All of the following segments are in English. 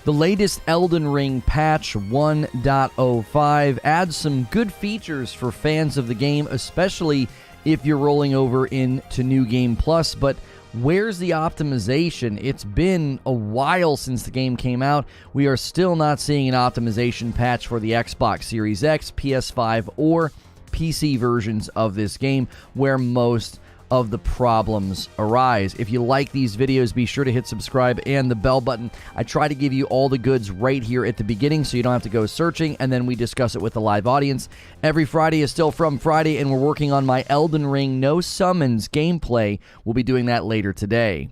The latest Elden Ring patch 1.05 adds some good features for fans of the game, especially if you're rolling over into New Game Plus, but where's the optimization? It's been a while since the game came out. We are still not seeing an optimization patch for the Xbox Series X, PS5, or PC versions of this game, where most of the problems arise. If you like these videos, be sure to hit subscribe and the bell button. I try to give you all the goods right here at the beginning so you don't have to go searching, and then we discuss it with the live audience. Every Friday is still From Friday, and we're working on my Elden Ring No Summons gameplay. We'll be doing that later today.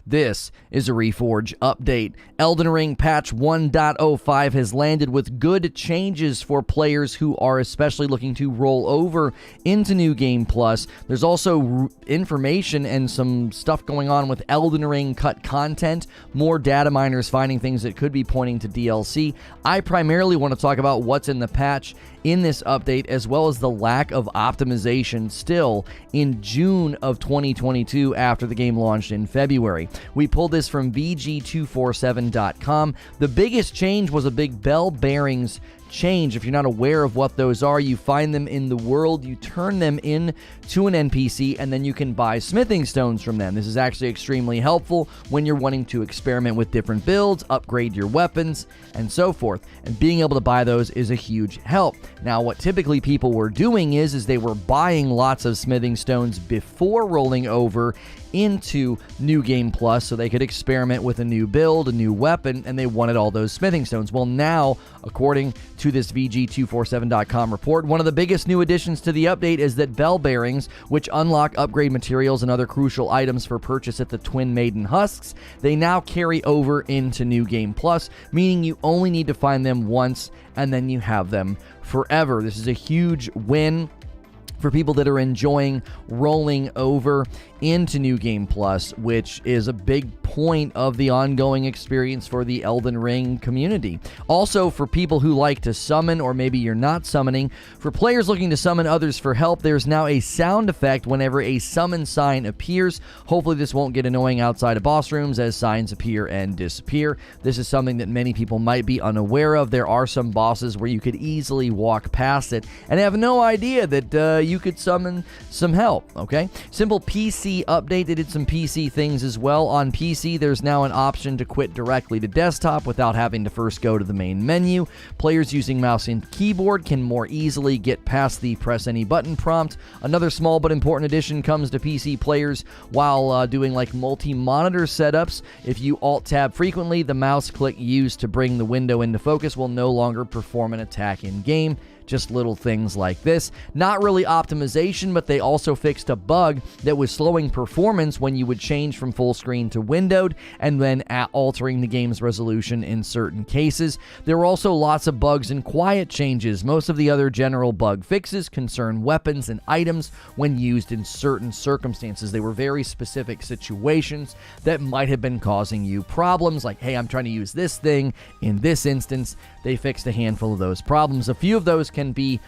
This is a Reforge update. Elden Ring patch 1.05 has landed with good changes for players who are especially looking to roll over into New Game Plus. There's also information and some stuff going on with Elden Ring cut content, more data miners finding things that could be pointing to DLC. I primarily want to talk about what's in the patch in this update, as well as the lack of optimization still in June of 2022 after the game launched in February. We pulled this from VG247.com. The biggest change was a big bell bearings change. If you're not aware of what those are, you find them in the world, you turn them in to an NPC, and then you can buy smithing stones from them. This is actually extremely helpful when you're wanting to experiment with different builds, upgrade your weapons, and so forth. And being able to buy those is a huge help. Now, what typically people were doing is they were buying lots of smithing stones before rolling over into New Game Plus so they could experiment with a new build, a new weapon, and they wanted all those smithing stones. Well, now, according to this VG247.com report, one of the biggest new additions to the update is that bell bearings, which unlock upgrade materials and other crucial items for purchase at the Twin Maiden Husks, they now carry over into New Game Plus, meaning you only need to find them once and then you have them forever. This is a huge win for people that are enjoying rolling over into New Game Plus, which is a big point of the ongoing experience for the Elden Ring community. Also, for people who like to summon, or maybe you're not summoning, for players looking to summon others for help, there's now a sound effect whenever a summon sign appears. Hopefully this won't get annoying outside of boss rooms as signs appear and disappear. This is something that many people might be unaware of. There are some bosses where you could easily walk past it and have no idea that you could summon some help, okay? Simple PC update. They did some PC things as well. On PC, there's now an option to quit directly to desktop without having to first go to the main menu. Players using mouse and keyboard can more easily get past the press any button prompt. Another small but important addition comes to PC players while doing like multi-monitor setups. If you Alt-Tab frequently, the mouse click used to bring the window into focus will no longer perform an attack in-game. Just little things like this. Not really optimization, but they also fixed a bug that was slowing performance when you would change from full screen to windowed, and then altering the game's resolution in certain cases. There were also lots of bugs and quiet changes. Most of the other general bug fixes concern weapons and items when used in certain circumstances. They were very specific situations that might have been causing you problems, like, hey, I'm trying to use this thing in this instance. They fixed a handful of those problems. A few of those can be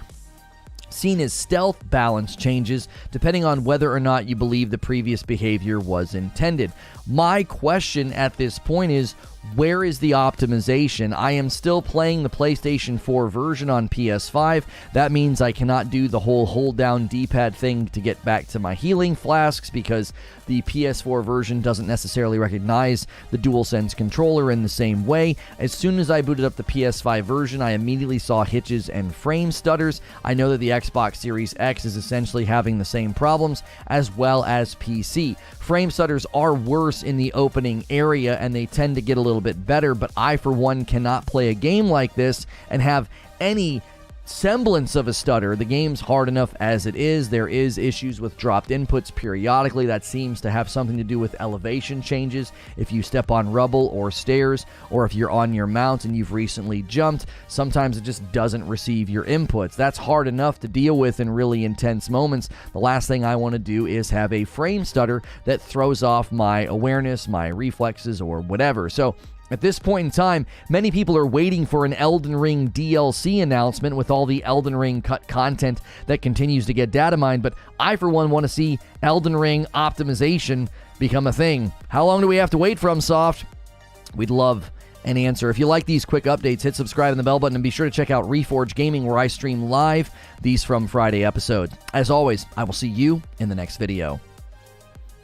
seen as stealth balance changes, depending on whether or not you believe the previous behavior was intended. My question at this point is, where is the optimization? I am still playing the PlayStation 4 version on PS5. That means I cannot do the whole hold down D-pad thing to get back to my healing flasks because the PS4 version doesn't necessarily recognize the DualSense controller in the same way. As soon as I booted up the PS5 version, I immediately saw hitches and frame stutters. I know that the Xbox Series X is essentially having the same problems, as well as PC. Frame stutters are worse in the opening area, and they tend to get a little bit better, but I, for one, cannot play a game like this and have any semblance of a stutter. The game's hard enough as it is. There is issues with dropped inputs periodically. That seems to have something to do with elevation changes. If you step on rubble or stairs, or if you're on your mount and you've recently jumped, sometimes it just doesn't receive your inputs. That's hard enough to deal with in really intense moments. The last thing I want to do is have a frame stutter that throws off my awareness, my reflexes, or whatever. So at this point in time, many people are waiting for an Elden Ring DLC announcement with all the Elden Ring cut content that continues to get data mined, but I, for one, want to see Elden Ring optimization become a thing. How long do we have to wait, FromSoft? We'd love and answer. If you like these quick updates, hit subscribe and the bell button, and be sure to check out Reforge Gaming, where I stream live these From Friday episodes. As always, I will see you in the next video.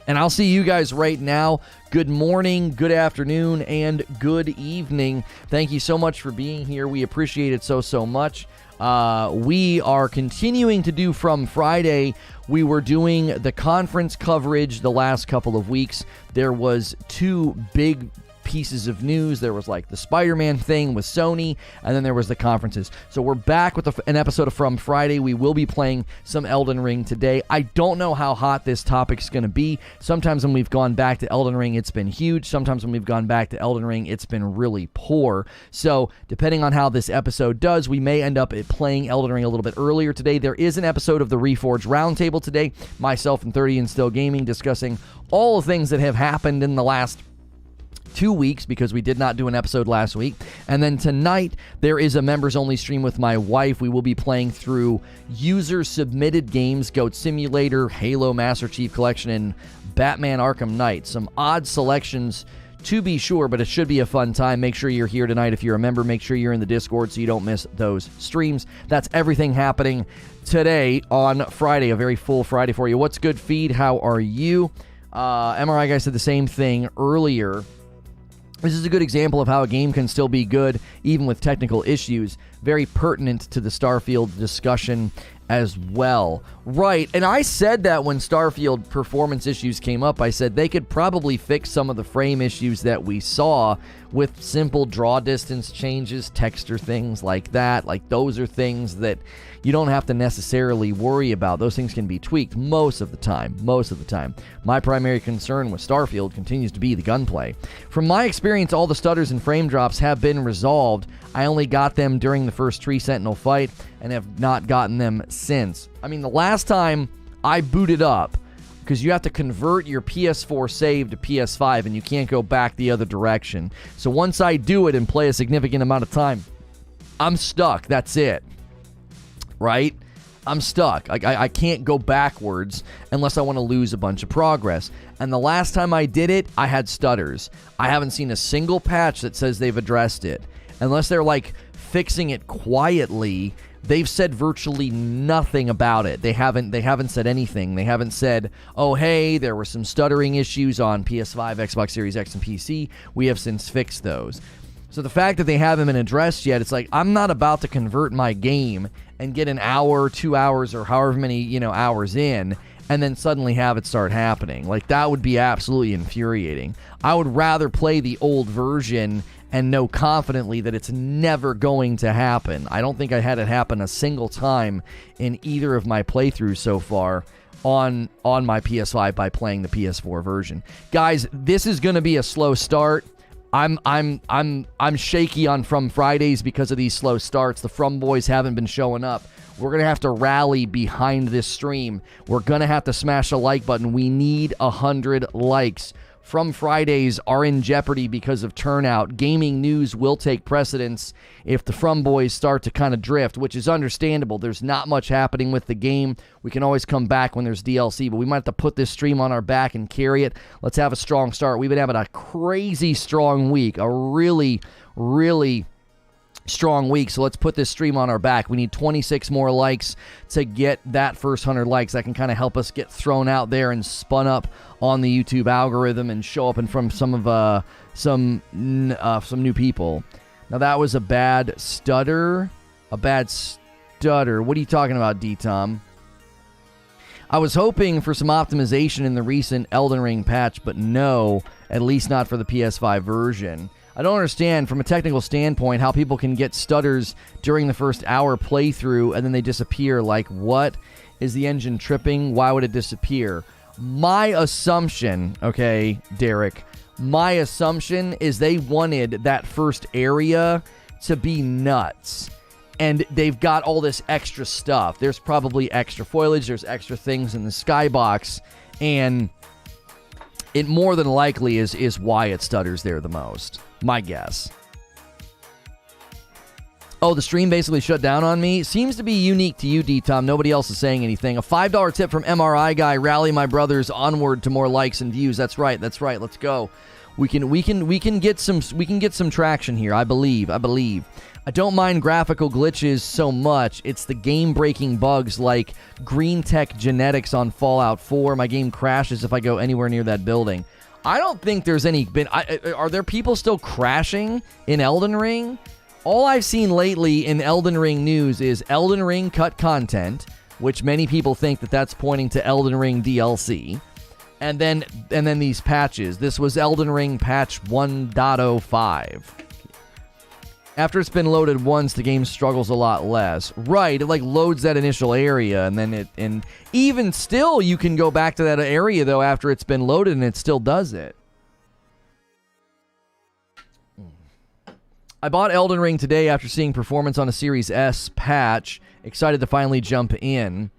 And I'll see you guys right now. Good morning, good afternoon, and good evening. Thank you so much for being here. We appreciate it so much. We are continuing to do From Friday. We were doing the conference coverage the last couple of weeks. There was two big pieces of news. There was like the Spider-Man thing with Sony, and then there was the conferences. So we're back with an episode of From Friday. We will be playing some Elden Ring today. I don't know how hot this topic's going to be. Sometimes when we've gone back to Elden Ring, it's been huge. Sometimes when we've gone back to Elden Ring, it's been really poor. So depending on how this episode does, we may end up playing Elden Ring a little bit earlier today. There is an episode of the Reforge Roundtable today. Myself and 30 and Still Gaming discussing all the things that have happened in the last 2 weeks, because we did not do an episode last week. And then tonight there is a members only stream with my wife. We will be playing through user submitted games, Goat Simulator, Halo Master Chief Collection, and Batman Arkham Knight. Some odd selections to be sure, but it should be a fun time. Make sure you're here tonight if you're a member. Make sure you're in the Discord so you don't miss those streams. That's everything happening today on Friday, a very full Friday for you. What's good, feed? How are you? MRI guy said the same thing earlier. This is a good example of how a game can still be good, even with technical issues. Very pertinent to the Starfield discussion as well. Right, and I said that when Starfield performance issues came up, I said they could probably fix some of the frame issues that we saw with simple draw distance changes, texture things like that. Like, those are things that you don't have to necessarily worry about. Those things can be tweaked most of the time. My primary concern with Starfield continues to be the gunplay. From my experience, all the stutters and frame drops have been resolved. I only got them during the first Tree Sentinel fight and have not gotten them since. I mean, the last time I booted up, because you have to convert your PS4 save to PS5 and you can't go back the other direction. So once I do it and play a significant amount of time, I'm stuck. That's it. Right? I'm stuck. I can't go backwards unless I want to lose a bunch of progress. And the last time I did it, I had stutters. I haven't seen a single patch that says they've addressed it. Unless they're like fixing it quietly, they've said virtually nothing about it. They haven't said anything. They haven't said, oh, hey, there were some stuttering issues on PS5, Xbox Series X, and PC. We have since fixed those. So the fact that they haven't been addressed yet, it's like, I'm not about to convert my game and get an hour, 2 hours, or however many, hours in, and then suddenly have it start happening. Like, that would be absolutely infuriating. I would rather play the old version and know confidently that it's never going to happen. I don't think I had it happen a single time in either of my playthroughs so far on my PS5 by playing the PS4 version. Guys, this is going to be a slow start. I'm shaky on From Fridays because of these slow starts. The From boys haven't been showing up. We're going to have to rally behind this stream. We're going to have to smash a like button. We need 100 likes. From Fridays are in jeopardy because of turnout. Gaming news will take precedence if the From boys start to kind of drift, which is understandable. There's not much happening with the game. We can always come back when there's DLC, but we might have to put this stream on our back and carry it. Let's have a strong start. We've been having a crazy strong week, a really, really strong week. So let's put this stream on our back. We need 26 more likes to get that first 100 likes. That can kind of help us get thrown out there and spun up on the YouTube algorithm and show up in front of some new people. Now that was a bad stutter. What are you talking about, D-Tom? I was hoping for some optimization in the recent Elden Ring patch, but no, at least not for the PS5 version. I don't understand, from a technical standpoint, how people can get stutters during the first hour playthrough and then they disappear. Like, what? Is the engine tripping? Why would it disappear? My assumption, okay, Derek, my assumption is they wanted that first area to be nuts. And they've got all this extra stuff. There's probably extra foliage, there's extra things in the skybox, and it more than likely is why it stutters there the most. My guess. Oh, the stream basically shut down on me? Seems to be unique to you, D-Tom. Nobody else is saying anything. A $5 tip from MRI guy. Rally my brothers onward to more likes and views. That's right. Let's go. We can get some traction here. I believe. I don't mind graphical glitches so much. It's the game-breaking bugs like green tech genetics on Fallout 4. My game crashes if I go anywhere near that building. I don't think there's any... Are there people still crashing in Elden Ring? All I've seen lately in Elden Ring news is Elden Ring cut content, which many people think that that's pointing to Elden Ring DLC. And then these patches. This was Elden Ring patch 1.05. After it's been loaded once, the game struggles a lot less. Right, it like loads that initial area, and then and even still, you can go back to that area though after it's been loaded, and it still does it. I bought Elden Ring today after seeing performance on a Series S patch. Excited to finally jump in.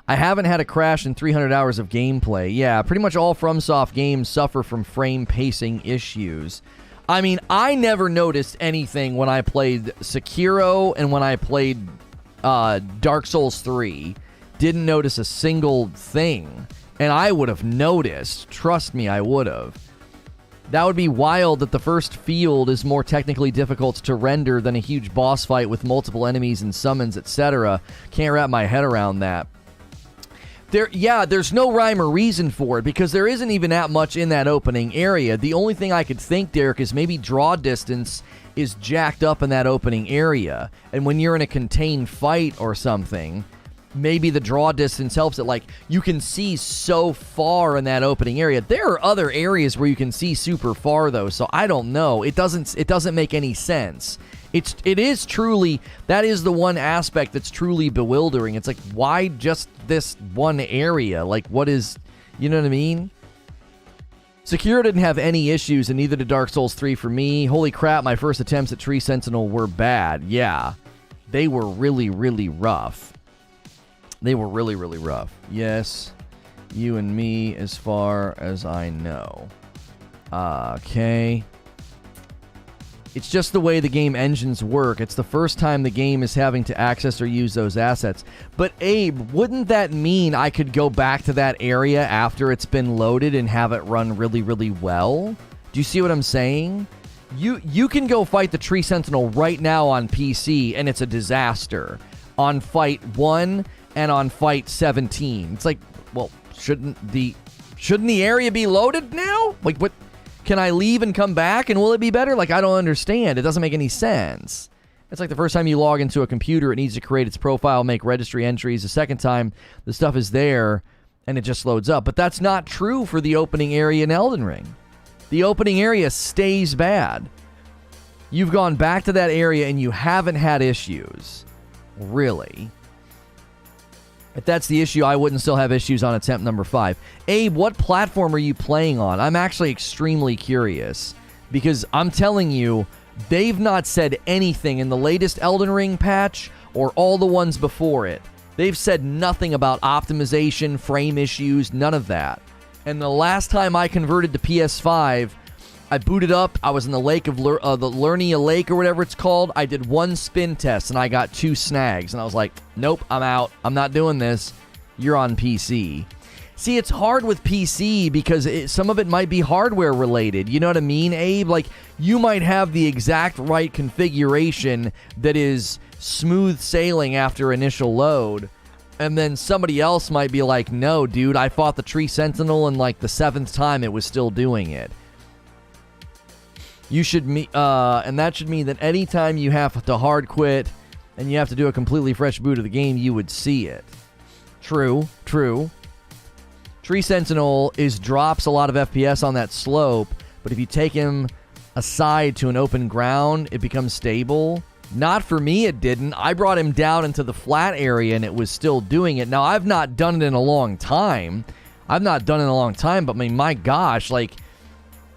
I haven't had a crash in 300 hours of gameplay. Yeah, pretty much all FromSoft games suffer from frame pacing issues. I mean, I never noticed anything when I played Sekiro and when I played Dark Souls 3. Didn't notice a single thing. And I would have noticed. Trust me, I would have. That would be wild that the first field is more technically difficult to render than a huge boss fight with multiple enemies and summons, etc. Can't wrap my head around that. There's no rhyme or reason for it because there isn't even that much in that opening area. The only thing I could think, Derek, is maybe draw distance is jacked up in that opening area. And when you're in a contained fight or something, maybe the draw distance helps it. Like, you can see so far in that opening area. There are other areas where you can see super far, though, so I don't know. It doesn't make any sense. It is truly, that is the one aspect that's truly bewildering. It's like, why just this one area? Like, what is, you know what I mean? Sekiro didn't have any issues, and neither did Dark Souls 3 for me. Holy crap, my first attempts at Tree Sentinel were bad. Yeah, they were really, really rough. They were really, really rough. Yes, you and me as far as I know. Okay. It's just the way the game engines work. It's the first time the game is having to access or use those assets. But Abe, wouldn't that mean I could go back to that area after it's been loaded and have it run really, really well? Do you see what I'm saying? You can go fight the Tree Sentinel right now on PC, and it's a disaster. On Fight 1 and on Fight 17. It's like, well, shouldn't the area be loaded now? Like, what? Can I leave and come back, and will it be better? Like, I don't understand. It doesn't make any sense. It's like the first time you log into a computer, it needs to create its profile, make registry entries. The second time, the stuff is there, and it just loads up. But that's not true for the opening area in Elden Ring. The opening area stays bad. You've gone back to that area, and you haven't had issues. Really. If that's the issue, I wouldn't still have issues on attempt number 5. Abe, what platform are you playing on? I'm actually extremely curious because I'm telling you, they've not said anything in the latest Elden Ring patch or all the ones before it. They've said nothing about optimization, frame issues, none of that. And the last time I converted to PS5, I booted up, I was in the lake of the Lernia Lake or whatever it's called. I did one spin test and I got 2 snags. And I was like, nope, I'm out. I'm not doing this. You're on PC. See, it's hard with PC because some of it might be hardware related. You know what I mean, Abe? Like, you might have the exact right configuration that is smooth sailing after initial load. And then somebody else might be like, no, dude, I fought the Tree Sentinel and like the 7th time it was still doing it. You should and that should mean that anytime you have to hard quit and you have to do a completely fresh boot of the game, you would see it. True. Tree Sentinel drops a lot of FPS on that slope, but if you take him aside to an open ground, it becomes stable. Not for me, it didn't. I brought him down into the flat area and it was still doing it. Now, I've not done it in a long time. But I mean, my gosh, like,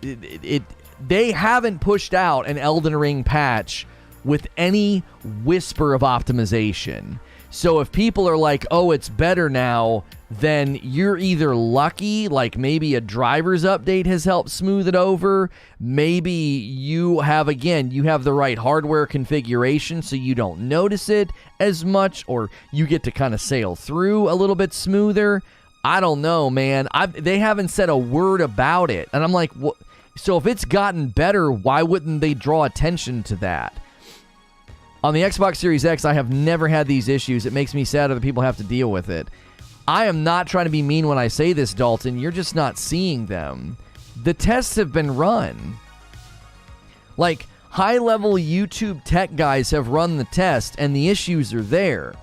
they haven't pushed out an Elden Ring patch with any whisper of optimization. So if people are like, oh, it's better now, then you're either lucky, like maybe a driver's update has helped smooth it over. Maybe you have the right hardware configuration so you don't notice it as much, or you get to kind of sail through a little bit smoother. I don't know, man. They haven't said a word about it. And I'm like, what? So if it's gotten better, why wouldn't they draw attention to that? On the Xbox Series X, I have never had these issues. It makes me sad that people have to deal with it. I am not trying to be mean when I say this, Dalton. You're just not seeing them. The tests have been run. Like, high-level YouTube tech guys have run the test, and the issues are there.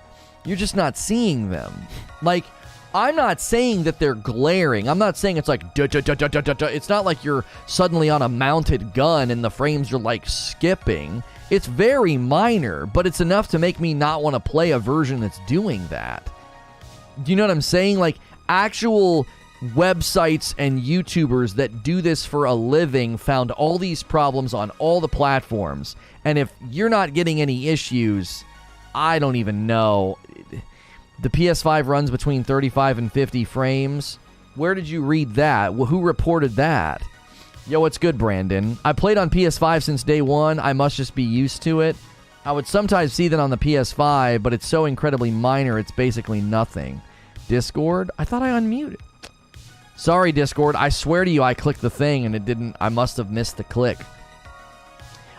You're just not seeing them. Like, I'm not saying that they're glaring. I'm not saying it's like, duh. It's not like you're suddenly on a mounted gun and the frames are, like, skipping. It's very minor, but it's enough to make me not want to play a version that's doing that. Do you know what I'm saying? Like, actual websites and YouTubers that do this for a living found all these problems on all the platforms. And if you're not getting any issues, I don't even know. The PS5 runs between 35 and 50 frames. Where did you read that? Who reported that? Yo, what's good, Brandon? I played on PS5 since day one. I must just be used to it. I would sometimes see that on the PS5, but it's so incredibly minor, it's basically nothing. Discord? I thought I unmuted. Sorry, Discord. I swear to you, I clicked the thing and it didn't. I must have missed the click.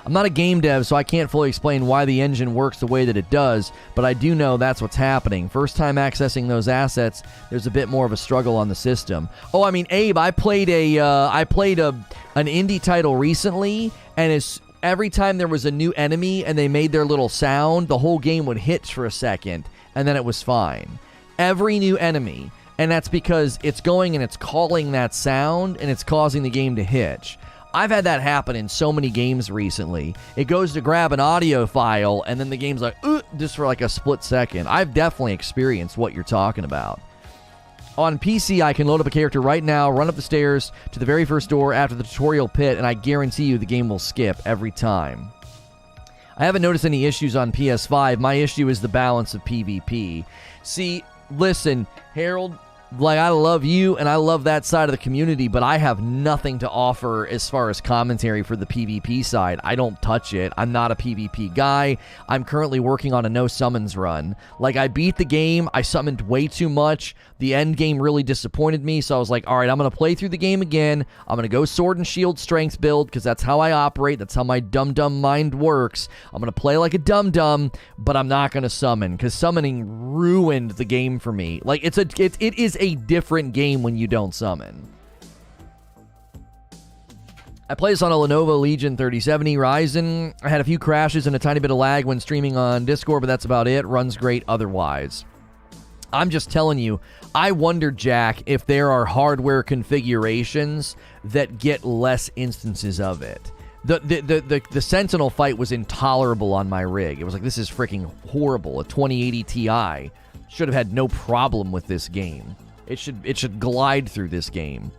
I'm not a game dev, so I can't fully explain why the engine works the way that it does, but I do know that's what's happening. First time accessing those assets, there's a bit more of a struggle on the system. Oh, I mean, Abe, I played an indie title recently, and every time there was a new enemy and they made their little sound, the whole game would hitch for a second, and then it was fine. Every new enemy, and that's because it's going and it's calling that sound, and it's causing the game to hitch. I've had that happen in so many games recently. It goes to grab an audio file, and then the game's like, just for like a split second. I've definitely experienced what you're talking about. On PC, I can load up a character right now, run up the stairs to the very first door after the tutorial pit, and I guarantee you the game will skip every time. I haven't noticed any issues on PS5. My issue is the balance of PvP. See, listen, Harold, like, I love you and I love that side of the community, but I have nothing to offer as far as commentary for the PvP side. I don't touch it. I'm not a PvP guy. I'm currently working on a no summons run. Like, I beat the game. I summoned way too much. The end game really disappointed me, so I was like, all right, I'm going to play through the game again. I'm going to go sword and shield strength build, because that's how I operate. That's how my dumb mind works. I'm going to play like a dum-dum, but I'm not going to summon, because summoning ruined the game for me. Like, it is a different game when you don't summon. I play this on a Lenovo Legion 3070 Ryzen. I had a few crashes and a tiny bit of lag when streaming on Discord, but that's about it. Runs great otherwise. I'm just telling you, I wonder, Jack, if there are hardware configurations that get less instances of it. The Sentinel fight was intolerable on my rig. It was like, this is freaking horrible. A 2080 Ti should have had no problem with this game. It should glide through this game.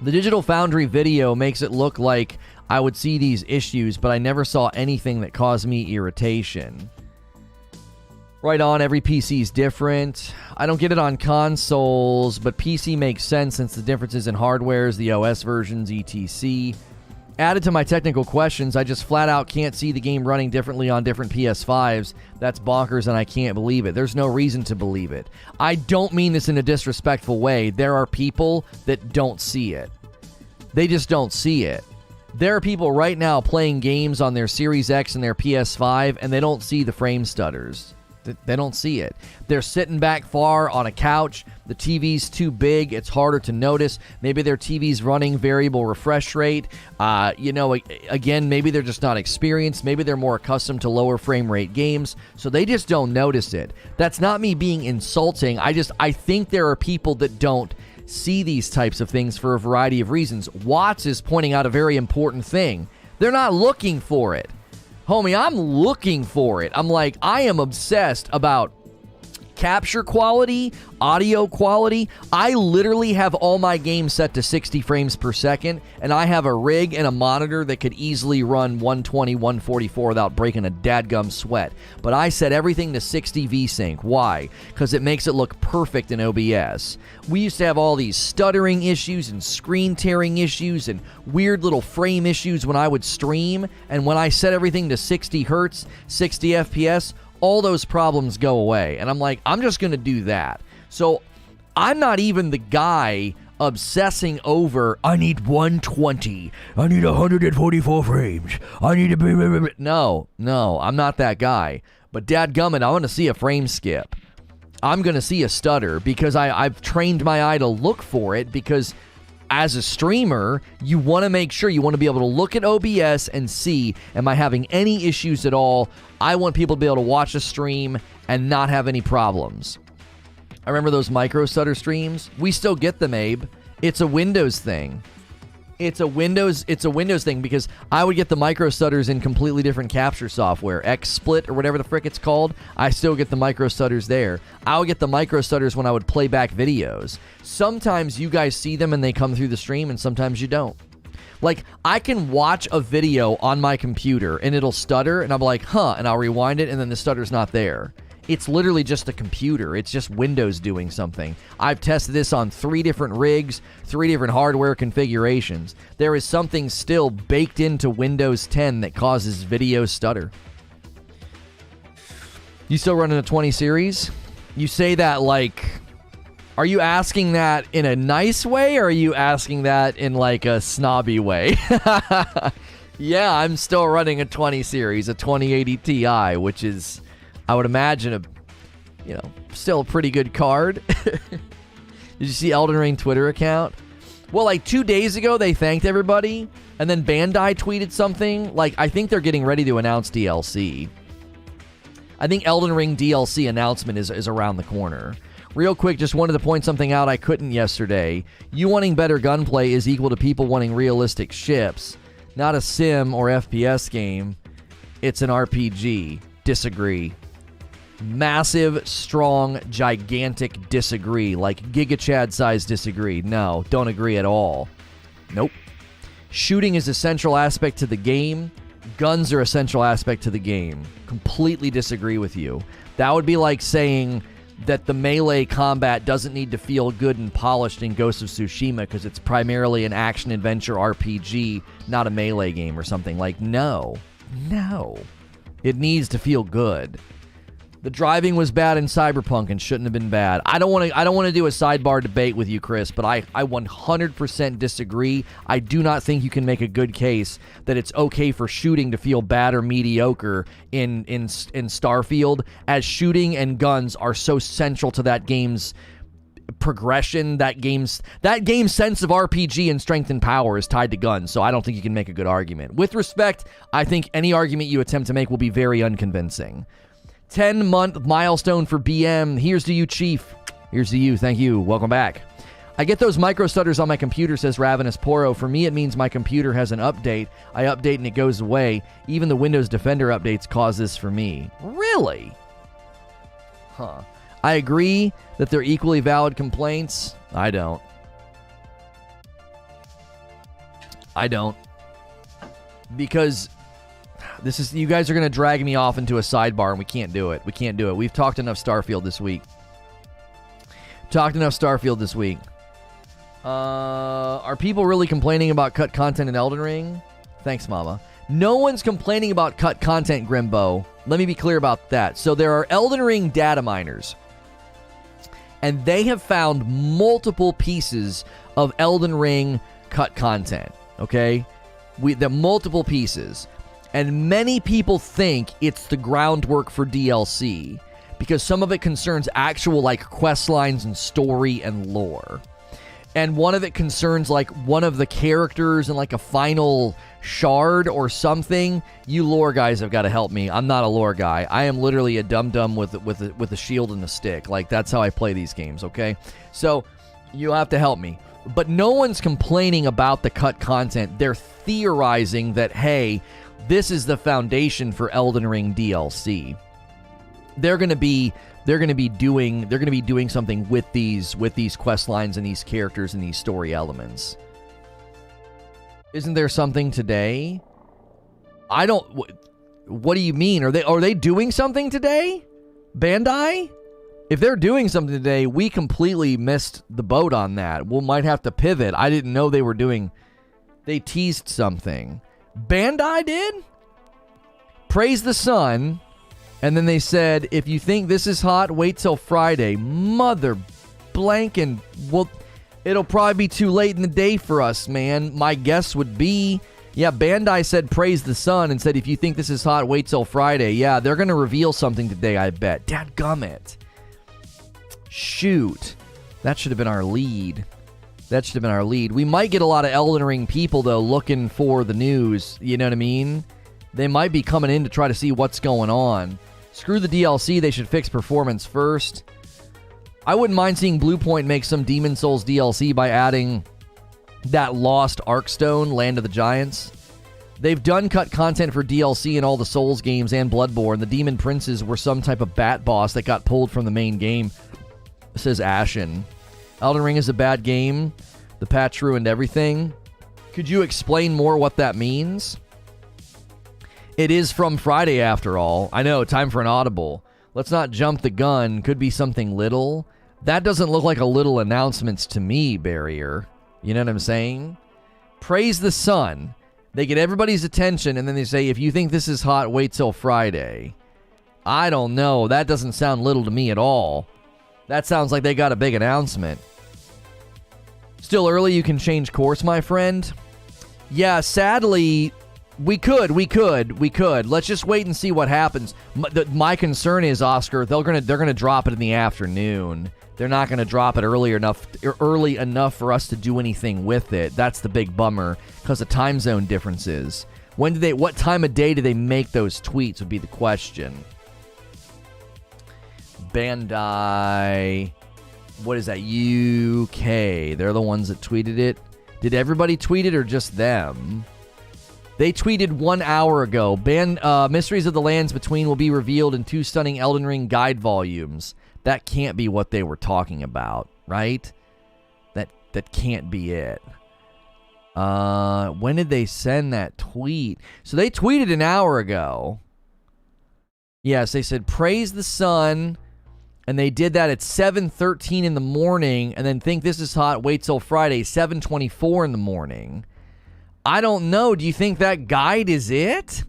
The Digital Foundry video makes it look like I would see these issues, but I never saw anything that caused me irritation. Right on, every PC's different. I don't get it on consoles, but PC makes sense since the differences in hardwares, the OS versions, etc. Added to my technical questions, I just flat out can't see the game running differently on different PS5s. That's bonkers and I can't believe it. There's no reason to believe it. I don't mean this in a disrespectful way. There are people that don't see it. They just don't see it. There are people right now playing games on their Series X and their PS5 and they don't see the frame stutters. They don't see it. They're sitting back far on a couch. The TV's too big. It's harder to notice. Maybe their TV's running variable refresh rate. Again, maybe they're just not experienced. Maybe they're more accustomed to lower frame rate games, so they just don't notice it. That's not me being insulting. I think there are people that don't see these types of things for a variety of reasons. Watts is pointing out a very important thing. They're not looking for it. Homie, I'm looking for it. I'm like, I am obsessed about capture quality, audio quality. I literally have all my games set to 60 frames per second, and I have a rig and a monitor that could easily run 120, 144 without breaking a dadgum sweat. But I set everything to 60 VSync. Why? Because it makes it look perfect in OBS. We used to have all these stuttering issues and screen tearing issues and weird little frame issues when I would stream, and when I set everything to 60 hertz, 60 FPS, all those problems go away. And I'm like, I'm just going to do that. So I'm not even the guy obsessing over, I need 120, I need 144 frames, I need to... No, I'm not that guy. But dadgummit, I want to see a frame skip. I'm going to see a stutter because I've trained my eye to look for it, because as a streamer, you want to make sure, you want to be able to look at OBS and see, am I having any issues at all? I want people to be able to watch a stream and not have any problems. I remember those micro stutter streams. We still get them, Abe. It's a Windows thing. It's a Windows thing, because I would get the micro stutters in completely different capture software, XSplit or whatever the frick it's called. I still get the micro stutters there. I would get the micro stutters when I would play back videos. Sometimes you guys see them and they come through the stream, and sometimes you don't. Like, I can watch a video on my computer and it'll stutter, and I'm like, huh, and I'll rewind it, and then the stutter's not there. It's literally just a computer. It's just Windows doing something. I've tested this on 3 different rigs, 3 different hardware configurations. There is something still baked into Windows 10 that causes video stutter. You still running a 20 series? You say that like... Are you asking that in a nice way, or are you asking that in like a snobby way? Yeah, I'm still running a 20 series, a 2080 Ti, which is... I would imagine still a pretty good card. Did you see Elden Ring Twitter account? Well, like 2 days ago, they thanked everybody, and then Bandai tweeted something. Like, I think they're getting ready to announce DLC. I think Elden Ring DLC announcement is around the corner. Real quick, just wanted to point something out I couldn't yesterday. You wanting better gunplay is equal to people wanting realistic ships. Not a sim or FPS game. It's an RPG. Disagree. Massive, strong, gigantic disagree. Like Giga Chad size disagree. No, don't agree at all. Nope. Shooting is a central aspect to the game. Guns are a central aspect to the game. Completely disagree with you. That would be like saying that the melee combat doesn't need to feel good and polished in Ghost of Tsushima because it's primarily an action-adventure RPG, not a melee game or something. Like, no. It needs to feel good. The driving was bad in Cyberpunk and shouldn't have been bad. I don't want to do a sidebar debate with you, Chris, but I 100% disagree. I do not think you can make a good case that it's okay for shooting to feel bad or mediocre in Starfield, as shooting and guns are so central to that game's progression. That game's sense of RPG and strength and power is tied to guns, so I don't think you can make a good argument. With respect, I think any argument you attempt to make will be very unconvincing. 10-month milestone for BM. Here's to you, Chief. Here's to you. Thank you. Welcome back. I get those micro stutters on my computer, says Ravenous Poro. For me, it means my computer has an update. I update and it goes away. Even the Windows Defender updates cause this for me. Really? Huh. I agree that they're equally valid complaints. I don't. Because... you guys are going to drag me off into a sidebar, and we can't do it. We've talked enough Starfield this week. Are people really complaining about cut content in Elden Ring? Thanks, Mama. No one's complaining about cut content, Grimbo. Let me be clear about that. So there are Elden Ring data miners, and they have found multiple pieces of Elden Ring cut content, okay? The multiple pieces. And many people think it's the groundwork for DLC, because some of it concerns actual, like, quest lines and story and lore. And one of it concerns, like, one of the characters in, like, a final shard or something. You lore guys have got to help me. I'm not a lore guy. I am literally a dum-dum with a shield and a stick. Like, that's how I play these games, okay? So, you'll have to help me. But no one's complaining about the cut content. They're theorizing that, hey... this is the foundation for Elden Ring DLC. They're going to be doing something with these quest lines and these characters and these story elements. Isn't there something today? What do you mean? Are they doing something today? Bandai? If they're doing something today, we completely missed the boat on that. We might have to pivot. I didn't know they teased something. Bandai did? Praise the sun. And then they said, if you think this is hot, wait till Friday. Mother blank, and well, it'll probably be too late in the day for us, man. My guess would be, yeah, Bandai said praise the sun and said if you think this is hot, wait till Friday. Yeah, they're going to reveal something today, I bet. Dadgummit. Shoot. That should have been our lead. That should have been our lead. We might get a lot of Elden Ring people, though, looking for the news. You know what I mean? They might be coming in to try to see what's going on. Screw the DLC. They should fix performance first. I wouldn't mind seeing Bluepoint make some Demon Souls DLC by adding that lost Arkstone, Land of the Giants. They've done cut content for DLC in all the Souls games and Bloodborne. The Demon Princes were some type of bat boss that got pulled from the main game, says Ashen. Elden Ring is a bad game. The patch ruined everything. Could you explain more what that means? It is from Friday after all. I know, time for an audible. Let's not jump the gun. Could be something little. That doesn't look like a little announcements to me, Barrier. You know what I'm saying? Praise the sun. They get everybody's attention, and then they say, if you think this is hot, wait till Friday. I don't know. That doesn't sound little to me at all. That sounds like they got a big announcement. Still early, you can change course, my friend. Yeah, sadly, we could. Let's just wait and see what happens. My concern is, Oscar, they're gonna drop it in the afternoon. They're not gonna drop it early enough for us to do anything with it. That's the big bummer because of time zone differences. What time of day do they make those tweets would be the question. Bandai, what is that? UK. They're the ones that tweeted it. Did everybody tweet it or just them? They tweeted 1 hour ago. Mysteries of the Lands Between will be revealed in 2 stunning Elden Ring guide volumes. That can't be what they were talking about, right? That can't be it. When did they send that tweet? So they tweeted an hour ago. Yes, they said praise the sun, and they did that at 7:13 in the morning, and then think this is hot, wait till Friday, 7:24 in the morning. I don't know. Do you think that guide is it?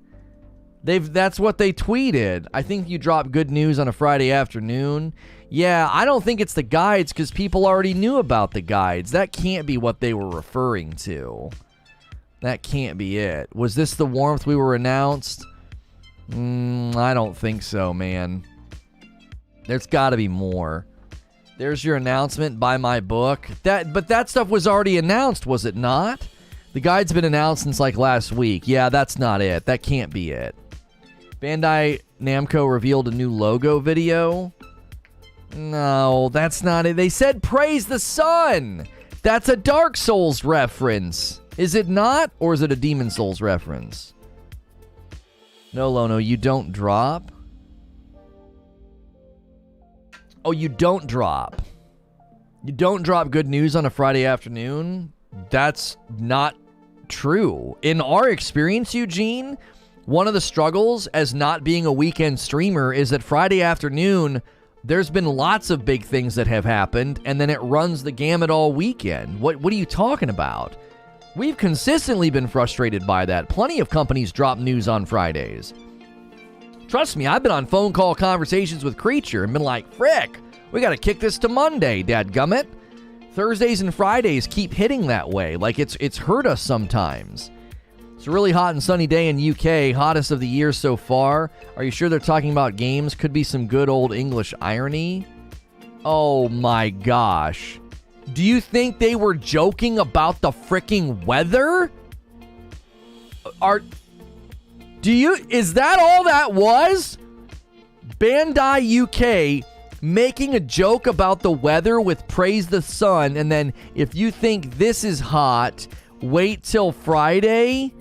That's what they tweeted. I think you drop good news on a Friday afternoon. Yeah, I don't think it's the guides because people already knew about the guides. That can't be what they were referring to. That can't be it. Was this the warmth we were announced? I don't think so, man. There's got to be more. There's your announcement, buy my book. But that stuff was already announced, was it not? The guide's been announced since like last week. Yeah, that's not it. That can't be it. Bandai Namco revealed a new logo video. No, that's not it. They said praise the sun. That's a Dark Souls reference. Is it not? Or is it a Demon Souls reference? No, Lono, you don't drop. Oh, you don't drop. You don't drop good news on a Friday afternoon? That's not true. In our experience, Eugene, one of the struggles as not being a weekend streamer is that Friday afternoon, there's been lots of big things that have happened, and then it runs the gamut all weekend. What are you talking about? We've consistently been frustrated by that. Plenty of companies drop news on Fridays. Trust me, I've been on phone call conversations with Creature and been like, frick, we got to kick this to Monday, dadgummit. Thursdays and Fridays keep hitting that way. Like it's hurt us sometimes. It's a really hot and sunny day in UK, hottest of the year so far. Are you sure they're talking about games? Could be some good old English irony. Oh my gosh. Do you think they were joking about the freaking weather? Is that all that was? Bandai UK making a joke about the weather with praise the sun, and then if you think this is hot, wait till Friday?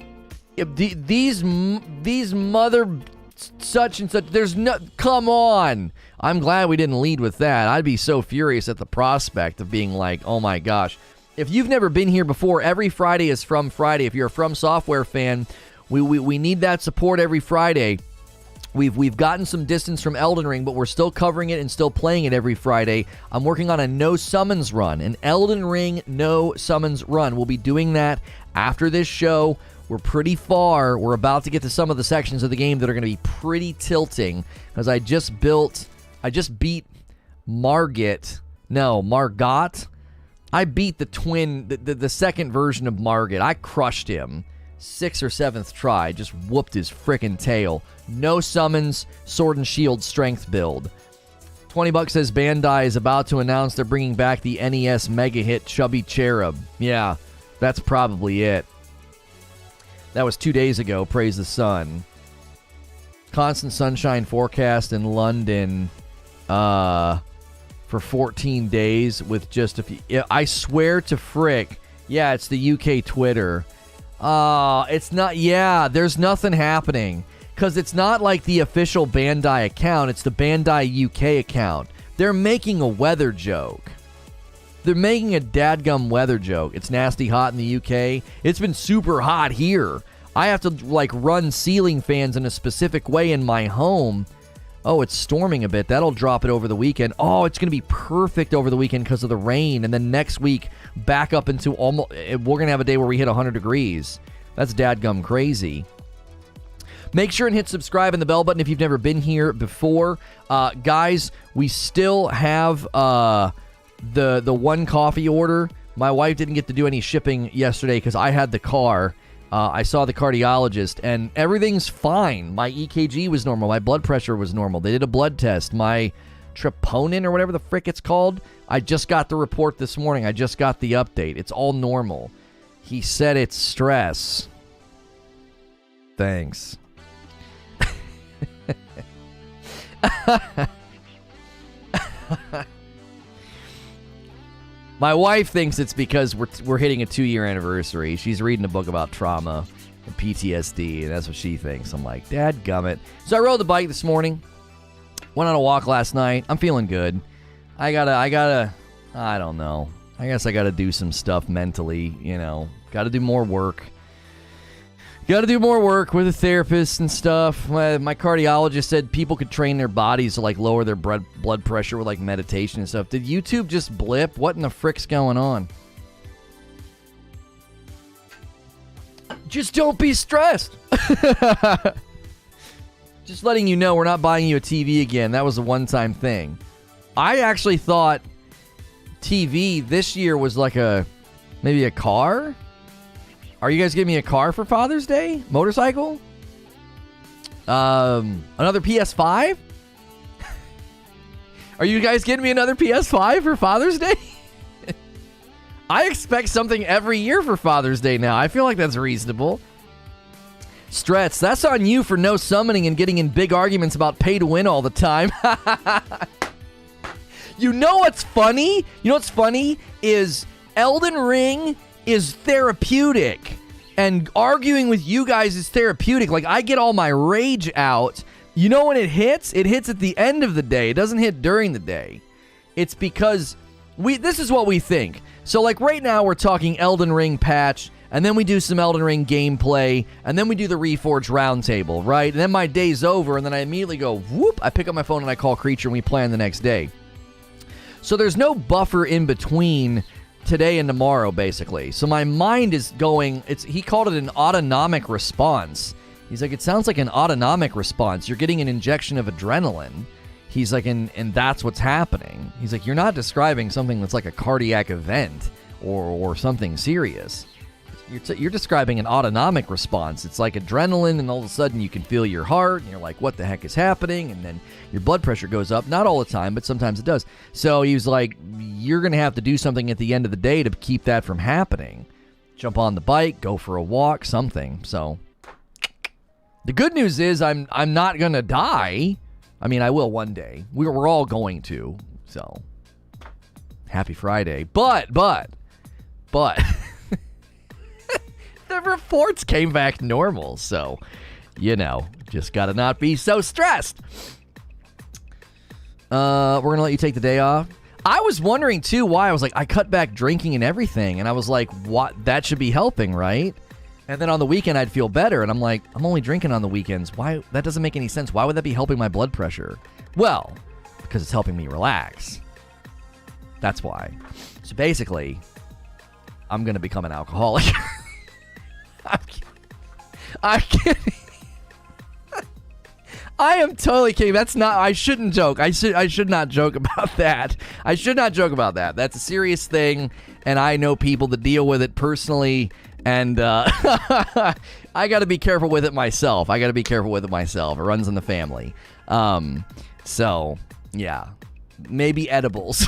These mother such and such, there's no, come on. I'm glad we didn't lead with that. I'd be so furious at the prospect of being like, oh my gosh. If you've never been here before, every Friday is From Friday. If you're a FromSoftware fan, we need that support every Friday. We've gotten some distance from Elden Ring, but we're still covering it and still playing it every Friday. I'm working on a no summons run, an Elden Ring no summons run. We'll be doing that after this show. We're pretty far. We're about to get to some of the sections of the game that are going to be pretty tilting because I just beat Margit. No, Margot. I beat the second version of Margit. I crushed him. 6th or 7th try. Just whooped his frickin' tail. No summons, sword and shield strength build. $20 says Bandai is about to announce they're bringing back the NES mega hit Chubby Cherub. Yeah, that's probably it. That was 2 days ago. Praise the sun. Constant sunshine forecast in London for 14 days with just a few. I swear to frick. Yeah, it's the UK Twitter. It's not. Yeah, there's nothing happening. Because it's not like the official Bandai account. It's the Bandai UK account. They're making a weather joke. They're making a dadgum weather joke. It's nasty hot in the UK. It's been super hot here. I have to, like, run ceiling fans in a specific way in my home. Oh, it's storming a bit. That'll drop it over the weekend. Oh, it's going to be perfect over the weekend because of the rain. And then next week, back up into almost... We're going to have a day where we hit 100 degrees. That's dadgum crazy. Make sure and hit subscribe and the bell button if you've never been here before. Guys, we still have the one coffee order. My wife didn't get to do any shipping yesterday because I had the car. I saw the cardiologist, and everything's fine. My EKG was normal. My blood pressure was normal. They did a blood test. My troponin or whatever the frick it's called, I just got the report this morning. I just got the update. It's all normal. He said it's stress. Thanks. My wife thinks it's because we're hitting a 2-year anniversary. She's reading a book about trauma and PTSD, and that's what she thinks. I'm like, dadgummit. So I rode the bike this morning. Went on a walk last night. I'm feeling good. I don't know. I guess I gotta do some stuff mentally, you know. Gotta do more work. Got to do more work with a therapist and stuff. My cardiologist said people could train their bodies to, like, lower their blood pressure with, like, meditation and stuff. Did YouTube just blip? What in the frick's going on? Just don't be stressed. Just letting you know we're not buying you a TV again. That was a one-time thing. I actually thought TV this year was like maybe a car. Are you guys giving me a car for Father's Day? Motorcycle? Another PS5? Are you guys getting me another PS5 for Father's Day? I expect something every year for Father's Day now. I feel like that's reasonable. Stretz, that's on you for no summoning and getting in big arguments about pay to win all the time. You know what's funny? You know what's funny is Elden Ring is therapeutic, and arguing with you guys is therapeutic. Like, I get all my rage out. You know when it hits? It hits at the end of the day. It doesn't hit during the day. It's because this is what we think. So, like, right now we're talking Elden Ring patch, and then we do some Elden Ring gameplay, and then we do the Reforge roundtable, right? And then my day's over, and then I immediately go, whoop, I pick up my phone and I call Creature, and we plan the next day. So there's no buffer in between today and tomorrow, basically. So my mind is going, he called it an autonomic response. He's like, it sounds like an autonomic response. You're getting an injection of adrenaline. He's like, and that's what's happening. He's like, you're not describing something that's like a cardiac event or something serious. You're describing an autonomic response. It's like adrenaline, and all of a sudden you can feel your heart, and you're like, what the heck is happening? And then your blood pressure goes up. Not all the time, but sometimes it does. So he was like, you're going to have to do something at the end of the day to keep that from happening. Jump on the bike, go for a walk, something. So the good news is I'm not going to die. I mean, I will one day. We're all going to. So happy Friday. But the reports came back normal, so, you know, just gotta not be so stressed. We're gonna let you take the day off. I was wondering, too, why. I was like, I cut back drinking and everything, and I was like, what? That should be helping, right? And then on the weekend, I'd feel better, and I'm like, I'm only drinking on the weekends. Why? That doesn't make any sense. Why would that be helping my blood pressure? Well, because it's helping me relax. That's why. So basically, I'm gonna become an alcoholic. I'm kidding. I am totally kidding. That's not. I shouldn't joke. I should not joke about that. I should not joke about that. That's a serious thing, and I know people that deal with it personally. And I got to be careful with it myself. It runs in the family. So yeah, maybe edibles.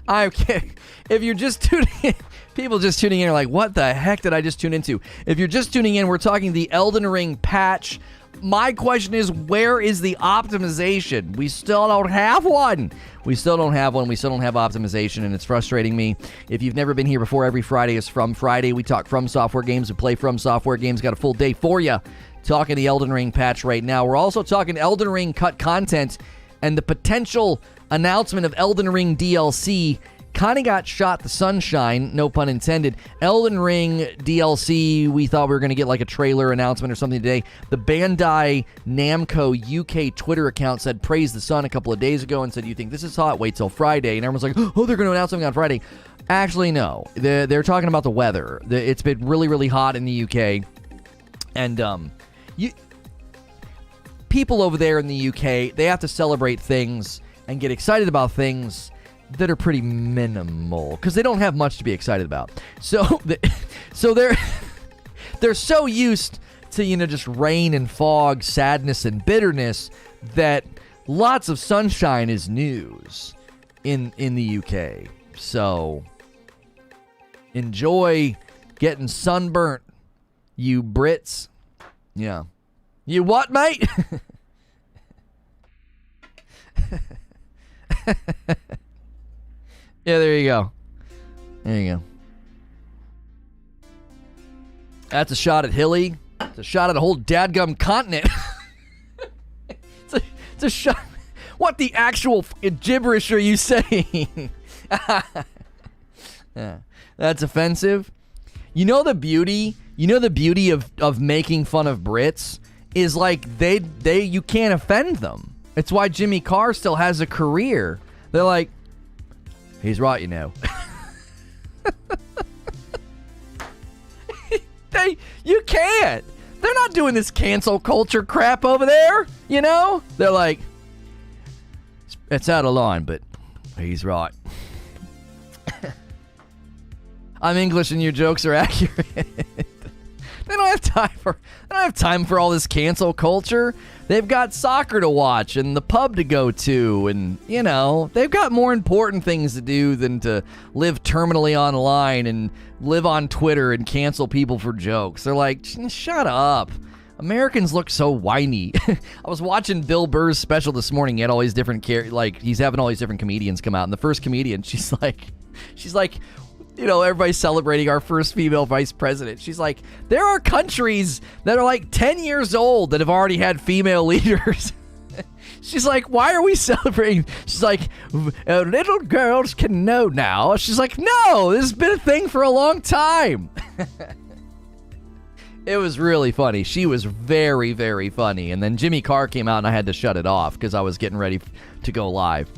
I'm kidding. If you're just tuning in, people just tuning in are like, what the heck did I just tune into? If you're just tuning in, we're talking the Elden Ring patch. My question is, where is the optimization? We still don't have one. We still don't have optimization, and it's frustrating me. If you've never been here before, every Friday is From Friday. We talk FromSoftware games. We play FromSoftware games. Got a full day for you. Talking the Elden Ring patch right now. We're also talking Elden Ring cut content and the potential announcement of Elden Ring DLC. Kind of got shot the sunshine, no pun intended. Elden Ring DLC, we thought we were going to get like a trailer announcement or something today. The Bandai Namco UK Twitter account said praise the sun a couple of days ago and said, you think this is hot? Wait till Friday. And everyone's like, oh, they're going to announce something on Friday. Actually, no. They're talking about the weather. It's been really, really hot in the UK. And people over there in the UK, they have to celebrate things and get excited about things that are pretty minimal because they don't have much to be excited about. So they're so used to, just rain and fog, sadness and bitterness that lots of sunshine is news in the UK. So enjoy getting sunburnt, you Brits. Yeah. You what, mate? Yeah, there you go. There you go. That's a shot at Hilly. It's a shot at a whole dadgum continent. It's a shot. What the actual gibberish are you saying? Yeah, that's offensive. You know the beauty of making fun of Brits is like you can't offend them. It's why Jimmy Carr still has a career. They're like, he's right, You can't. They're not doing this cancel culture crap over there, They're like, it's out of line, but he's right. I'm English and your jokes are accurate. They don't have time for all this cancel culture. They've got soccer to watch and the pub to go to, and they've got more important things to do than to live terminally online and live on Twitter and cancel people for jokes. They're like, shut up. Americans look so whiny. I was watching Bill Burr's special this morning. He had all these different he's having all these different comedians come out, and the first comedian, she's like, everybody's celebrating our first female vice president. She's like, there are countries that are like 10 years old that have already had female leaders. She's like, why are we celebrating? She's like, little girls can know now. She's like, no, this has been a thing for a long time. It was really funny. She was very, very funny. And then Jimmy Carr came out and I had to shut it off because I was getting ready to go live.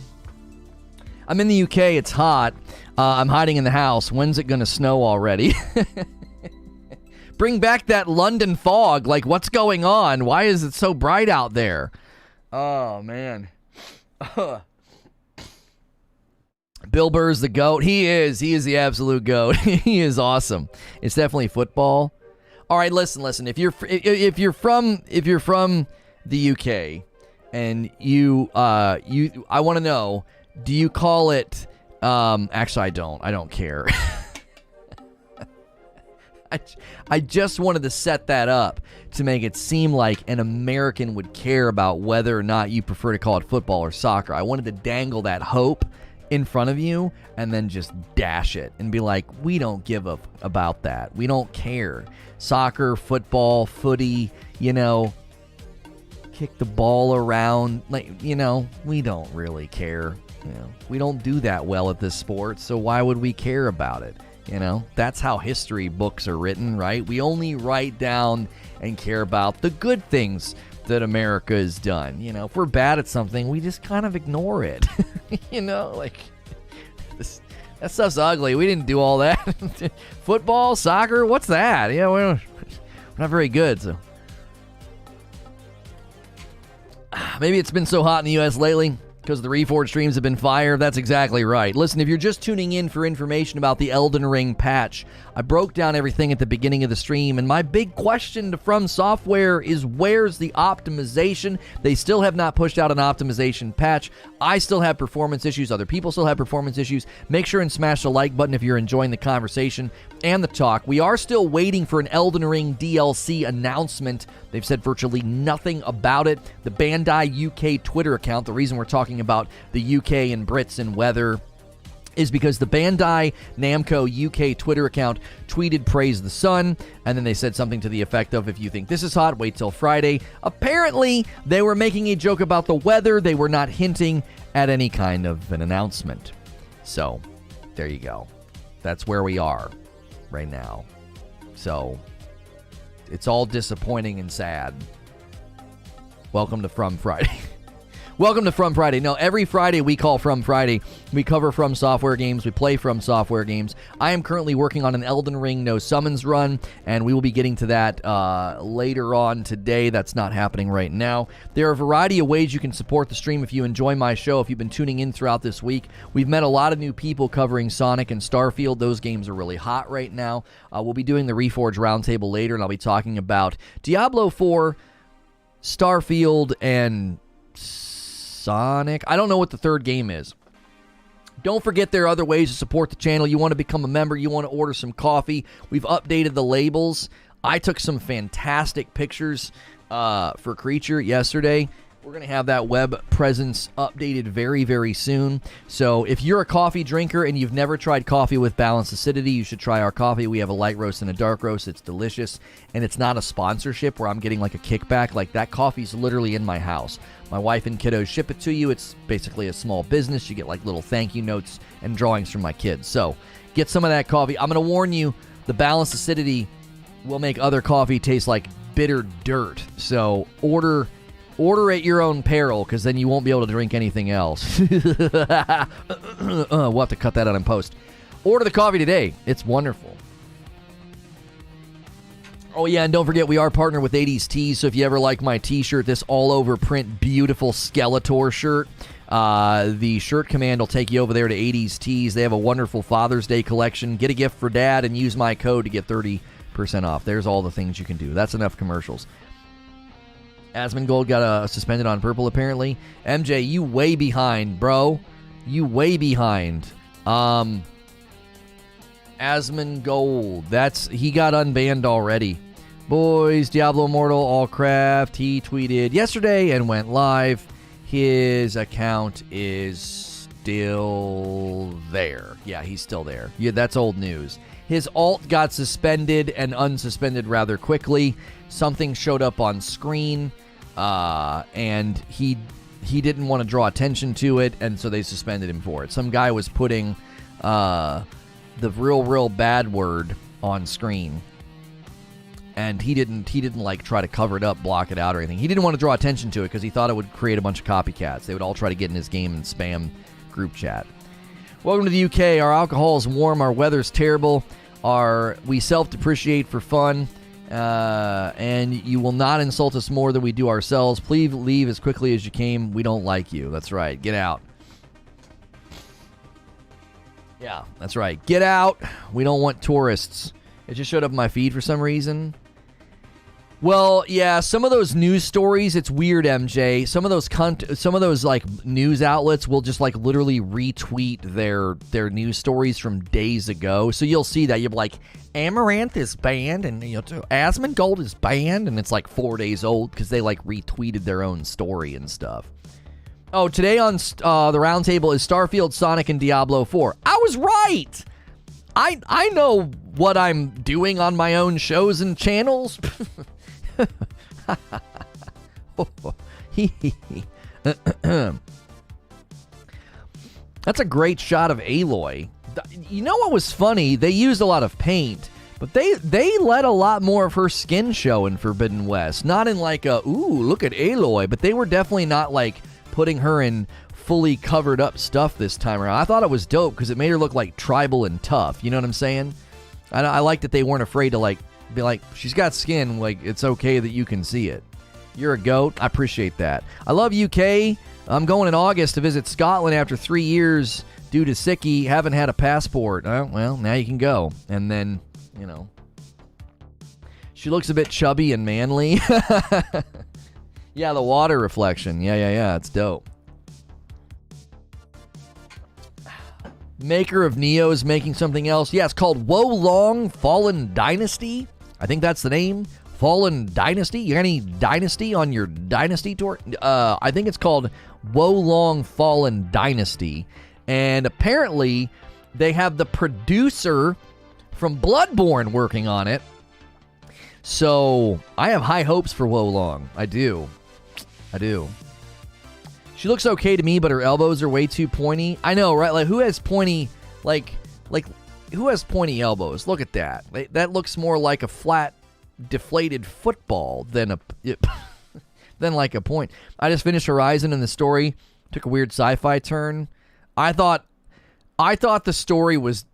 I'm in the UK. It's hot. I'm hiding in the house. When's it going to snow already? Bring back that London fog. Like, what's going on? Why is it so bright out there? Oh, man. Bill Burr's the GOAT. He is the absolute GOAT. He is awesome. It's definitely football. All right, listen. If you're from the UK and I want to know, do you call it actually I don't care. I just wanted to set that up to make it seem like an American would care about whether or not you prefer to call it football or soccer. I wanted to dangle that hope in front of you and then just dash it and be like, we don't give a about that. We don't care. Soccer, football, footy, kick the ball around, we don't really care. We don't do that well at this sport, so why would we care about it? That's how history books are written, right? We only write down and care about the good things that America has done. If we're bad at something, we just kind of ignore it. That stuff's ugly. We didn't do all that. Football, soccer, what's that? We're not very good, so Maybe it's been so hot in the U.S. lately because the Reforge streams have been fire. That's exactly right. Listen, if you're just tuning in for information about the Elden Ring patch, I broke down everything at the beginning of the stream, and my big question to FromSoftware is, where's the optimization? They still have not pushed out an optimization patch. I still have performance issues. Other people still have performance issues. Make sure and smash the like button if you're enjoying the conversation and the talk. We are still waiting for an Elden Ring DLC announcement. They've said virtually nothing about it. The Bandai UK Twitter account, the reason we're talking about the UK and Brits and weather, is because the Bandai Namco UK Twitter account tweeted praise the sun, and then they said something to the effect of, if you think this is hot, wait till Friday. Apparently, they were making a joke about the weather. They were not hinting at any kind of an announcement. So, there you go. That's where we are right now. So, it's all disappointing and sad. Welcome to From Friday. Welcome to From Friday. No, every Friday we call From Friday. We cover FromSoftware games. We play FromSoftware games. I am currently working on an Elden Ring No Summons run, and we will be getting to that later on today. That's not happening right now. There are a variety of ways you can support the stream if you enjoy my show, if you've been tuning in throughout this week. We've met a lot of new people covering Sonic and Starfield. Those games are really hot right now. We'll be doing the Reforge Roundtable later, and I'll be talking about Diablo 4, Starfield, and Sonic. I don't know what the third game is. Don't forget there are other ways to support the channel. You want to become a member. You want to order some coffee. We've updated the labels. I took some fantastic pictures for Creature yesterday. We're going to have that web presence updated very, very soon. So if you're a coffee drinker and you've never tried coffee with balanced acidity, you should try our coffee. We have a light roast and a dark roast. It's delicious. And it's not a sponsorship where I'm getting like a kickback. Like, that coffee's literally in my house. My wife and kiddos ship it to you. It's basically a small business. You get like little thank you notes and drawings from my kids. So get some of that coffee. I'm going to warn you, the balanced acidity will make other coffee taste like bitter dirt. So order at your own peril, because then you won't be able to drink anything else. We'll have to cut that out in post. Order the coffee today. It's wonderful. Oh, yeah, and don't forget, we are partnered with 80s Tees, so if you ever like my t-shirt, this all-over print, beautiful Skeletor shirt, the shirt command will take you over there to 80s Tees. They have a wonderful Father's Day collection. Get a gift for Dad and use my code to get 30% off. There's all the things you can do. That's enough commercials. Asmongold got suspended on purple, apparently. MJ, you way behind, bro. You way behind. Asmongold, he got unbanned already. Boys, Diablo Immortal, Allcraft, he tweeted yesterday and went live. His account is still there. Yeah, he's still there. Yeah, that's old news. His alt got suspended and unsuspended rather quickly. Something showed up on screen. And he didn't want to draw attention to it, and so they suspended him for it. Some guy was putting the real bad word on screen, and he didn't like try to cover it up, block it out, or anything. He didn't want to draw attention to it because he thought it would create a bunch of copycats. They would all try to get in his game and spam group chat. Welcome to the UK. Our alcohol is warm. Our weather's terrible. We self-depreciate for fun. And you will not insult us more than we do ourselves. Please leave as quickly as you came. We don't like you. That's right. Get out. Yeah, that's right. Get out. We don't want tourists. It just showed up in my feed for some reason. Well, yeah, some of those news stories, it's weird, MJ. Some of those like news outlets will just like literally retweet their news stories from days ago. So you'll see that you'll be like, Amaranth is banned, and Asmongold is banned, and it's like 4 days old because they like retweeted their own story and stuff. Oh, today on the roundtable is Starfield, Sonic, and Diablo 4. I was right. I know what I'm doing on my own shows and channels. That's a great shot of Aloy. You know what was funny? They used a lot of paint, but they let a lot more of her skin show in Forbidden West. Not in like a, ooh, look at Aloy, but they were definitely not like putting her in fully covered up stuff this time around. I thought it was dope because it made her look like tribal and tough. You know what I'm saying? I like that they weren't afraid to like be like, she's got skin, like it's okay that you can see it. You're a goat. I appreciate that. I love UK. I'm going in August to visit Scotland after 3 years due to sicky. Haven't had a passport. Well, now you can go. And then, you know. She looks a bit chubby and manly. Yeah, the water reflection. Yeah. It's dope. Maker of Neo is making something else. Yeah, it's called Wo Long Fallen Dynasty. I think that's the name. Fallen Dynasty. You got any Dynasty on your Dynasty tour? I think it's called Wo Long Fallen Dynasty. And apparently, they have the producer from Bloodborne working on it. So, I have high hopes for Wo Long. I do. She looks okay to me, but her elbows are way too pointy. I know, right? Like, who has pointy, who has pointy elbows? Look at that. That looks more like a flat, deflated football than than like a point. I just finished Horizon, and the story took a weird sci-fi turn. I thought the story was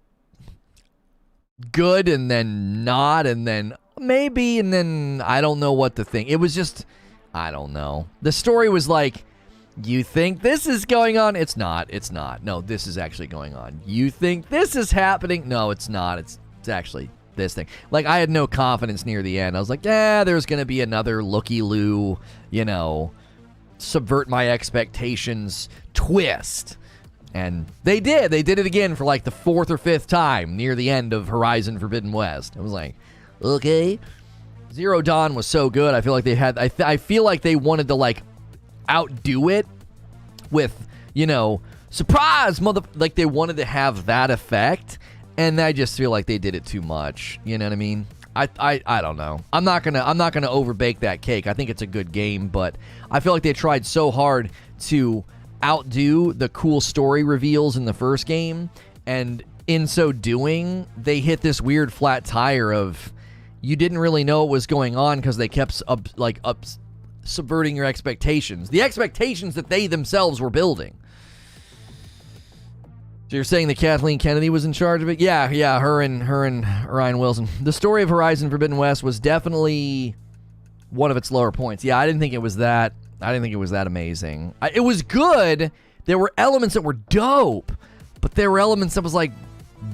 good, and then not, and then maybe, and then I don't know what to think. It was just, I don't know. The story was like, you think this is going on? It's not. No, this is actually going on. You think this is happening? No, it's not. It's actually this thing. Like, I had no confidence near the end. I was like, there's going to be another looky-loo, subvert my expectations twist. And they did. They did it again for like the 4th or 5th time near the end of Horizon Forbidden West. I was like, okay. Zero Dawn was so good. I feel like they had... I feel like they wanted to, like, outdo it with, surprise, like they wanted to have that effect, and I just feel like they did it too much. You know what I mean? I don't know. I'm not gonna overbake that cake. I think it's a good game, but I feel like they tried so hard to outdo the cool story reveals in the first game, and in so doing, they hit this weird flat tire of you didn't really know what was going on because they kept subverting your expectations. The expectations that they themselves were building. So you're saying that Kathleen Kennedy was in charge of it? Yeah, her and Ryan Wilson. The story of Horizon Forbidden West was definitely one of its lower points. Yeah, I didn't think it was that amazing. It was good. There were elements that were dope, but there were elements that was like,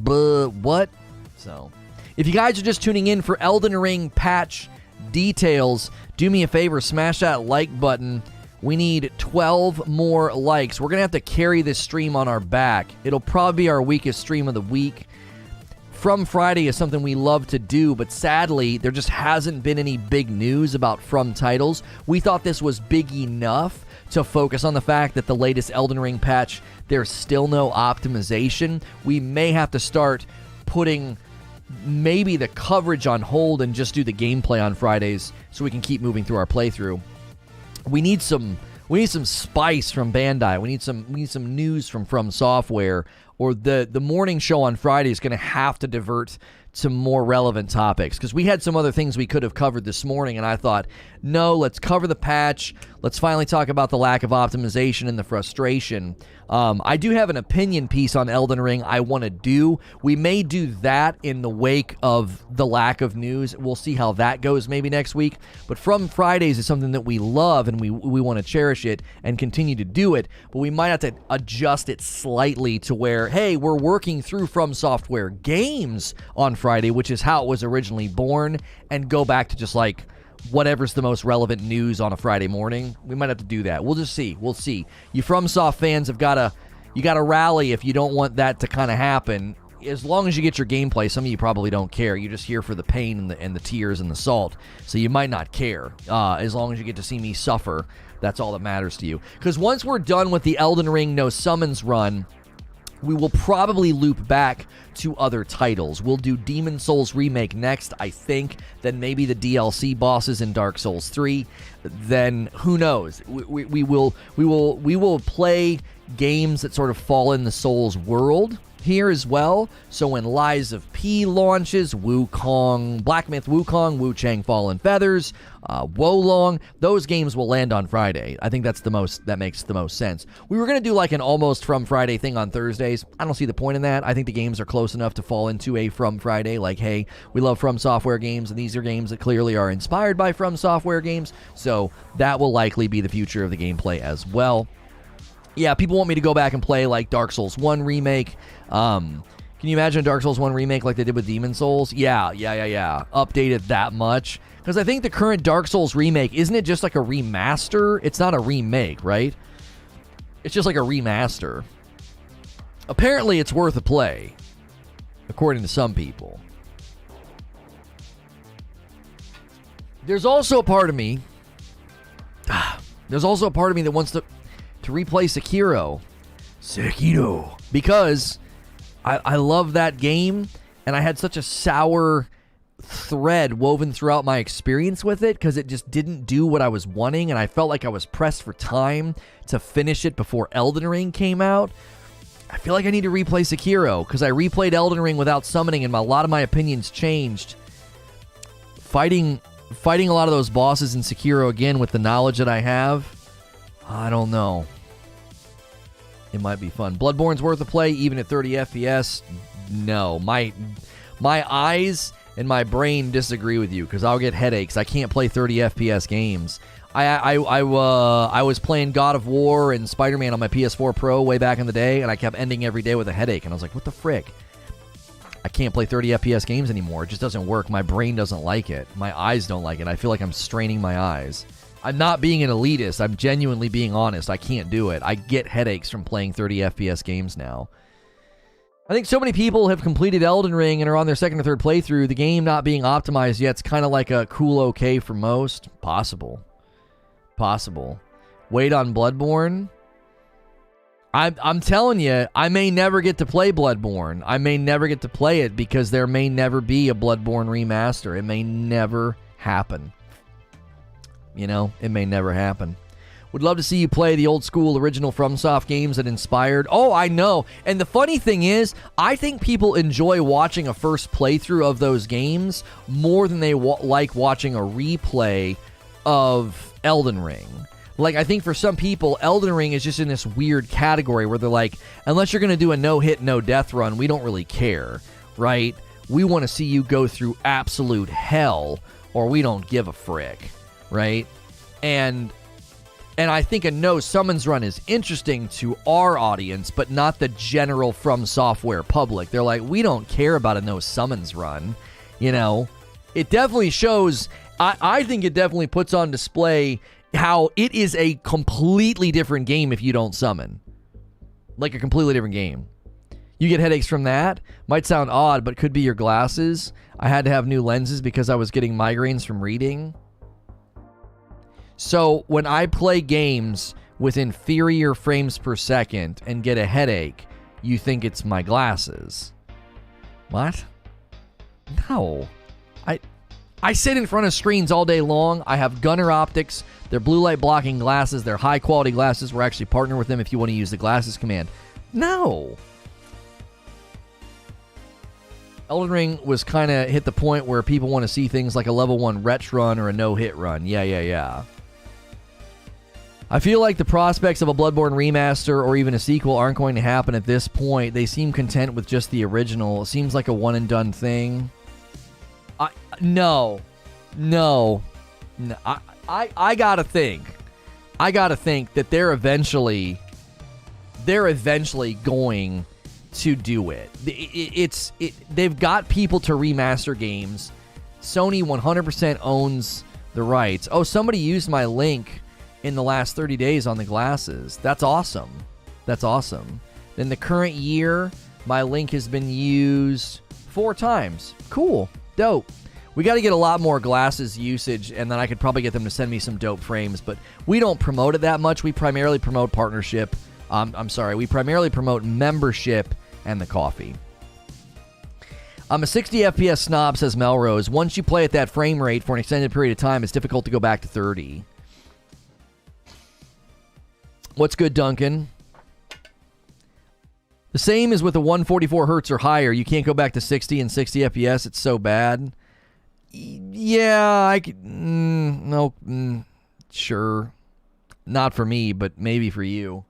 what? So, if you guys are just tuning in for Elden Ring patch details, do me a favor, smash that like button. We need 12 more likes. We're going to have to carry this stream on our back. It'll probably be our weakest stream of the week. From Friday is something we love to do, but sadly, there just hasn't been any big news about From titles. We thought this was big enough to focus on the fact that the latest Elden Ring patch, there's still no optimization. We may have to start putting maybe the coverage on hold and just do the gameplay on Fridays so we can keep moving through our playthrough. We need some spice from Bandai. We need some news from FromSoftware, or the morning show on Friday is going to have to divert to more relevant topics, because we had some other things we could have covered this morning, and I thought, no, let's cover the patch. Let's finally talk about the lack of optimization and the frustration. I do have an opinion piece on Elden Ring I want to do. We may do that in the wake of the lack of news. We'll see how that goes maybe next week. But From Fridays is something that we love, and we want to cherish it and continue to do it. But we might have to adjust it slightly to where, hey, we're working through FromSoftware games on Friday, which is how it was originally born, and go back to just like whatever's the most relevant news on a Friday morning. We might have to do that. We'll just see. We'll see. You FromSoft fans have got to rally if you don't want that to kind of happen. As long as you get your gameplay, some of you probably don't care. You're just here for the pain and the tears and the salt. So you might not care. As long as you get to see me suffer, that's all that matters to you. Because once we're done with the Elden Ring No Summons run, we will probably loop back to other titles. We'll do Demon Souls Remake next, I think. Then maybe the DLC bosses in Dark Souls 3. Then who knows? We will play games that sort of fall in the Souls world here as well. So when Lies of P launches, Wukong, Black Myth Wukong, Wu Chang Fallen Feathers, Wolong, those games will land on Friday. I think that makes the most sense. We were going to do like an almost From Friday thing on Thursdays. I don't see the point in that. I think the games are close enough to fall into a From Friday. Like, hey, we love FromSoftware games, and these are games that clearly are inspired by FromSoftware games. So that will likely be the future of the gameplay as well. Yeah, people want me to go back and play like Dark Souls 1 Remake. Can you imagine a Dark Souls 1 Remake like they did with Demon Souls? Yeah. Updated that much. Because I think the current Dark Souls Remake, isn't it just like a remaster? It's not a remake, right? It's just like a remaster. Apparently, it's worth a play, according to some people. There's also a part of me that wants to replay Sekiro. Because I love that game, and I had such a sour thread woven throughout my experience with it because it just didn't do what I was wanting, and I felt like I was pressed for time to finish it before Elden Ring came out. I feel like I need to replay Sekiro because I replayed Elden Ring without summoning, and a lot of my opinions changed. Fighting a lot of those bosses in Sekiro again with the knowledge that I have, I don't know. It might be fun. Bloodborne's worth a play, even at 30 FPS. No, my eyes and my brain disagree with you because I'll get headaches. I can't play 30 FPS games. I was playing God of War and Spider-Man on my PS4 Pro way back in the day, and I kept ending every day with a headache. And I was like, what the frick? I can't play 30 FPS games anymore. It just doesn't work. My brain doesn't like it. My eyes don't like it. I feel like I'm straining my eyes. I'm not being an elitist. I'm genuinely being honest. I can't do it. I get headaches from playing 30 FPS games now. I think so many people have completed Elden Ring and are on their second or third playthrough. The game not being optimized yet, it's kind of like a cool okay for most. Possible. Wait on Bloodborne. I'm telling you, I may never get to play Bloodborne. I may never get to play it because there may never be a Bloodborne remaster. It may never happen. You know, it may never happen. Would love to see you play the old school original FromSoft games that inspired. Oh, I know. And the funny thing is, I think people enjoy watching a first playthrough of those games more than they like watching a replay of Elden Ring. Like, I think for some people, Elden Ring is just in this weird category where they're like, unless you're going to do a no-hit, no-death run, we don't really care, right? We want to see you go through absolute hell, or we don't give a frick. Right? And I think a no summons run is interesting to our audience, but not the general FromSoftware public. They're like, we don't care about a no summons run. You know, it definitely shows, I think it definitely puts on display how it is a completely different game if you don't summon. Like a completely different game. You get headaches from that. Might sound odd, but could be your glasses. I had to have new lenses because I was getting migraines from reading. So when I play games with inferior frames per second and get a headache, you think it's my glasses. What? No. I sit in front of screens all day long. I have Gunner optics. They're blue light blocking glasses. They're high quality glasses. We're actually partnered with them if you want to use the glasses command. No. Elden Ring was kind of hit the point where people want to see things like a level 1 retch run or a no-hit run. Yeah. I feel like the prospects of a Bloodborne remaster or even a sequel aren't going to happen at this point. They seem content with just the original. It seems like a one-and-done thing. No. I gotta think. That they're eventually going to do it. They've got people to remaster games. Sony 100% owns the rights. Oh, somebody used my link in the last 30 days on the glasses. That's awesome. In the current year, my link has been used 4 times. Cool. Dope. We got to get a lot more glasses usage, and then I could probably get them to send me some dope frames, but we don't promote it that much. We primarily promote partnership. We primarily promote membership and the coffee. I'm a 60 FPS snob, says Melrose. Once you play at that frame rate for an extended period of time, it's difficult to go back to 30. What's good, Duncan? The same is with the 144 hertz or higher. You can't go back to 60 and 60 FPS. It's so bad. Yeah, I could. No, sure. Not for me, but maybe for you.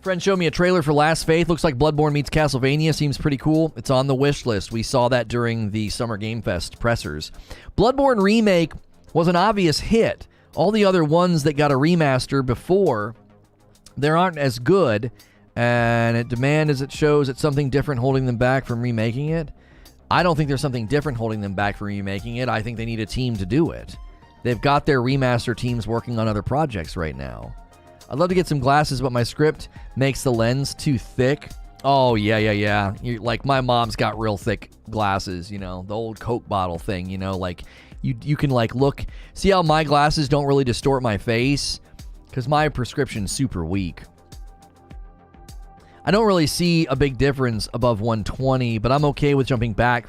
Friend showed me a trailer for Last Faith. Looks like Bloodborne meets Castlevania. Seems pretty cool. It's on the wish list. We saw that during the Summer Game Fest pressers. Bloodborne Remake was an obvious hit. All the other ones that got a remaster before, they aren't as good. And it demand as it shows it's something different holding them back from remaking it. I don't think there's something different holding them back from remaking it. I think they need a team to do it. They've got their remaster teams working on other projects right now. I'd love to get some glasses, but my script makes the lens too thick. Oh, yeah. Like, my mom's got real thick glasses, you know, the old Coke bottle thing, you know, like, you can, like, look. See how my glasses don't really distort my face? Because my prescription's super weak. I don't really see a big difference above 120, but I'm okay with jumping back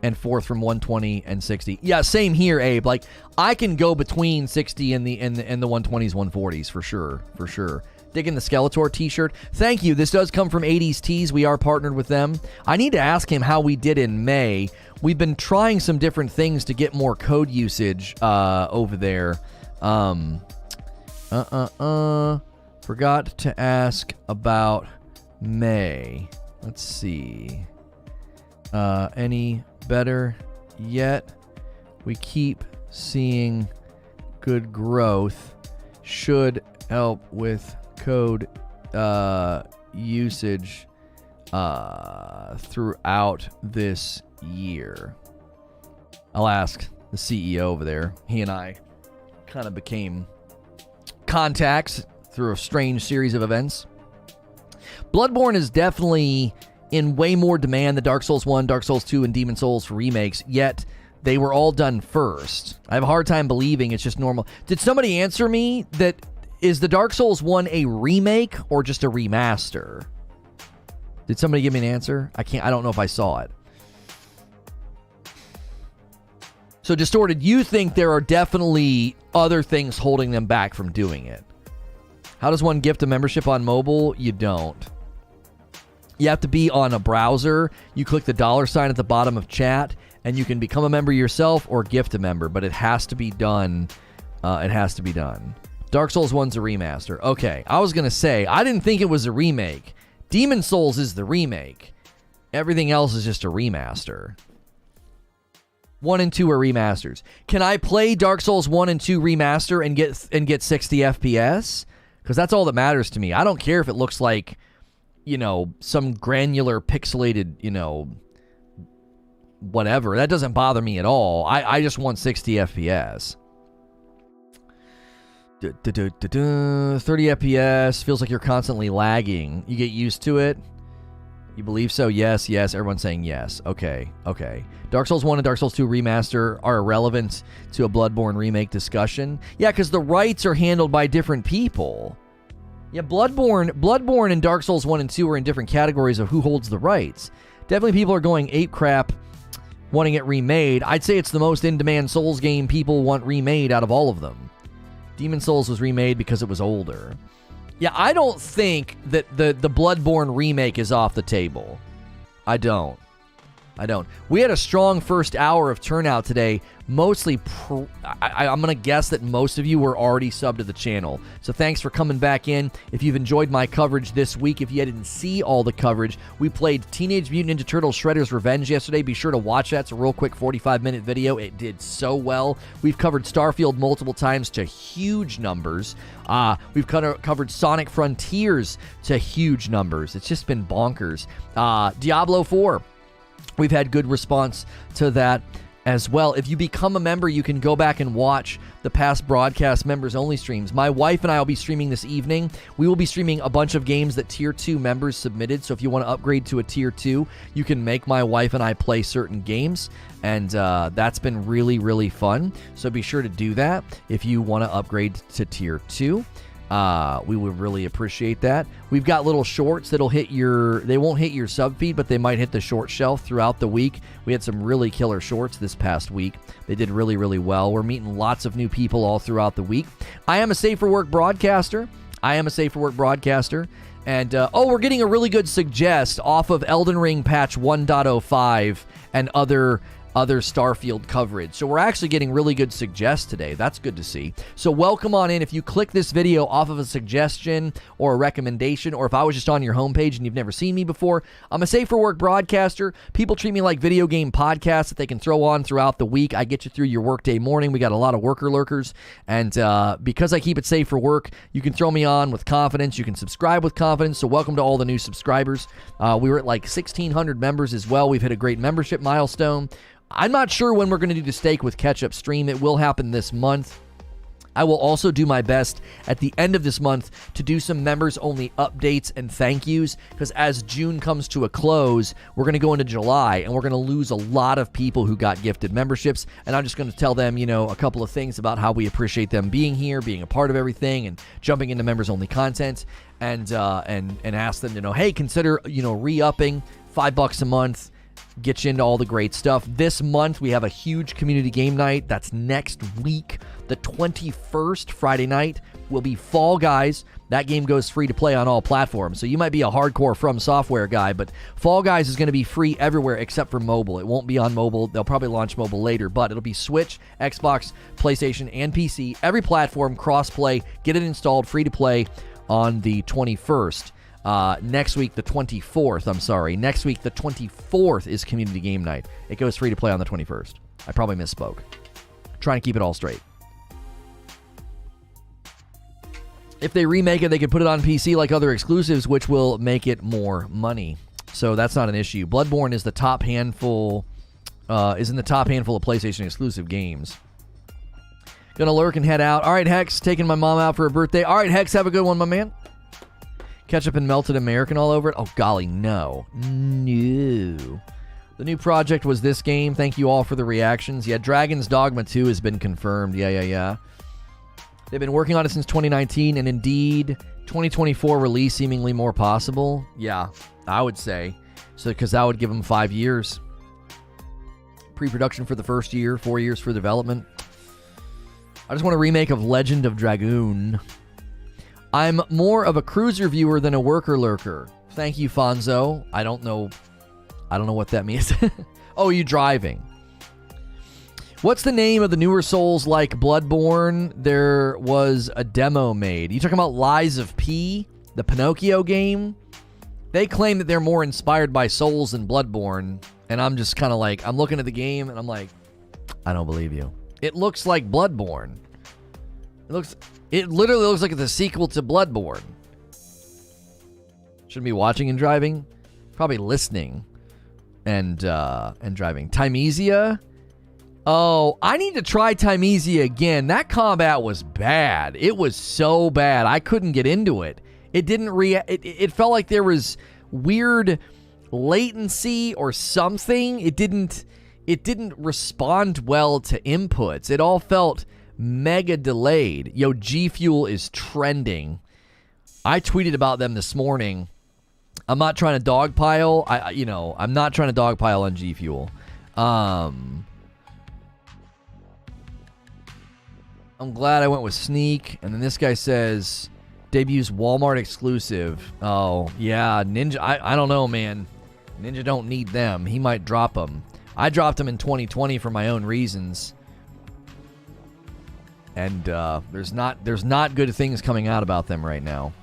and forth from 120 and 60. Yeah, same here, Abe. Like, I can go between 60 and the 120s, 140s for sure. Digging the Skeletor t-shirt. Thank you. This does come from 80s Tees. We are partnered with them. I need to ask him how we did in May. We've been trying some different things to get more code usage over there. Forgot to ask about May. Let's see. Any better yet? We keep seeing good growth. Should help with code usage throughout this year. I'll ask the CEO over there. He and I kind of became contacts through a strange series of events. Bloodborne is definitely in way more demand than Dark Souls 1, Dark Souls 2, and Demon Souls remakes, yet they were all done first. I have a hard time believing it's just normal. Did somebody answer me that is the Dark Souls 1 a remake or just a remaster? Did somebody give me an answer? I don't know if I saw it. So, Distorted, you think there are definitely other things holding them back from doing it. How does one gift a membership on mobile? You don't. You have to be on a browser. You click the $ at the bottom of chat, and you can become a member yourself or gift a member, but it has to be done. Dark Souls 1's a remaster. Okay, I was going to say, I didn't think it was a remake. Demon Souls is the remake. Everything else is just a remaster. 1 and 2 are remasters. Can I play Dark Souls 1 and 2 remaster and get 60 FPS? Because that's all that matters to me. I don't care if it looks like, you know, some granular pixelated, you know, whatever. That doesn't bother me at all. I just want 60 FPS. 30 FPS. Feels like you're constantly lagging. You get used to it? You believe so? Yes. Everyone's saying yes. Okay. Dark Souls 1 and Dark Souls 2 Remaster are irrelevant to a Bloodborne remake discussion. Yeah, because the rights are handled by different people. Yeah, Bloodborne and Dark Souls 1 and 2 are in different categories of who holds the rights. Definitely people are going ape crap wanting it remade. I'd say it's the most in-demand Souls game people want remade out of all of them. Demon Souls was remade because it was older. Yeah, I don't think that the Bloodborne remake is off the table. I don't. We had a strong first hour of turnout today. Mostly, I'm going to guess that most of you were already subbed to the channel. So thanks for coming back in. If you've enjoyed my coverage this week, if you didn't see all the coverage, we played Teenage Mutant Ninja Turtles Shredder's Revenge yesterday. Be sure to watch that. It's a real quick 45-minute video. It did so well. We've covered Starfield multiple times to huge numbers. We've covered Sonic Frontiers to huge numbers. It's just been bonkers. Diablo 4. We've had good response to that as well. If you become a member, you can go back and watch the past broadcast members-only streams. My wife and I will be streaming this evening. We will be streaming a bunch of games that Tier 2 members submitted, so if you want to upgrade to a Tier 2, you can make my wife and I play certain games, and that's been really, really fun. So be sure to do that if you want to upgrade to Tier 2. We would really appreciate that. We've got little shorts that'll they won't hit your sub feed, but they might hit the short shelf throughout the week. We had some really killer shorts this past week. They did really, really well. We're meeting lots of new people all throughout the week. I am a Safe for Work broadcaster. I am a Safe for Work broadcaster. And, we're getting a really good suggest off of Elden Ring patch 1.05 and other Starfield coverage. So we're actually getting really good suggests today. That's good to see. So welcome on in. If you click this video off of a suggestion or a recommendation, or if I was just on your homepage and you've never seen me before, I'm a Safe for Work broadcaster. People treat me like video game podcasts that they can throw on throughout the week. I get you through your workday morning. We got a lot of worker lurkers. And because I keep it safe for work, you can throw me on with confidence. You can subscribe with confidence. So welcome to all the new subscribers. We were at like 1,600 members as well. We've hit a great membership milestone. I'm not sure when we're going to do the Steak with Ketchup stream. It will happen this month. I will also do my best at the end of this month to do some members-only updates and thank yous, because as June comes to a close, we're going to go into July, and we're going to lose a lot of people who got gifted memberships, and I'm just going to tell them, a couple of things about how we appreciate them being here, being a part of everything, and jumping into members-only content, and ask them to hey, consider, re-upping $5 a month. Get you into all the great stuff. This month, we have a huge community game night. That's next week. The 21st, Friday night, will be Fall Guys. That game goes free to play on all platforms. So you might be a hardcore FromSoftware guy, but Fall Guys is going to be free everywhere except for mobile. It won't be on mobile. They'll probably launch mobile later, but it'll be Switch, Xbox, PlayStation, and PC. Every platform, cross-play. Get it installed, free to play on the 21st. Next week, the 24th, Next week, the 24th is Community Game Night. It goes free to play on the 21st. I probably misspoke. Trying to keep it all straight. If they remake it, they could put it on PC like other exclusives, which will make it more money. So that's not an issue. Bloodborne is the top handful, is in the top handful of PlayStation exclusive games. Gonna lurk and head out. All right, Hex, taking my mom out for her birthday. All right, Hex, have a good one, my man. Ketchup and melted American all over it? Oh, golly, no. No. The new project was this game. Thank you all for the reactions. Yeah, Dragon's Dogma 2 has been confirmed. Yeah. They've been working on it since 2019, and indeed, 2024 release seemingly more possible. Yeah, I would say. So, because that would give them 5 years. Pre-production for the first year, 4 years for development. I just want a remake of Legend of Dragoon. I'm more of a cruiser viewer than a worker lurker. Thank you, Fonzo. I don't know what that means. Oh, you driving. What's the name of the newer Souls like Bloodborne? There was a demo made. You talking about Lies of P, the Pinocchio game? They claim that they're more inspired by Souls than Bloodborne, and I'm just kind of like, I'm looking at the game and I'm like, I don't believe you. It looks like Bloodborne. It literally looks like it's a sequel to Bloodborne. Shouldn't be watching and driving. Probably listening and driving. Timesia? Oh, I need to try Timesia again. That combat was bad. It was so bad. I couldn't get into it. It felt like there was weird latency or something. It didn't respond well to inputs. It all felt mega delayed. Yo, G Fuel is trending. I tweeted about them this morning. I'm not trying to dogpile. I'm not trying to dogpile on G Fuel. I'm glad I went with Sneak. And then this guy says debuts Walmart exclusive. Oh yeah, Ninja. I don't know, man. Ninja don't need them. He might drop them. I dropped them in 2020 for my own reasons. And there's not good things coming out about them right now.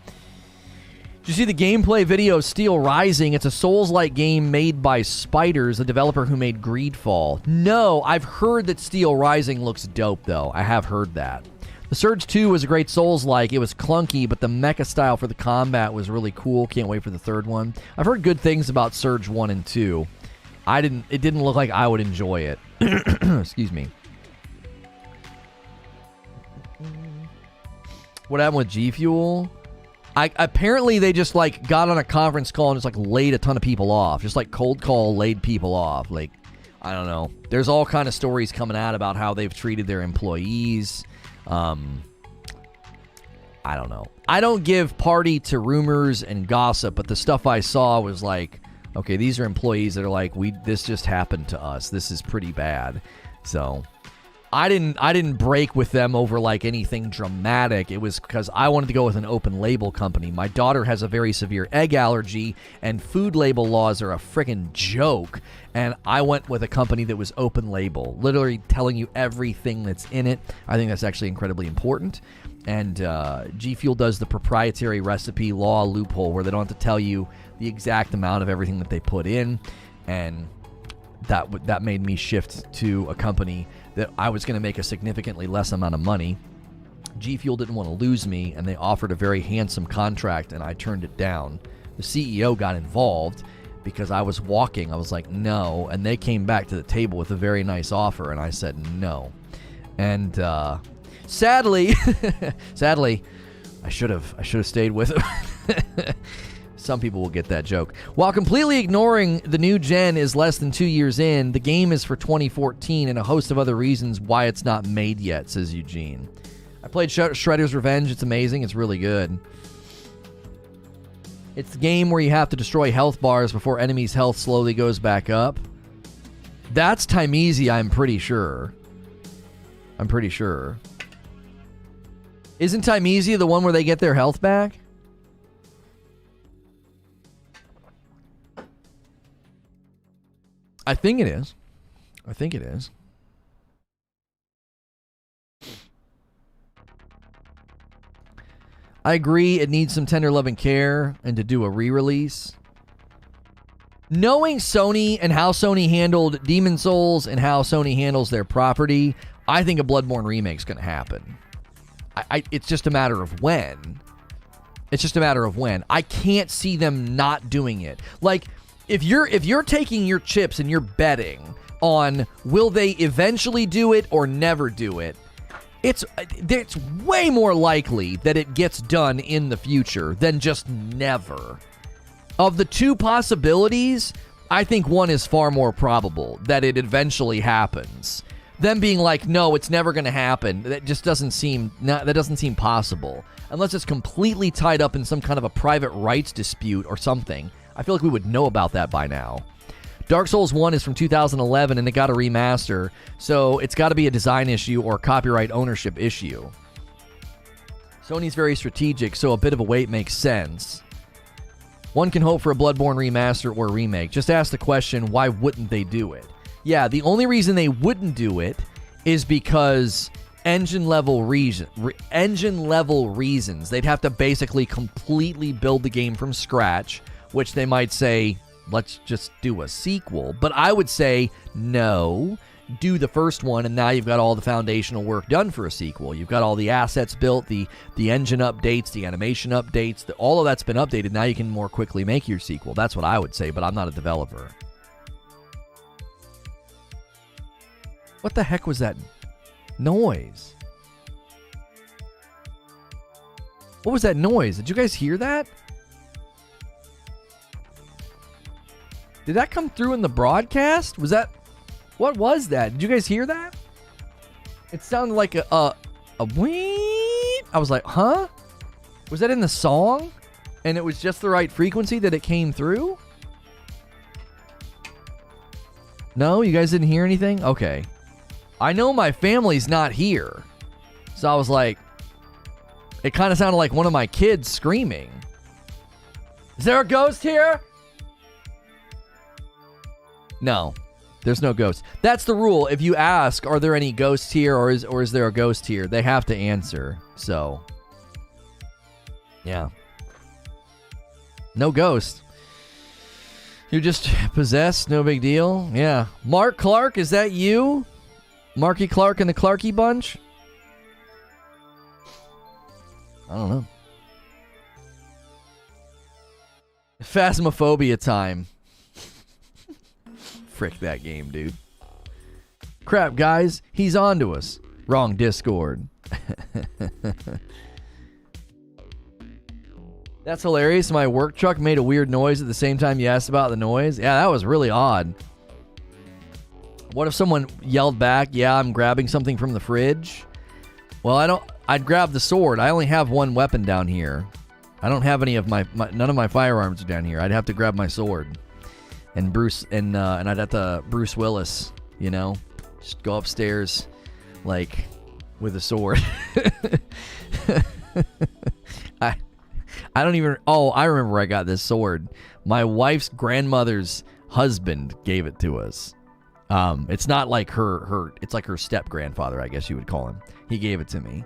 Did you see the gameplay video of Steel Rising? It's a Souls-like game made by Spiders, the developer who made Greedfall. No, I've heard that Steel Rising looks dope, though. I have heard that. The Surge 2 was a great Souls-like. It was clunky, but the mecha style for the combat was really cool. Can't wait for the third one. I've heard good things about Surge 1 and 2. It didn't look like I would enjoy it. Excuse me. What happened with G Fuel? Apparently they just got on a conference call and just laid a ton of people off. Just cold call laid people off. I don't know. There's all kind of stories coming out about how they've treated their employees. I don't know. I don't give party to rumors and gossip, but the stuff I saw was okay, these are employees that are this just happened to us. This is pretty bad. So I didn't break with them over like anything dramatic. It was because I wanted to go with an open label company. My daughter has a very severe egg allergy, and food label laws are a freaking joke. And I went with a company that was open label, literally telling you everything that's in it. I think that's actually incredibly important. And G Fuel does the proprietary recipe law loophole where they don't have to tell you the exact amount of everything that they put in. And that made me shift to a company that I was going to make a significantly less amount of money. G Fuel didn't want to lose me, and they offered a very handsome contract, and I turned it down. The CEO got involved because I was walking. I was like, no. And they came back to the table with a very nice offer, and I said no. And sadly, I should have stayed with them. Some people will get that joke. While completely ignoring the new gen is less than 2 years in, the game is for 2014 and a host of other reasons why it's not made yet, says Eugene. I played Shredder's Revenge. It's amazing. It's really good. It's the game where you have to destroy health bars before enemies' health slowly goes back up. That's Timeezy, I'm pretty sure. Isn't Timeezy the one where they get their health back? I think it is. I agree it needs some tender love and care and to do a re-release. Knowing Sony and how Sony handled Demon Souls and how Sony handles their property, I think a Bloodborne remake's going to happen. It's just a matter of when. I can't see them not doing it. Like, if you're taking your chips and you're betting on will they eventually do it or never do it, it's way more likely that it gets done in the future than just never. Of the two possibilities, I think one is far more probable, that it eventually happens. Them being like, no, it's never going to happen, that just doesn't seem possible. Unless it's completely tied up in some kind of a private rights dispute or something. I feel like we would know about that by now. Dark Souls 1 is from 2011 and it got a remaster, so it's got to be a design issue or copyright ownership issue. Sony's very strategic, so a bit of a wait makes sense. One can hope for a Bloodborne remaster or remake. Just ask the question, why wouldn't they do it? Yeah, the only reason they wouldn't do it is because engine level reasons. They'd have to basically completely build the game from scratch, which they might say, let's just do a sequel. But I would say, no, do the first one, and now you've got all the foundational work done for a sequel. You've got all the assets built, the engine updates, the animation updates, all of that's been updated. Now you can more quickly make your sequel. That's what I would say, but I'm not a developer. What the heck was that noise? What was that noise? Did you guys hear that? Did that come through in the broadcast? What was that? Did you guys hear that? It sounded like a wheep. I was like, huh? Was that in the song? And it was just the right frequency that it came through? No, you guys didn't hear anything? Okay. I know my family's not here. So I was like, it kind of sounded like one of my kids screaming. Is there a ghost here? No, there's no ghosts. That's the rule. If you ask, are there any ghosts here or is there a ghost here? They have to answer. So, yeah. No ghost. You're just possessed. No big deal. Yeah. Mark Clark, is that you? Marky Clark and the Clarky Bunch? I don't know. Phasmophobia time. Frick that game, dude. Crap, guys. He's on to us. Wrong Discord. That's hilarious. My work truck made a weird noise at the same time you asked about the noise. Yeah, that was really odd. What if someone yelled back, yeah, I'm grabbing something from the fridge? Well, I'd grab the sword. I only have one weapon down here. I don't have any of none of my firearms are down here. I'd have to grab my sword. And I'd have to Bruce Willis, you know, just go upstairs, like with a sword. I don't even. Oh, I remember where I got this sword. My wife's grandmother's husband gave it to us. It's not like her. It's like her step grandfather, I guess you would call him. He gave it to me.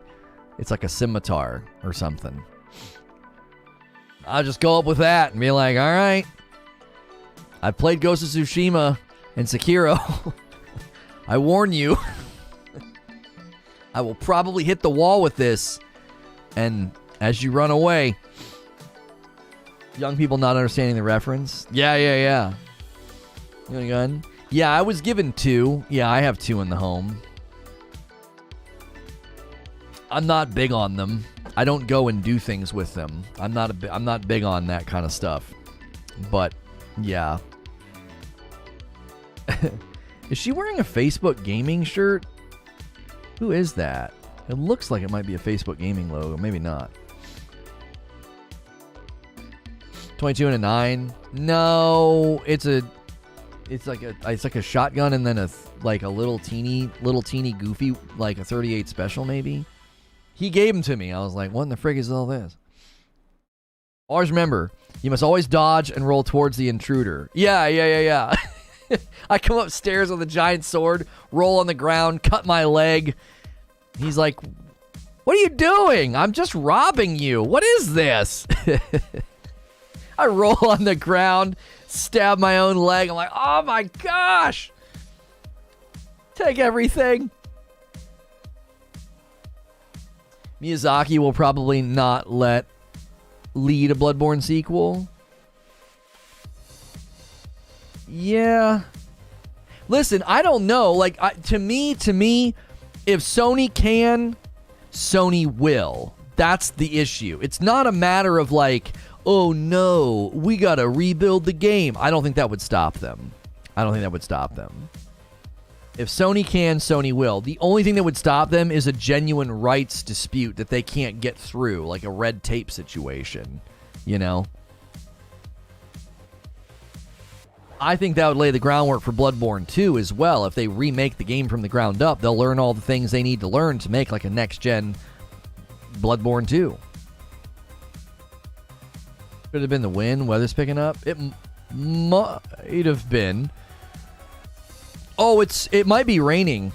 It's like a scimitar or something. I'll just go up with that and be like, all right. I played Ghost of Tsushima and Sekiro. I warn you. I will probably hit the wall with this. And as you run away, young people not understanding the reference. Yeah. You want a gun? Yeah, I was given 2. Yeah, I have 2 in the home. I'm not big on them. I don't go and do things with them. I'm not big on that kind of stuff. But yeah. Is she wearing a Facebook Gaming shirt? Who is that? It looks like it might be a Facebook Gaming logo. Maybe not. 22 and a 9. No, it's like a shotgun and then a little teeny goofy, like a 38 special maybe. He gave them to me. I was like, what in the frig is all this? Always remember, you must always dodge and roll towards the intruder. Yeah. I come upstairs with a giant sword, roll on the ground, cut my leg. He's like, what are you doing? I'm just robbing you. What is this? I roll on the ground, stab my own leg. I'm like, oh my gosh. Take everything. Miyazaki will probably not lead a Bloodborne sequel. Yeah. Listen, I don't know. Like, to me, if Sony can, Sony will. That's the issue. It's not a matter of like, oh no, we gotta rebuild the game. I don't think that would stop them. If Sony can, Sony will. The only thing that would stop them is a genuine rights dispute that they can't get through, like a red tape situation, you know? I think that would lay the groundwork for Bloodborne 2 as well. If they remake the game from the ground up, they'll learn all the things they need to learn to make like a next-gen Bloodborne 2. Could have been the wind. Weather's picking up. It might have been. Oh, it might be raining.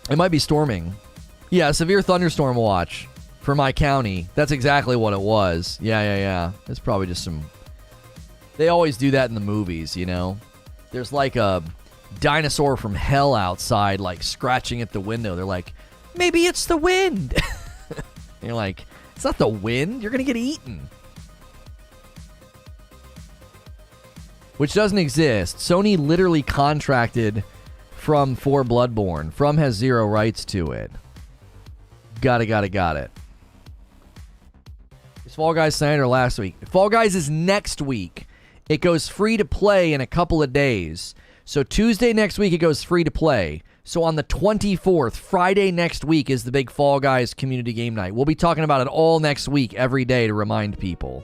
It might be storming. Yeah, severe thunderstorm watch for my county. That's exactly what it was. Yeah. It's probably just some... They always do that in the movies, you know? There's like a dinosaur from hell outside, like scratching at the window. They're like, maybe it's the wind. You're like, it's not the wind. You're going to get eaten. Which doesn't exist. Sony literally contracted From for Bloodborne. From has zero rights to it. Got it. Is Fall Guys tonight or last week? Fall Guys is next week. It goes free to play in a couple of days. So Tuesday next week, it goes free to play. So on the 24th, Friday next week, is the big Fall Guys community game night. We'll be talking about it all next week, every day, to remind people.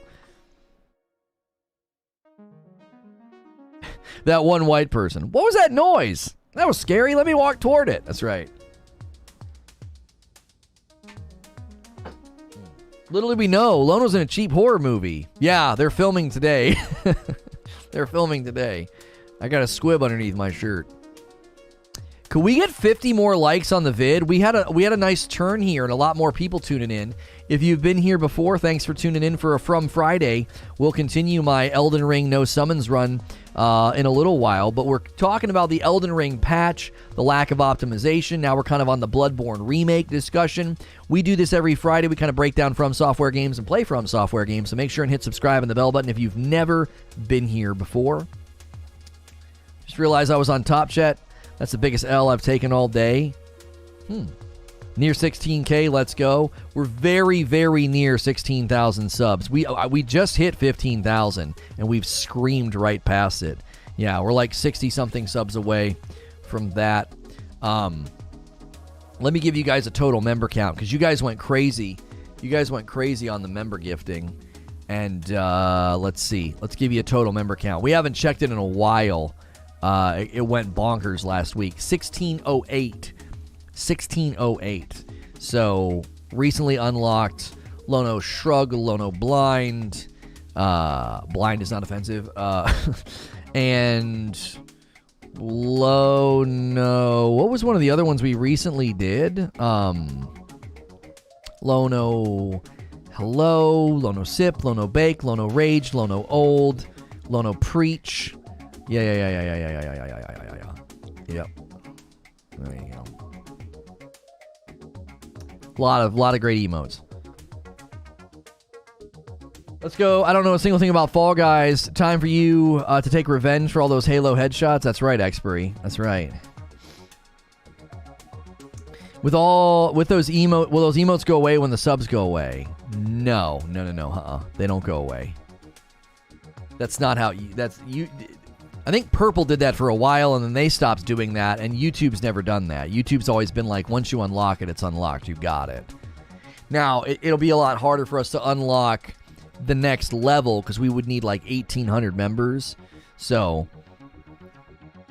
That one white person. What was that noise? That was scary. Let me walk toward it. That's right. Little did we know, Lono's in a cheap horror movie. Yeah, they're filming today. I got a squib underneath my shirt. Could we get 50 more likes on the vid? We had a nice turn here and a lot more people tuning in. If you've been here before, thanks for tuning in for a From Friday. We'll continue my Elden Ring No Summons run in a little while, but we're talking about the Elden Ring patch, the lack of optimization. Now we're kind of on the Bloodborne remake discussion. We do this every Friday. We kind of break down FromSoftware games and play FromSoftware games, so make sure and hit subscribe and the bell button if you've never been here before. Just realized I was on Top Chat. That's the biggest L I've taken all day. Near 16K, let's go. We're very, very near 16,000 subs. We just hit 15,000, and we've screamed right past it. Yeah, we're like 60-something subs away from that. Let me give you guys a total member count, because you guys went crazy. You guys went crazy on the member gifting. And let's see. Let's give you a total member count. We haven't checked it in a while. It went bonkers last week. 1608 1608. So recently unlocked Lono Shrug, Lono Blind. Blind is not offensive. And Lono. What was one of the other ones we recently did? Lono Hello, Lono Sip, Lono Bake, Lono Rage, Lono Old, Lono Preach. Yeah. Yep. There you go. Lot of great emotes. Let's go. I don't know a single thing about Fall Guys. Time for you to take revenge for all those Halo headshots. That's right, Expiry. That's right. Will those emotes go away when the subs go away? No. They don't go away. That's not how you. I think Purple did that for a while, and then they stopped doing that, and YouTube's never done that. YouTube's always been like, once you unlock it, it's unlocked. You've got it. Now, it'll be a lot harder for us to unlock the next level, because we would need like 1,800 members. So,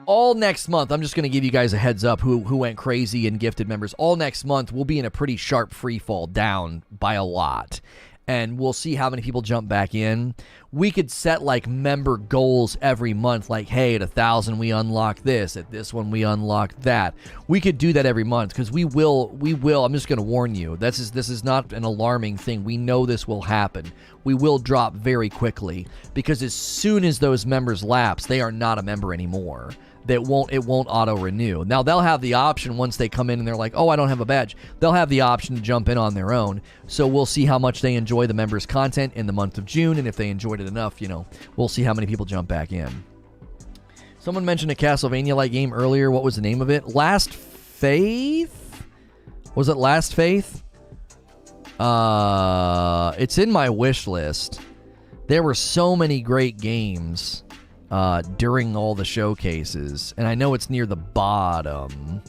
all next month, I'm just going to give you guys a heads up who went crazy and gifted members. All next month, we'll be in a pretty sharp free fall down by a lot. And we'll see how many people jump back in. We could set like member goals every month, like, hey, at 1,000 we unlock this, at this one we unlock that. We could do that every month, because we will, I'm just going to warn you, this is not an alarming thing. We know this will happen. We will drop very quickly, because as soon as those members lapse, they are not a member anymore. It won't auto renew. Now they'll have the option once they come in and they're like, oh, I don't have a badge. They'll have the option to jump in on their own. So we'll see how much they enjoy the members' content in the month of June, and if they enjoyed it enough, we'll see how many people jump back in. Someone mentioned a Castlevania-like game earlier. What was the name of it? Last Faith? Was it Last Faith? It's in my wish list. There were so many great games during all the showcases, and I know it's near the bottom.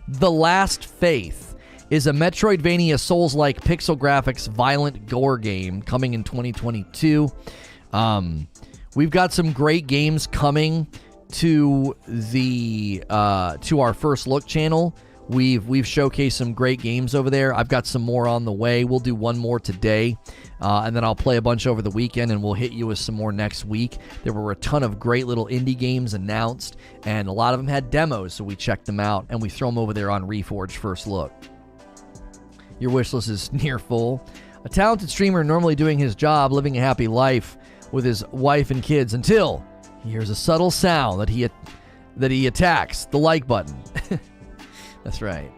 The Last Faith is a Metroidvania Souls-like pixel graphics violent gore game coming in 2022. We've got some great games coming to the to our First Look channel. We've showcased some great games over there. I've got some more on the way. We'll do one more today, and then I'll play a bunch over the weekend, and we'll hit you with some more next week. There were a ton of great little indie games announced, and a lot of them had demos, so we checked them out, and we throw them over there on Reforge First Look. Your wish list is near full. A talented streamer normally doing his job, living a happy life with his wife and kids, until he hears a subtle sound that he attacks the like button. That's right.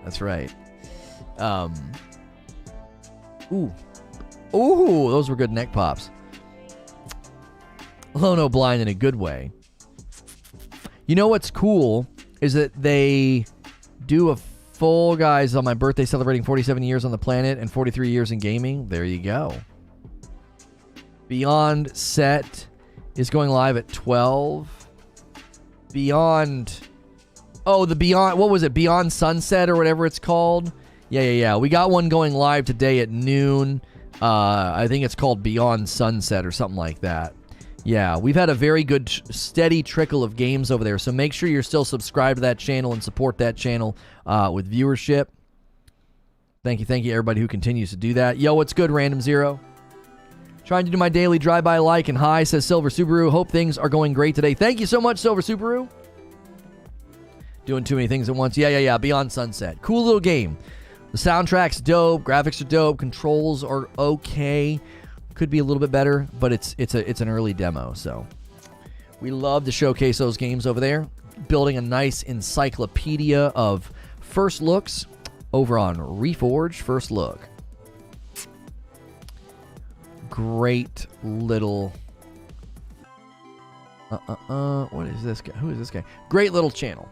Ooh, those were good neck pops. Lono Blind in a good way. You know what's cool is that they do a Fall Guys on my birthday celebrating 47 years on the planet and 43 years in gaming. There you go. Beyond Set is going live at 12. What was it? Beyond Sunset or whatever it's called? Yeah. We got one going live today at noon. I think it's called Beyond Sunset or something like that. Yeah, we've had a very good, steady trickle of games over there, so make sure you're still subscribed to that channel and support that channel with viewership. Thank you, everybody who continues to do that. Yo, what's good, Random Zero? Trying to do my daily drive-by like and hi, says Silver Subaru. Hope things are going great today. Thank you so much, Silver Subaru. Doing too many things at once. Yeah. Beyond Sunset. Cool little game. The soundtrack's dope. Graphics are dope. Controls are okay. Could be a little bit better, but it's an early demo. So we love to showcase those games over there. Building a nice encyclopedia of first looks over on Reforge First Look. Great little... What is this guy? Who is this guy? Great little channel.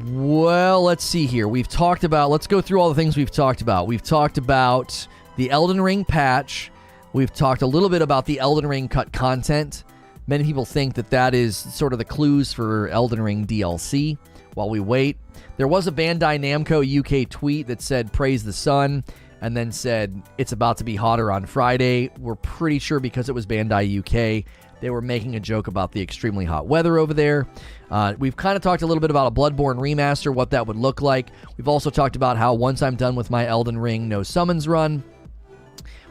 Well, let's see here. Let's go through all the things we've talked about. We've talked about the Elden Ring patch. We've talked a little bit about the Elden Ring cut content. Many people think that is sort of the clues for Elden Ring DLC. While we wait, there was a Bandai Namco UK tweet that said, praise the sun, and then said, it's about to be hotter on Friday. We're pretty sure because it was Bandai UK they were making a joke about the extremely hot weather over there. We've kind of talked a little bit about a Bloodborne remaster, what that would look like. We've also talked about how once I'm done with my Elden Ring No Summons run,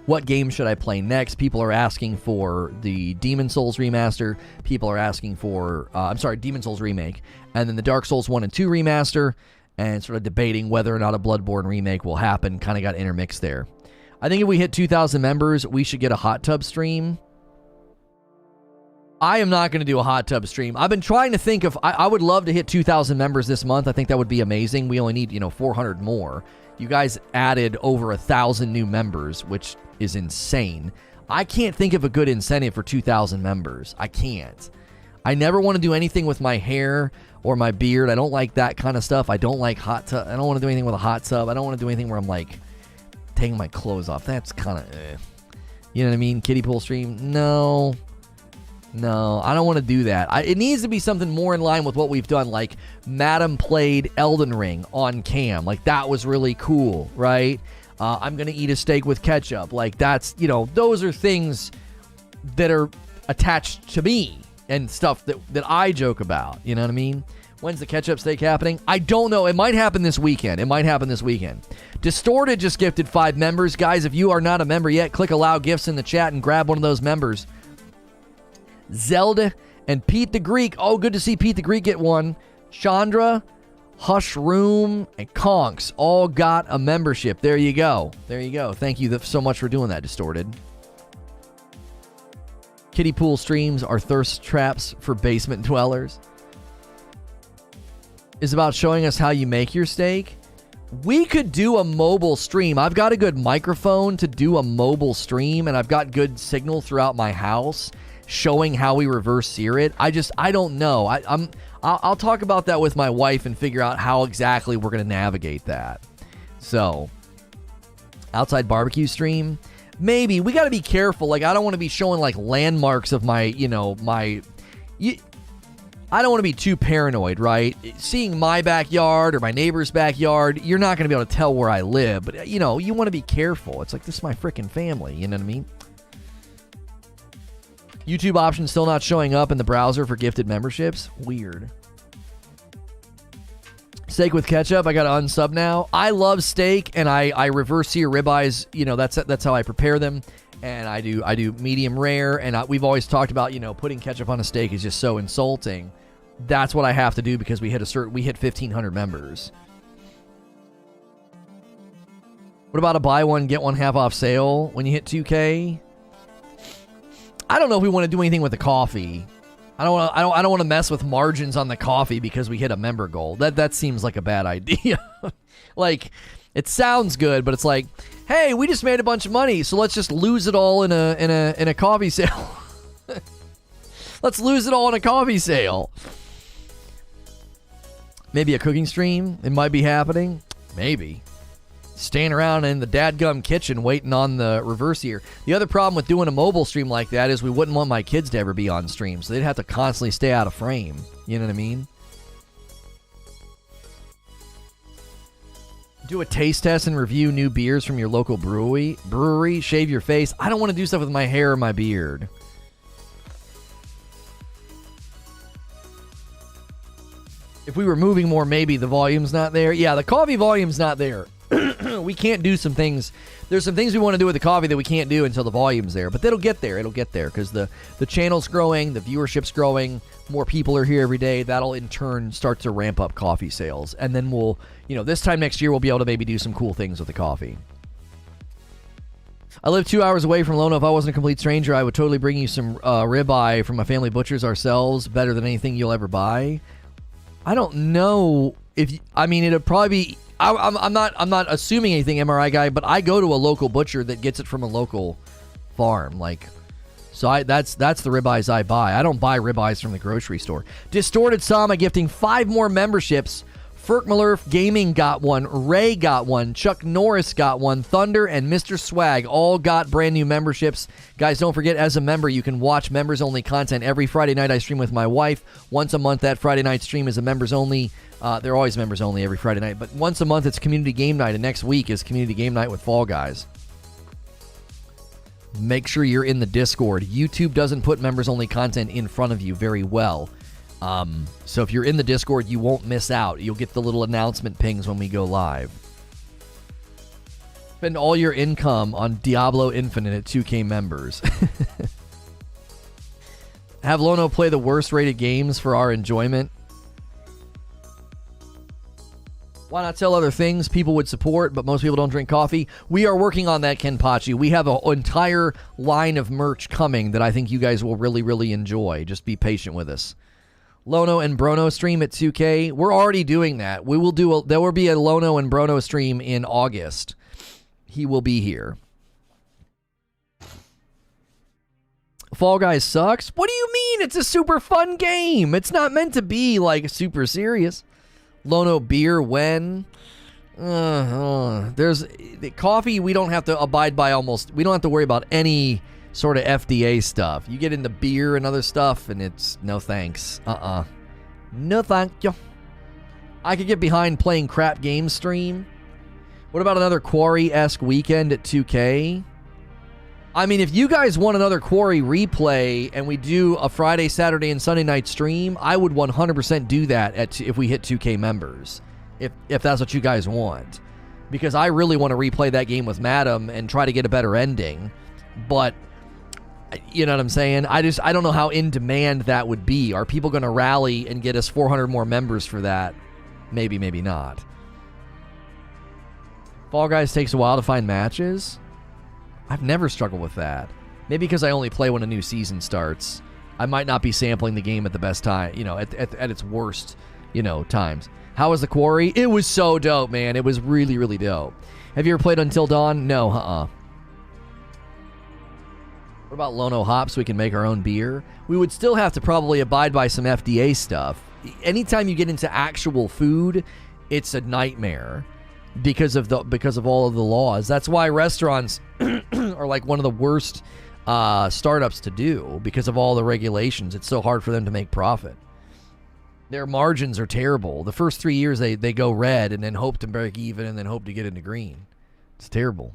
what game should I play next? People are asking for the Demon Souls remaster. People are asking for, Demon Souls remake. And then the Dark Souls 1 and 2 remaster. And sort of debating whether or not a Bloodborne remake will happen. Kind of got intermixed there. I think if we hit 2,000 members, we should get a hot tub stream. I am not going to do a hot tub stream. I've been trying to think of, I would love to hit 2,000 members this month. I think that would be amazing. We only need, 400 more. You guys added over 1,000 new members, which is insane. I can't think of a good incentive for 2,000 members. I can't. I never want to do anything with my hair or my beard. I don't like that kind of stuff. I don't like hot tub. I don't want to do anything with a hot tub. I don't want to do anything where I'm like taking my clothes off. That's kind of, you know what I mean? Kiddie pool stream? No, I don't want to do that. It needs to be something more in line with what we've done. Like Madam played Elden Ring on cam. Like that was really cool, right? I'm going to eat a steak with ketchup. Like that's, those are things that are attached to me and stuff that I joke about. You know what I mean? When's the ketchup steak happening? I don't know. It might happen this weekend. Distorted just gifted 5 members. Guys, if you are not a member yet, click allow gifts in the chat and grab one of those members. Zelda and Pete the Greek. Oh, good to see Pete the Greek get one. Chandra, Hushroom, and Conks all got a membership. There you go. Thank you so much for doing that, Distorted. Kiddie pool streams are thirst traps for basement dwellers. Is about showing us how you make your steak. We could do a mobile stream. I've got a good microphone to do a mobile stream, and I've got good signal throughout my house showing how we reverse sear it. I don't know. I'll talk about that with my wife and figure out how exactly we're going to navigate that. So, outside barbecue stream, maybe. We got to be careful. Like, I don't want to be showing like landmarks of my, I don't want to be too paranoid, right? Seeing my backyard or my neighbor's backyard, you're not going to be able to tell where I live. But, you want to be careful. It's like, this is my freaking family. You know what I mean? YouTube option still not showing up in the browser for gifted memberships. Weird. Steak with ketchup. I got to unsub now. I love steak, and I reverse sear ribeyes. That's how I prepare them. And I do medium rare. And we've always talked about putting ketchup on a steak is just so insulting. That's what I have to do because we hit 1,500 members. What about a buy one get one half off sale when you hit 2K? I don't know if we want to do anything with the coffee. I don't want to mess with margins on the coffee because we hit a member goal. That seems like a bad idea. Like, it sounds good, but it's like, hey, we just made a bunch of money, so let's just lose it all in a coffee sale. Let's lose it all in a coffee sale. Maybe a cooking stream. It might be happening. Maybe. Staying around in the dadgum kitchen waiting on the reverse here. The other problem with doing a mobile stream like that is we wouldn't want my kids to ever be on stream, so they'd have to constantly stay out of frame. You know what I mean? Do a taste test and review new beers from your local brewery. Shave your face. I don't want to do stuff with my hair or my beard. If we were moving more, maybe the volume's not there. Yeah, the coffee volume's not there. We can't do some things. There's some things we want to do with the coffee that we can't do until the volume's there. But it'll get there. Because the channel's growing, the viewership's growing, more people are here every day. That'll in turn start to ramp up coffee sales. And then we'll, this time next year, we'll be able to maybe do some cool things with the coffee. I live 2 hours away from Lono. If I wasn't a complete stranger, I would totally bring you some ribeye from a family butchers ourselves. Better than anything you'll ever buy. I don't know if it'd probably be. I'm not assuming anything, MRI guy, but I go to a local butcher that gets it from a local farm, so that's the ribeyes I buy. I don't buy ribeyes from the grocery store. Distorted Sama gifting 5 more memberships. Ferkmalurf Gaming got one. Ray got one. Chuck Norris got one. Thunder and Mr. Swag all got brand new memberships. Guys, don't forget, as a member, you can watch members-only content. Every Friday night I stream with my wife. Once a month, that Friday night stream is a members-only. They're always members-only every Friday night. But once a month, it's community game night. And next week is community game night with Fall Guys. make sure you're in the Discord. YouTube doesn't put members-only content in front of you very well. So if you're in the Discord, you won't miss out. You'll get the little announcement pings when we go live. Spend all your income on Diablo Infinite at 2K members. Have Lono play the worst-rated games for our enjoyment. Why not tell other things people would support, but most people don't drink coffee? We are working on that, Kenpachi. We have an entire line of merch coming that I think you guys will really, really enjoy. Just be patient with us. Lono and Brono stream at 2K. We're already doing that. There will be a Lono and Brono stream in August. He will be here. Fall Guys sucks? What do you mean? It's a super fun game. It's not meant to be, like, super serious. Lono beer when? There's the coffee, we don't have to abide by we don't have to worry about any sort of FDA stuff. You get into beer and other stuff, and it's no thanks. No thank you. I could get behind playing crap game stream. What about another Quarry-esque weekend at 2K? I mean, if you guys want another Quarry replay and we do a Friday, Saturday, and Sunday night stream, I would 100% do that if we hit 2K members, if that's what you guys want. Because I really want to replay that game with Madam and try to get a better ending. But, you know what I'm saying? I don't know how in demand that would be. Are people going to rally and get us 400 more members for that? Maybe, maybe not. Fall Guys takes a while to find matches. I've never struggled with that. Maybe because I only play when a new season starts. I might not be sampling the game at the best time, at its worst, times. How was the Quarry? It was so dope, man. It was really, really dope. Have you ever played Until Dawn? No, What about Lono hops? We can make our own beer. We would still have to probably abide by some FDA stuff. Anytime you get into actual food, it's a nightmare. Because of all of the laws. That's why restaurants are like one of the worst startups to do, because of all the regulations. It's so hard for them to make profit. Their margins are terrible. The first 3 years they go red and then hope to break even and then hope to get into green. It's terrible.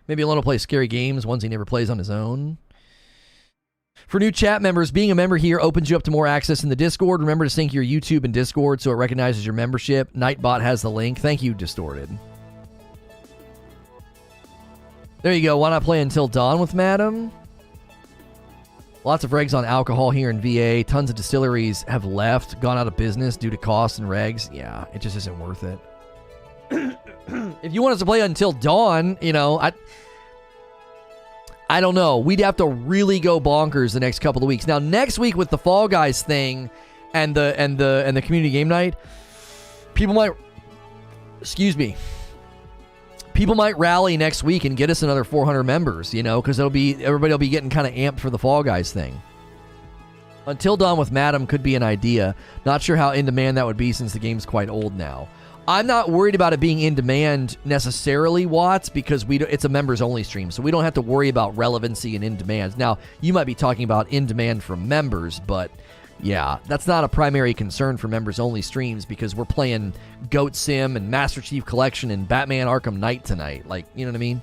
Maybe Lono plays scary games, ones he never plays on his own. For new chat members, being a member here opens you up to more access in the Discord. Remember to sync your YouTube and Discord so it recognizes your membership. Nightbot has the link. Thank you, Distorted. There you go. Why not play Until Dawn with Madam? Lots of regs on alcohol here in VA. Tons of distilleries have left, gone out of business due to costs and regs. Yeah, it just isn't worth it. If you want us to play Until Dawn, I don't know. We'd have to really go bonkers the next couple of weeks. Now, next week with the Fall Guys thing and the community game night, people might rally next week and get us another 400 members, because everybody will be getting kind of amped for the Fall Guys thing. Until Dawn with Madam could be an idea. Not sure how in demand that would be since the game's quite old now. I'm not worried about it being in demand necessarily, Watts, because it's a members-only stream, so we don't have to worry about relevancy and in demand. Now, you might be talking about in demand from members, but yeah, that's not a primary concern for members-only streams because we're playing Goat Sim and Master Chief Collection and Batman Arkham Knight tonight. Like, you know what I mean?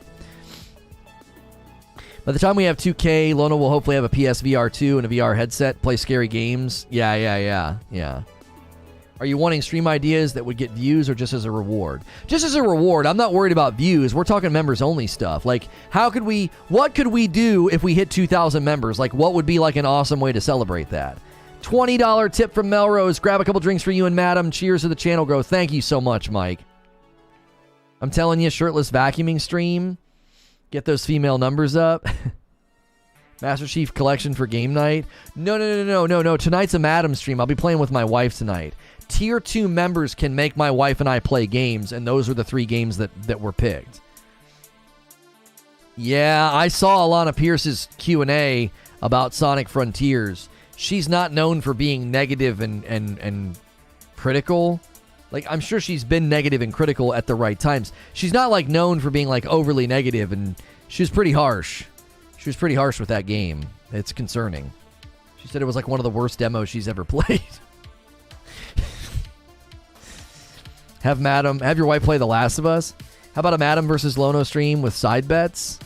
By the time we have 2K, Lono will hopefully have a PSVR 2 and a VR headset, play scary games. Yeah. Are you wanting stream ideas that would get views or just as a reward? Just as a reward. I'm not worried about views. We're talking members-only stuff. Like, what could we do if we hit 2,000 members? Like, what would be like an awesome way to celebrate that? $20 tip from Melrose. Grab a couple drinks for you and Madam. Cheers to the channel growth. Thank you so much, Mike. I'm telling you, shirtless vacuuming stream. Get those female numbers up. Master Chief Collection for game night. No. Tonight's a Madam stream. I'll be playing with my wife tonight. Tier 2 members can make my wife and I play games, and those are the 3 games that were picked. Yeah, I saw Alana Pierce's Q&A about Sonic Frontiers. She's not known for being negative and critical. Like, I'm sure she's been negative and critical at the right times. She's not, like, known for being, like, overly negative, and she was pretty harsh. She was pretty harsh with that game. It's concerning. She said it was, like, one of the worst demos she's ever played. Have your wife play The Last of Us. How about a Madam versus Lono stream with side bets?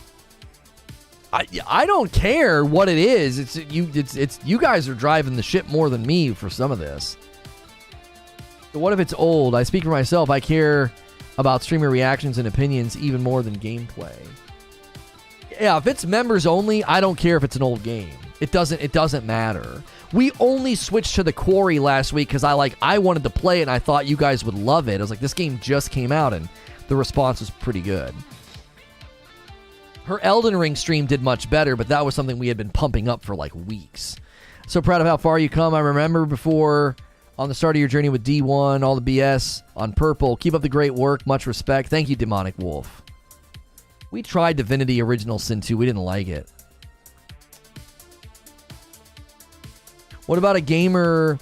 I don't care what it is. It's you guys are driving the ship more than me for some of this. So what if it's old? I speak for myself. I care about streamer reactions and opinions even more than gameplay. Yeah, if it's members only, I don't care if it's an old game. It doesn't matter. We only switched to the Quarry last week because I wanted to play it and I thought you guys would love it. I was like, this game just came out and the response was pretty good. Her Elden Ring stream did much better, but that was something we had been pumping up for like weeks. So proud of how far you come. I remember before on the start of your journey with D1, all the BS on Purple. Keep up the great work. Much respect. Thank you, Demonic Wolf. We tried Divinity Original Sin 2. We didn't like it. What about a gamer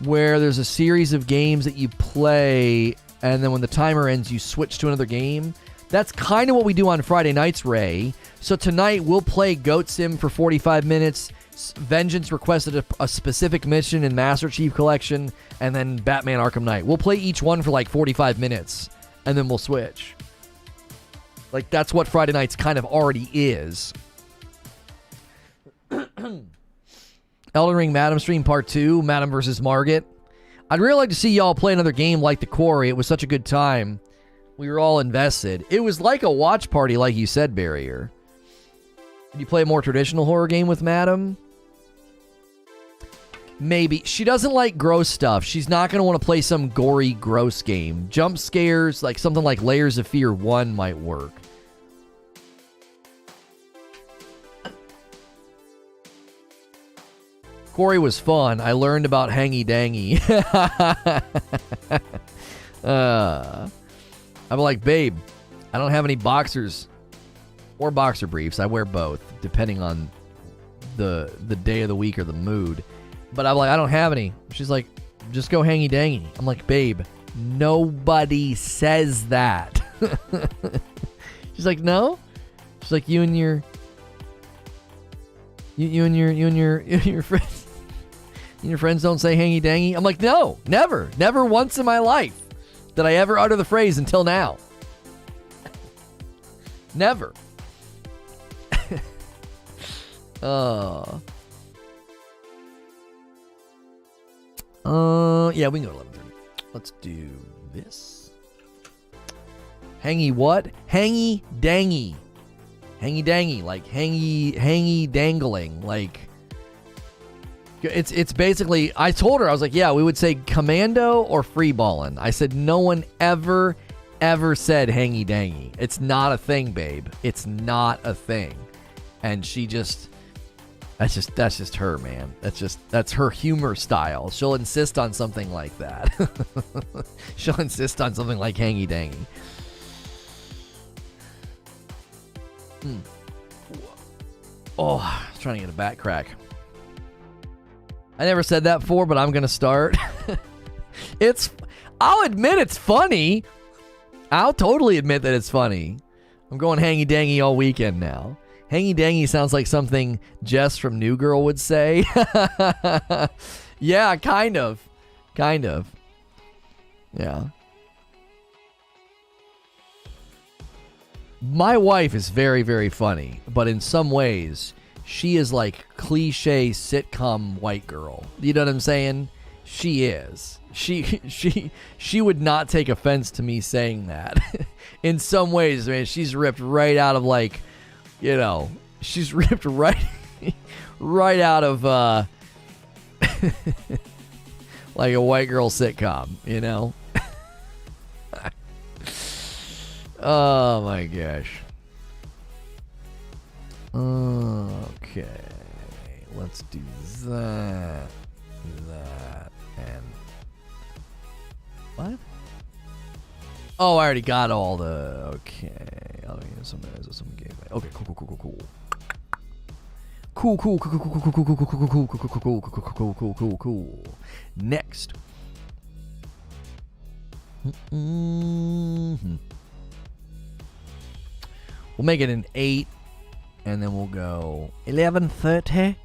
where there's a series of games that you play and then when the timer ends, you switch to another game? That's kind of what we do on Friday nights, Ray. So tonight, we'll play Goat Sim for 45 minutes. Vengeance requested a specific mission in Master Chief Collection, and then Batman Arkham Knight. We'll play each one for like 45 minutes, and then we'll switch. Like, that's what Friday nights kind of already is. Elden Ring Madam Stream Part 2, Madam vs. Margit. I'd really like to see y'all play another game like The Quarry. It was such a good time. We were all invested. It was like a watch party, like you said, Barrier. Did you play a more traditional horror game with Madam? Maybe. She doesn't like gross stuff. She's not going to want to play some gory, gross game. Jump scares, like something like Layers of Fear 1 might work. Quarry was fun. I learned about hangy dangy. I'm like, babe, I don't have any boxers or boxer briefs. I wear both, depending on the day of the week or the mood. But I'm like, I don't have any. She's like, just go hangy dangy. I'm like, babe, nobody says that. She's like, no. She's like, you and your friends. And your friends don't say hangy dangy? I'm like, no, never. Never once in my life did I ever utter the phrase until now. Never. Yeah, we can go to 11:30. Let's do this. Hangy what? Hangy dangy. Hangy dangy, like hangy dangling, like it's basically, I told her, I was like, yeah, we would say commando or free ballin'. I said no one ever said hangy dangy. It's not a thing, babe. It's not a thing. And she just, that's just her, man. That's her humor style. She'll insist on something like that. She'll insist on something like hangy dangy. Oh, I was trying to get a back crack. I never said that before, but I'm going to start. I'll admit it's funny. I'll totally admit that it's funny. I'm going hangy dangy all weekend now. Hangy dangy sounds like something Jess from New Girl would say. Yeah, kind of. Yeah. My wife is very, very funny, but in some ways, she is like cliche sitcom white girl. You know what I'm saying? She is. She would not take offense to me saying that. In some ways, man, she's ripped right out of like, you know, she's ripped right out of like a white girl sitcom, you know? Oh my gosh. Okay. Let's do that, and what? Oh, I already got all the. Okay. I'll use some gateway. Okay. Cool. Next. We'll make it an 8, and then we'll go 11:30.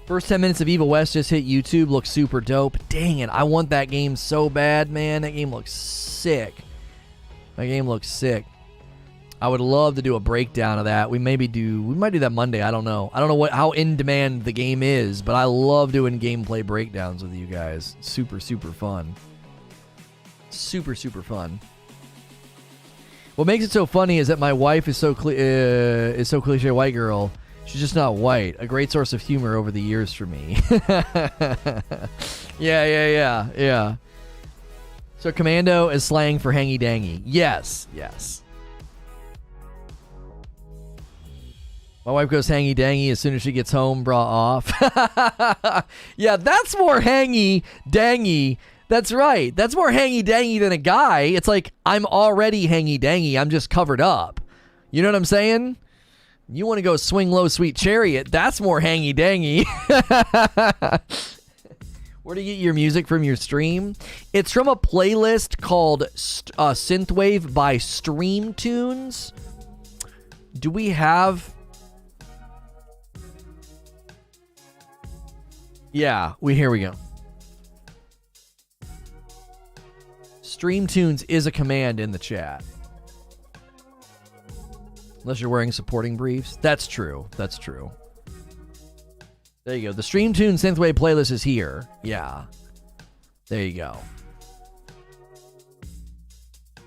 First 10 minutes of Evil West just hit YouTube. Looks super dope. Dang it, I want that game so bad, man. That game looks sick. That game looks sick. I would love to do a breakdown of that. We might do that Monday. I don't know. I don't know how in demand the game is, but I love doing gameplay breakdowns with you guys. Super, super fun. Super, super fun. What makes it so funny is that my wife is so cliche white girl. She's just not white. A great source of humor over the years for me. Yeah. So commando is slang for hangy dangy. Yes. My wife goes hangy dangy as soon as she gets home, bra off. Yeah, that's more hangy dangy. That's right. That's more hangy dangy than a guy. It's like, I'm already hangy dangy. I'm just covered up. You know what I'm saying? You want to go swing low, sweet chariot. That's more hangy dangy. Where do you get your music from your stream? It's from a playlist called Synthwave by Stream Tunes. Do we have... Yeah, here we go. Stream Tunes is a command in the chat. Unless you're wearing supporting briefs. That's true. There you go. The Stream Tunes Synthwave playlist is here. Yeah. There you go.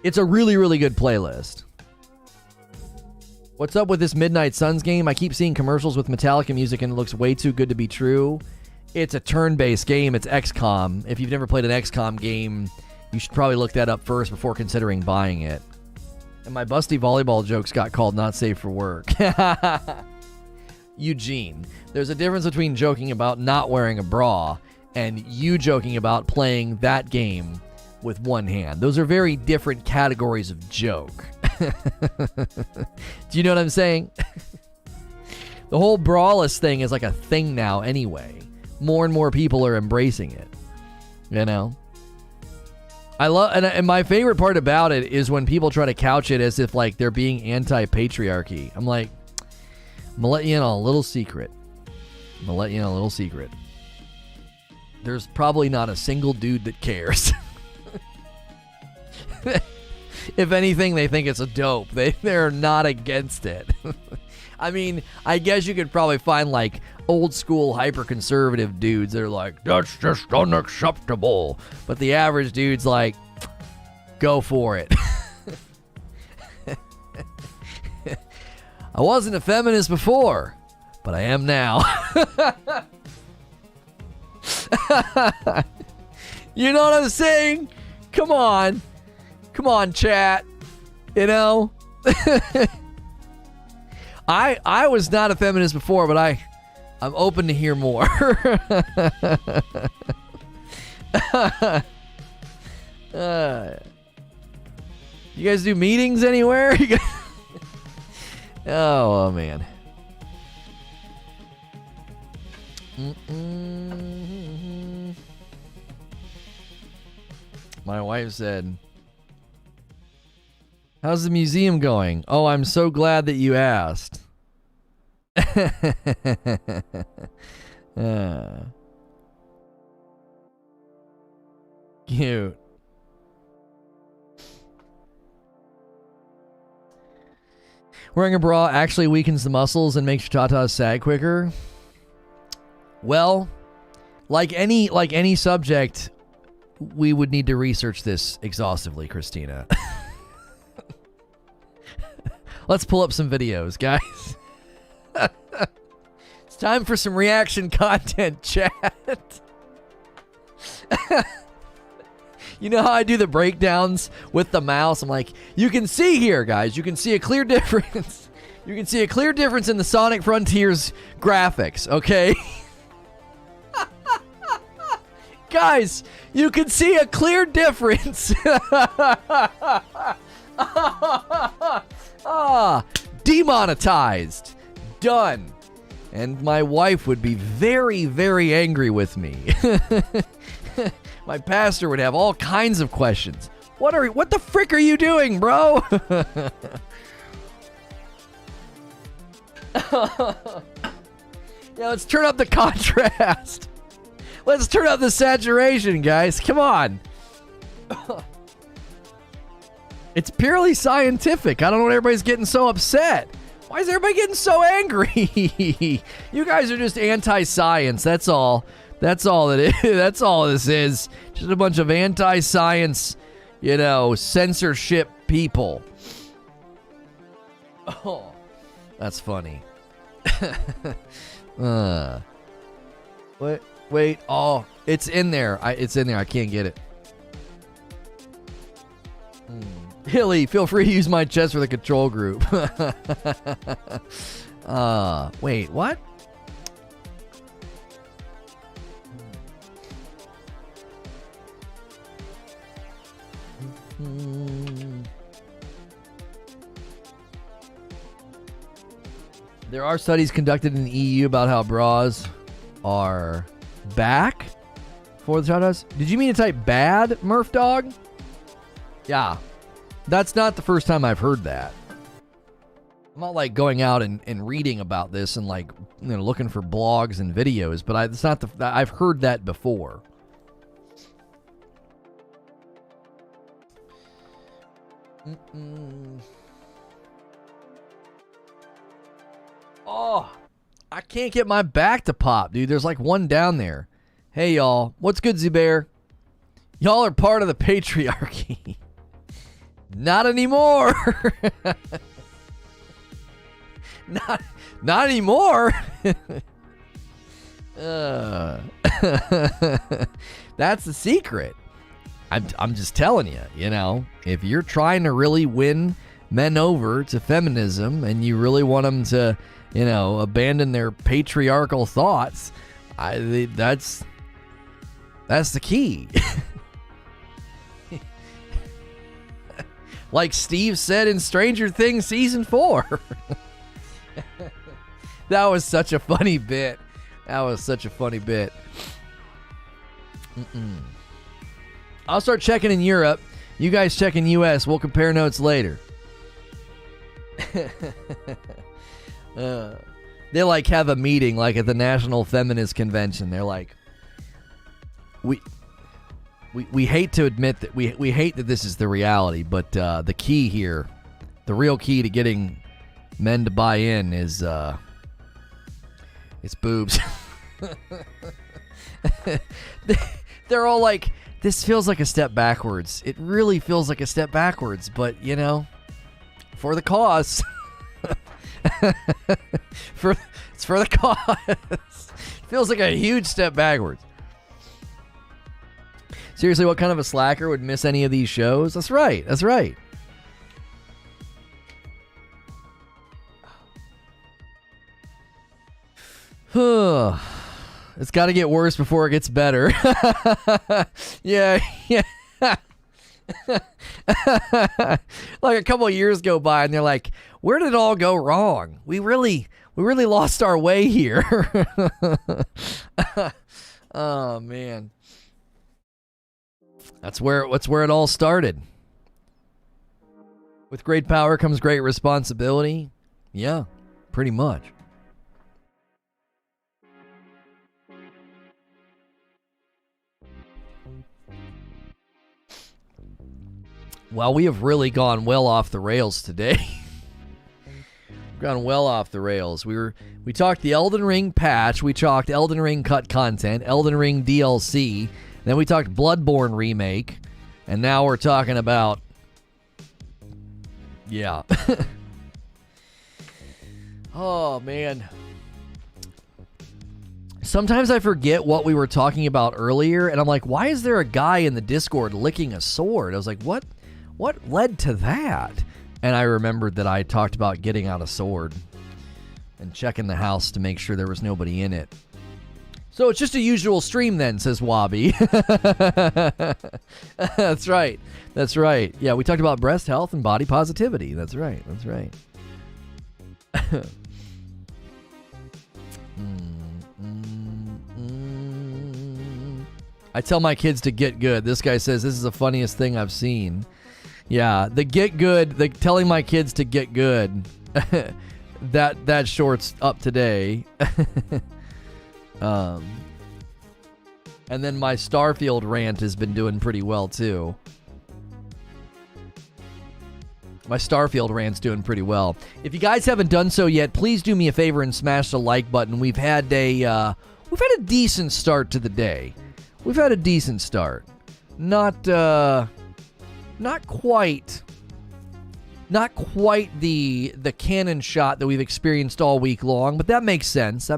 It's a really, really good playlist. What's up with this Midnight Suns game? I keep seeing commercials with Metallica music and it looks way too good to be true. It's a turn-based game. It's XCOM. If you've never played an XCOM game, you should probably look that up first before considering buying it. And my busty volleyball jokes got called not safe for work. Eugene, there's a difference between joking about not wearing a bra and you joking about playing that game with one hand. Those are very different categories of joke. Do you know what I'm saying? The whole braless thing is like a thing now anyway. More and more people are embracing it. You know? I love, and my favorite part about it is when people try to couch it as if like they're being anti-patriarchy. I'm like, I'm gonna let you in on a little secret. There's probably not a single dude that cares. If anything, they think it's a dope. They're not against it. I mean, I guess you could probably find like old school hyper conservative dudes that are like, that's just unacceptable. But the average dude's like, go for it. I wasn't a feminist before, but I am now. You know what I'm saying? Come on, chat. You know? I was not a feminist before, but I'm open to hear more. You guys do meetings anywhere? Oh man. My wife said, how's the museum going? Oh, I'm so glad that you asked. Cute. Wearing a bra actually weakens the muscles and makes your tatas sag quicker. Well, like any subject, we would need to research this exhaustively, Christina. Let's pull up some videos, guys. It's time for some reaction content, chat. You know how I do the breakdowns with the mouse? I'm like, you can see here, guys. You can see a clear difference. You can see a clear difference in the Sonic Frontiers graphics, okay? Guys, you can see a clear difference. Demonetized. Done. And my wife would be very, very angry with me. My pastor would have all kinds of questions. What the frick are you doing, bro? Yeah, let's turn up the contrast. Let's turn up the saturation, guys. Come on. It's purely scientific. I don't know what everybody's getting so upset. Why is everybody getting so angry? You guys are just anti-science. That's all. That's all it is. That's all this is. Just a bunch of anti-science, censorship people. Oh, that's funny. Wait. Oh, it's in there. It's in there. I can't get it. Hilly, feel free to use my chest for the control group. Wait, what? There are studies conducted in the EU about how bras are back for the Stutters. Did you mean to type bad, Murph Dog? Yeah. That's not the first time I've heard that. I'm not like going out and reading about this and like looking for blogs and videos, but it's not I've heard that before. Oh, I can't get my back to pop, dude. There's like one down there. Hey, y'all. What's good, Zubair? Y'all are part of the patriarchy. Not anymore. Not anymore. That's the secret. I'm just telling you, if you're trying to really win men over to feminism and you really want them to, abandon their patriarchal thoughts, that's the key. Like Steve said in Stranger Things Season 4. That was such a funny bit. I'll start checking in Europe. You guys check in US. We'll compare notes later. They like have a meeting like at the National Feminist Convention. They're like, we hate to admit that we hate that this is the reality, but the key here, the real key to getting men to buy in is it's boobs. They're all like, this feels like a step backwards. It really feels like a step backwards, but for the cause. It's for the cause. Feels like a huge step backwards. Seriously, what kind of a slacker would miss any of these shows? That's right. It's got to get worse before it gets better. Yeah. Like a couple of years go by and they're like, where did it all go wrong? We really lost our way here. Oh man. That's where it all started. With great power comes great responsibility. Yeah, pretty much. Well, we have really gone well off the rails today. We've gone well off the rails. We talked the Elden Ring patch, we talked Elden Ring cut content, Elden Ring DLC, then we talked Bloodborne remake, and now we're talking about Oh man. Sometimes I forget what we were talking about earlier, and I'm like, why is there a guy in the Discord licking a sword? I was like, what led to that? And I remembered that I talked about getting out a sword and checking the house to make sure there was nobody in it. So it's just a usual stream then, says Wabi. That's right. Yeah, we talked about breast health and body positivity. That's right. I tell my kids to get good. This guy says this is the funniest thing I've seen. Yeah, the get good, the telling my kids to get good. that short's up today. And then my Starfield rant has been doing pretty well too. My Starfield rant's doing pretty well. If you guys haven't done so yet, please do me a favor and smash the like button. We've had a decent start to the day. We've had a decent start. Not quite the cannon shot that we've experienced all week long, but that makes sense.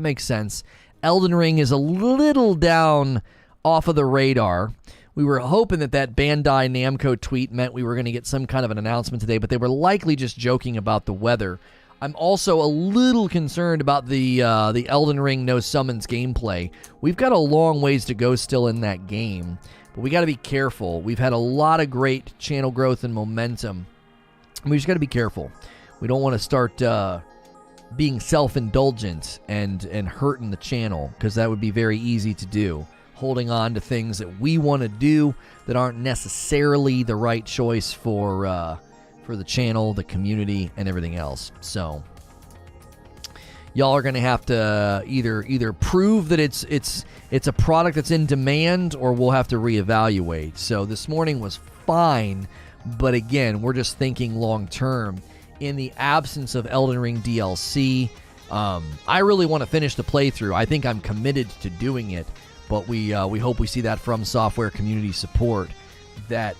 Elden Ring is a little down off of the radar. We were hoping that Bandai Namco tweet meant we were going to get some kind of an announcement today, but they were likely just joking about the weather. I'm also a little concerned about the Elden Ring No Summons gameplay. We've got a long ways to go still in that game, but we got to be careful. We've had a lot of great channel growth and momentum. We just got to be careful. We don't want to start being self-indulgent and hurting the channel, because that would be very easy to do. Holding on to things that we want to do that aren't necessarily the right choice for the channel, the community, and everything else. So y'all are going to have to either prove that it's a product that's in demand, or we'll have to reevaluate. So this morning was fine, but again, we're just thinking long term. In the absence of Elden Ring DLC, I really want to finish the playthrough. I think I'm committed to doing it. But we hope we see that FromSoftware community support that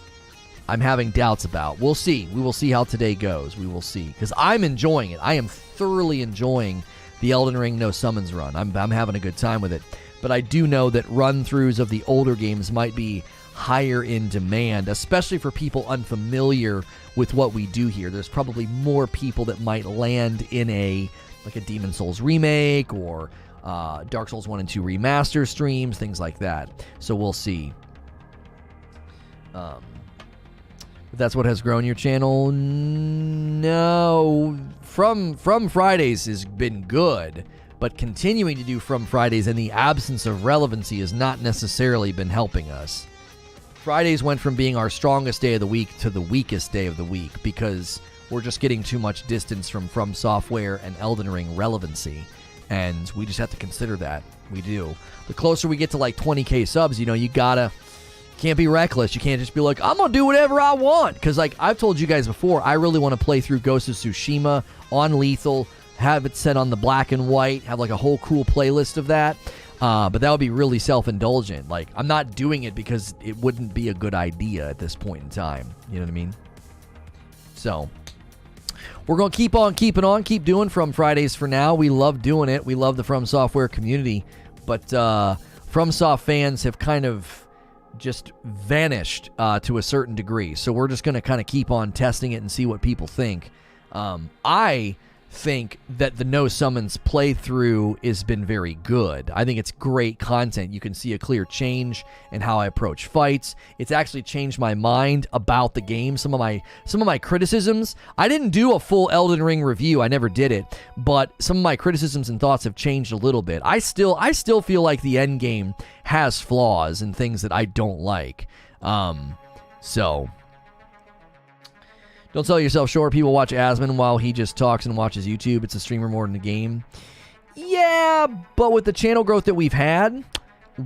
I'm having doubts about. We'll see. We will see how today goes. We will see. Because I'm enjoying it. I am thoroughly enjoying the Elden Ring No Summons run. I'm having a good time with it. But I do know that run-throughs of the older games might be higher in demand, especially for people unfamiliar with what we do here. There's probably more people that might land in a Demon's Souls remake or Dark Souls 1 and 2 remaster streams, things like that. So we'll see. If that's what has grown your channel, no. From Fridays has been good, but continuing to do From Fridays in the absence of relevancy has not necessarily been helping us. Fridays went from being our strongest day of the week to the weakest day of the week because we're just getting too much distance from FromSoftware and Elden Ring relevancy. And we just have to consider that. We do. The closer we get to 20K subs, you can't be reckless. You can't just be like, I'm going to do whatever I want. Because I've told you guys before, I really want to play through Ghost of Tsushima on lethal, have it set on the black and white, have a whole cool playlist of that. But that would be really self-indulgent. I'm not doing it because it wouldn't be a good idea at this point in time. You know what I mean? So we're going to keep on keeping on, keep doing From Fridays for now. We love doing it. We love the FromSoftware community. But FromSoft fans have kind of just vanished to a certain degree. So we're just going to kind of keep on testing it and see what people think. I think that the No Summons playthrough has been very good. I think it's great content. You can see a clear change in how I approach fights. It's actually changed my mind about the game. Some of my criticisms, I didn't do a full Elden Ring review. I never did it, but some of my criticisms and thoughts have changed a little bit. I still feel like the end game has flaws and things that I don't like. So don't sell yourself short. People watch Asmon while he just talks and watches YouTube. It's a streamer more than the game. Yeah, but with the channel growth that we've had,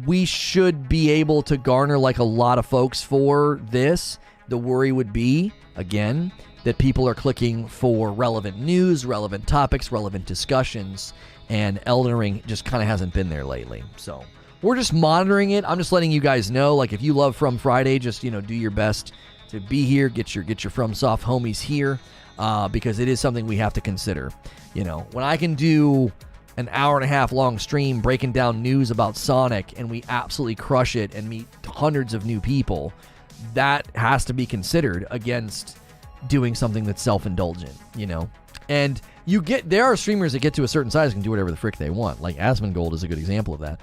we should be able to garner a lot of folks for this. The worry would be, again, that people are clicking for relevant news, relevant topics, relevant discussions, and Elden Ring just kind of hasn't been there lately. So we're just monitoring it. I'm just letting you guys know, if you love From Friday, just, do your best to be here, get your FromSoft homies here, because it is something we have to consider. When I can do an hour and a half long stream breaking down news about Sonic and we absolutely crush it and meet hundreds of new people, that has to be considered against doing something that's self-indulgent, And there are streamers that get to a certain size and can do whatever the frick they want. Asmongold is a good example of that.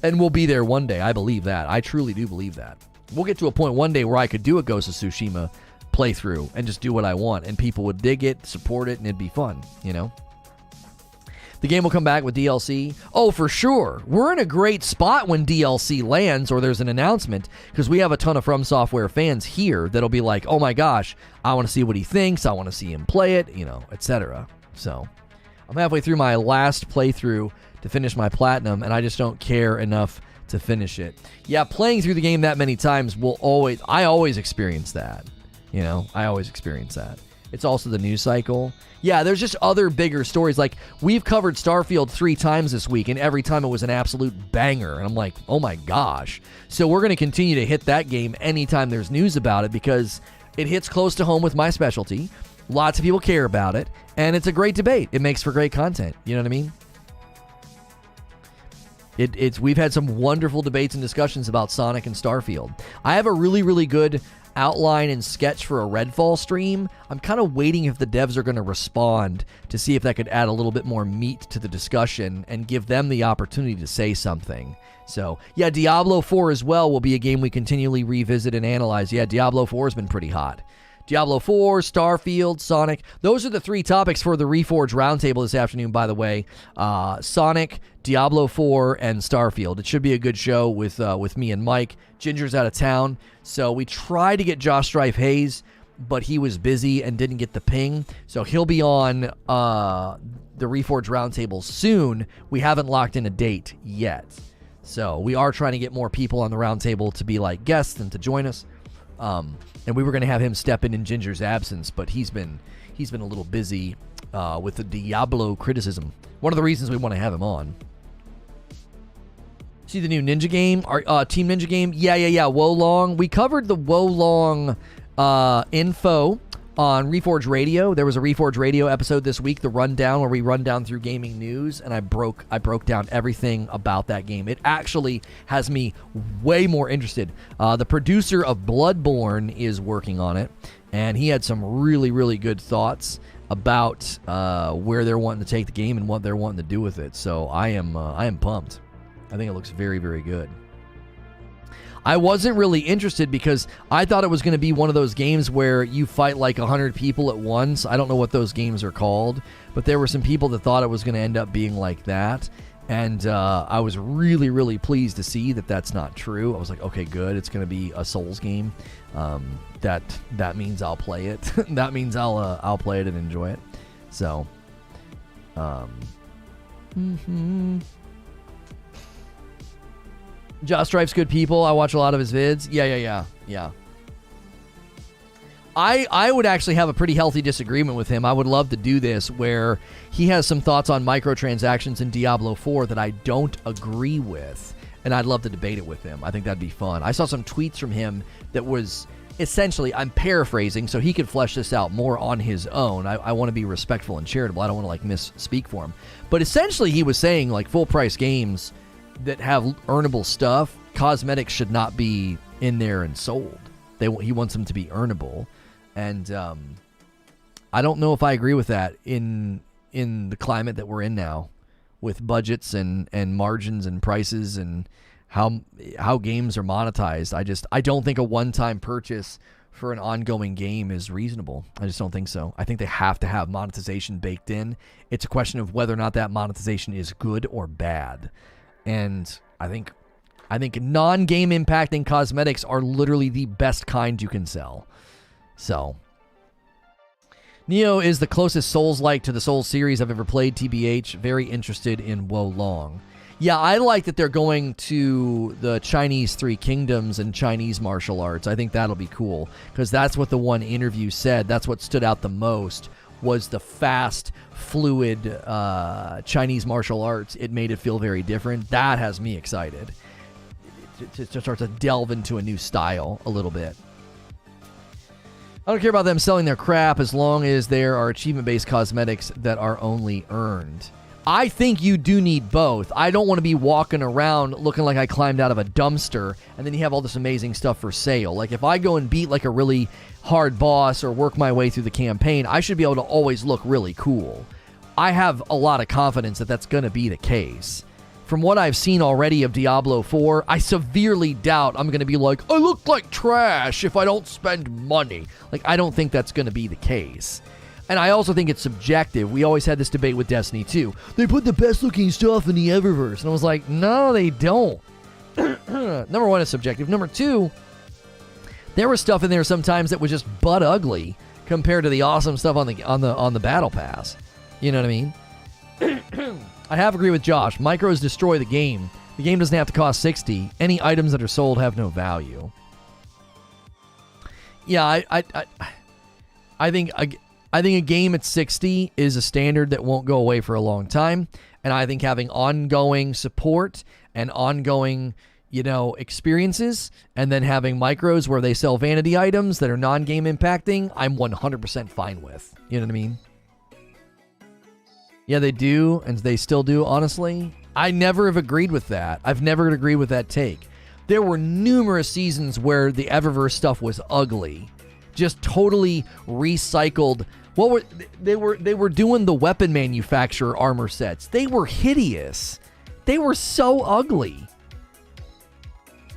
And we'll be there one day. I believe that. I truly do believe that. We'll get to a point one day where I could do a Ghost of Tsushima playthrough and just do what I want, and people would dig it, support it, and it'd be fun, The game will come back with DLC. Oh, for sure. We're in a great spot when DLC lands or there's an announcement, because we have a ton of FromSoftware fans here that'll be like, oh my gosh, I want to see what he thinks, I want to see him play it, etc. So I'm halfway through my last playthrough to finish my platinum, and I just don't care enough to finish it. Yeah, playing through the game that many times I always experience that. I always experience that. It's also the news cycle. Yeah, there's just other bigger stories. Like, we've covered Starfield 3 times this week, and every time it was an absolute banger. And I'm like, oh my gosh. So we're going to continue to hit that game anytime there's news about it, because it hits close to home with my specialty. Lots of people care about it, and it's a great debate. It makes for great content. You know what I mean? We've had some wonderful debates and discussions about Sonic and Starfield. I have a really, really good outline and sketch for a Redfall stream. I'm kind of waiting if the devs are going to respond to see if that could add a little bit more meat to the discussion and give them the opportunity to say something. So, yeah, Diablo 4 as well will be a game we continually revisit and analyze. Yeah, Diablo 4 has been pretty hot. Diablo 4, Starfield, Sonic. Those are the 3 topics for the Reforge Roundtable this afternoon, by the way. Sonic, Diablo 4, and Starfield. It should be a good show with me and Mike. Ginger's out of town, so we tried to get Josh Strife Hayes, but he was busy and didn't get the ping. So he'll be on the Reforge Roundtable soon. We haven't locked in a date yet. So we are trying to get more people on the roundtable to be like guests and to join us. And we were going to have him step in Ginger's absence, but he's been a little busy with the Diablo criticism. One of the reasons we want to have him on. See the new Ninja game, our Team Ninja game? Yeah. Wolong. We covered the Wolong info on Reforge Radio. There was a Reforge Radio episode this week, the rundown, where we run down through gaming news, and I broke down everything about that game. It actually has me way more interested. The producer of Bloodborne is working on it, and he had some really, really good thoughts about where they're wanting to take the game and what they're wanting to do with it. So I am pumped. I think it looks very, very good. I wasn't really interested because I thought it was going to be one of those games where you fight like 100 people at once. I don't know what those games are called, but there were some people that thought it was going to end up being like that. And I was really, really pleased to see that that's not true. I was like, okay, good. It's going to be a Souls game. That means I'll play it. That means I'll play it and enjoy it. So, Josh Strife's good people. I watch a lot of his vids. Yeah. I would actually have a pretty healthy disagreement with him. I would love to do this where he has some thoughts on microtransactions in Diablo 4 that I don't agree with, and I'd love to debate it with him. I think that'd be fun. I saw some tweets from him that was essentially, I'm paraphrasing, so he could flesh this out more on his own. I want to be respectful and charitable. I don't want to like misspeak for him. But essentially he was saying like full price games that have earnable stuff, cosmetics should not be in there and sold. He wants them to be earnable. And I don't know if I agree with that in the climate that we're in now, with budgets and margins and prices and how games are monetized. I don't think a one-time purchase for an ongoing game is reasonable. I just don't think so. I think they have to have monetization baked in. It's a question of whether or not that monetization is good or bad. And I think non-game impacting cosmetics are literally the best kind you can sell. So, Neo is the closest Souls-like to the Souls series I've ever played, TBH. Very interested in Wolong. Yeah, I like that they're going to the Chinese Three Kingdoms and Chinese martial arts. I think that'll be cool, because that's what the one interview said. That's what stood out the most, was the fast, fluid Chinese martial arts. It made it feel very different. That has me excited to start to delve into a new style a little bit. I don't care about them selling their crap as long as there are achievement-based cosmetics that are only earned. I think you do need both. I don't want to be walking around looking like I climbed out of a dumpster and then you have all this amazing stuff for sale. Like, if I go and beat like a really hard boss or work my way through the campaign, I should be able to always look really cool. I have a lot of confidence that that's going to be the case. From what I've seen already of Diablo 4, I severely doubt I'm going to be like, I look like trash if I don't spend money. Like, I don't think that's going to be the case. And I also think it's subjective. We always had this debate with Destiny 2. They put the best looking stuff in the Eververse. And I was like, no, they don't. Number one, it's subjective. Number two, there was stuff in there sometimes that was just butt ugly compared to the awesome stuff on the Battle Pass. You know what I mean? I have agreed with Josh. Micros destroy the game. The game doesn't have to cost $60. Any items that are sold have no value. Yeah, I think I think a game at 60 is a standard that won't go away for a long time. And I think having ongoing support and ongoing, experiences, and then having micros where they sell vanity items that are non-game impacting, I'm 100% fine with. You know what I mean? Yeah, they do, and they still do, honestly. I never have agreed with that. I've never agreed with that take. There were numerous seasons where the Eververse stuff was ugly. Just totally recycled. They were doing the weapon manufacturer armor sets. They were hideous. They were so ugly.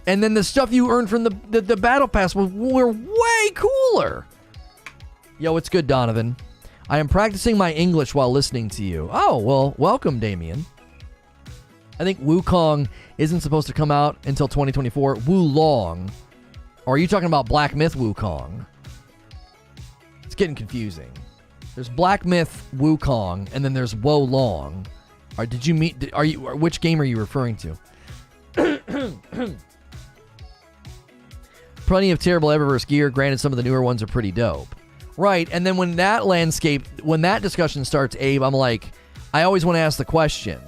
And then the stuff you earned from the battle pass were way cooler. Yo, it's good, Donovan. I am practicing my English while listening to you. Oh, well, welcome, Damien. I think Wukong isn't supposed to come out until 2024. Wulong. Or are you talking about Black Myth Wukong? It's getting confusing. There's Black Myth Wukong, and then there's Wo Long. Which game are you referring to? Plenty of terrible Eververse gear. Granted, some of the newer ones are pretty dope. Right, and then when that discussion starts, Abe, I'm like, I always want to ask the question.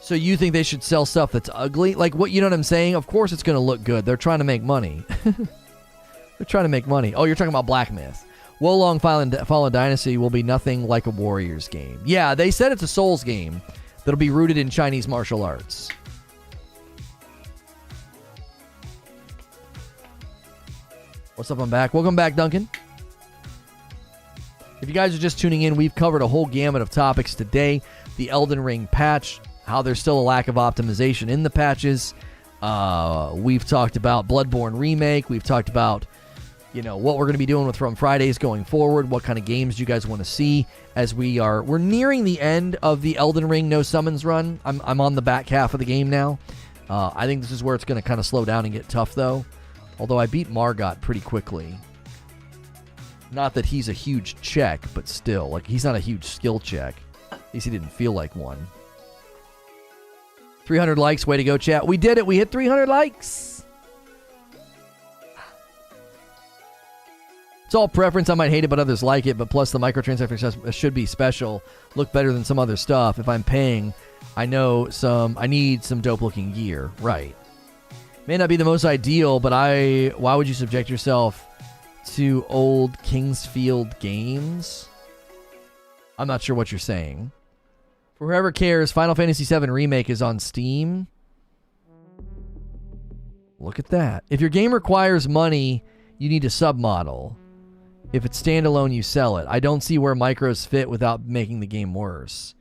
So you think they should sell stuff that's ugly? Like, what? You know what I'm saying? Of course it's going to look good. They're trying to make money. They're trying to make money. Oh, you're talking about Black Myth. Wolong Fallen Dynasty will be nothing like a Warriors game. Yeah, they said it's a Souls game that'll be rooted in Chinese martial arts. What's up? I'm back. Welcome back, Duncan. If you guys are just tuning in, we've covered a whole gamut of topics today. The Elden Ring patch, how there's still a lack of optimization in the patches. We've talked about Bloodborne Remake. We've talked about, what we're going to be doing with From Fridays going forward. What kind of games you guys want to see as we're nearing the end of the Elden Ring No Summons run. I'm on the back half of the game now. I think this is where it's going to kind of slow down and get tough, though. Although I beat Margot pretty quickly. Not that he's a huge check, but still. Like, he's not a huge skill check. At least he didn't feel like one. 300 likes. Way to go, chat. We did it. We hit 300 likes. It's all preference. I might hate it, but others like it. But plus, the microtransaction stuff should be special. Look better than some other stuff. If I'm paying, I need some dope-looking gear. Right. May not be the most ideal, but why would you subject yourself to old Kingsfield games? I'm not sure what you're saying. For whoever cares, Final Fantasy VII Remake is on Steam. Look at that. If your game requires money, you need a submodel. If it's standalone, you sell it. I don't see where micros fit without making the game worse.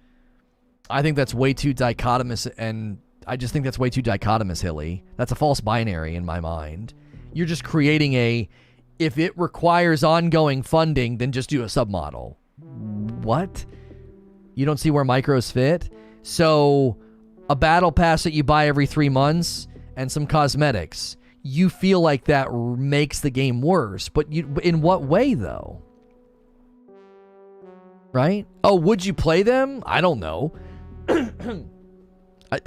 I think that's way too dichotomous, and I just think that's way too dichotomous, Hilly. That's a false binary in my mind. You're just creating if it requires ongoing funding, then just do a submodel. What? You don't see where micros fit? So, a battle pass that you buy every 3 months and some cosmetics, you feel like that makes the game worse. But in what way, though? Right? Oh, would you play them? I don't know.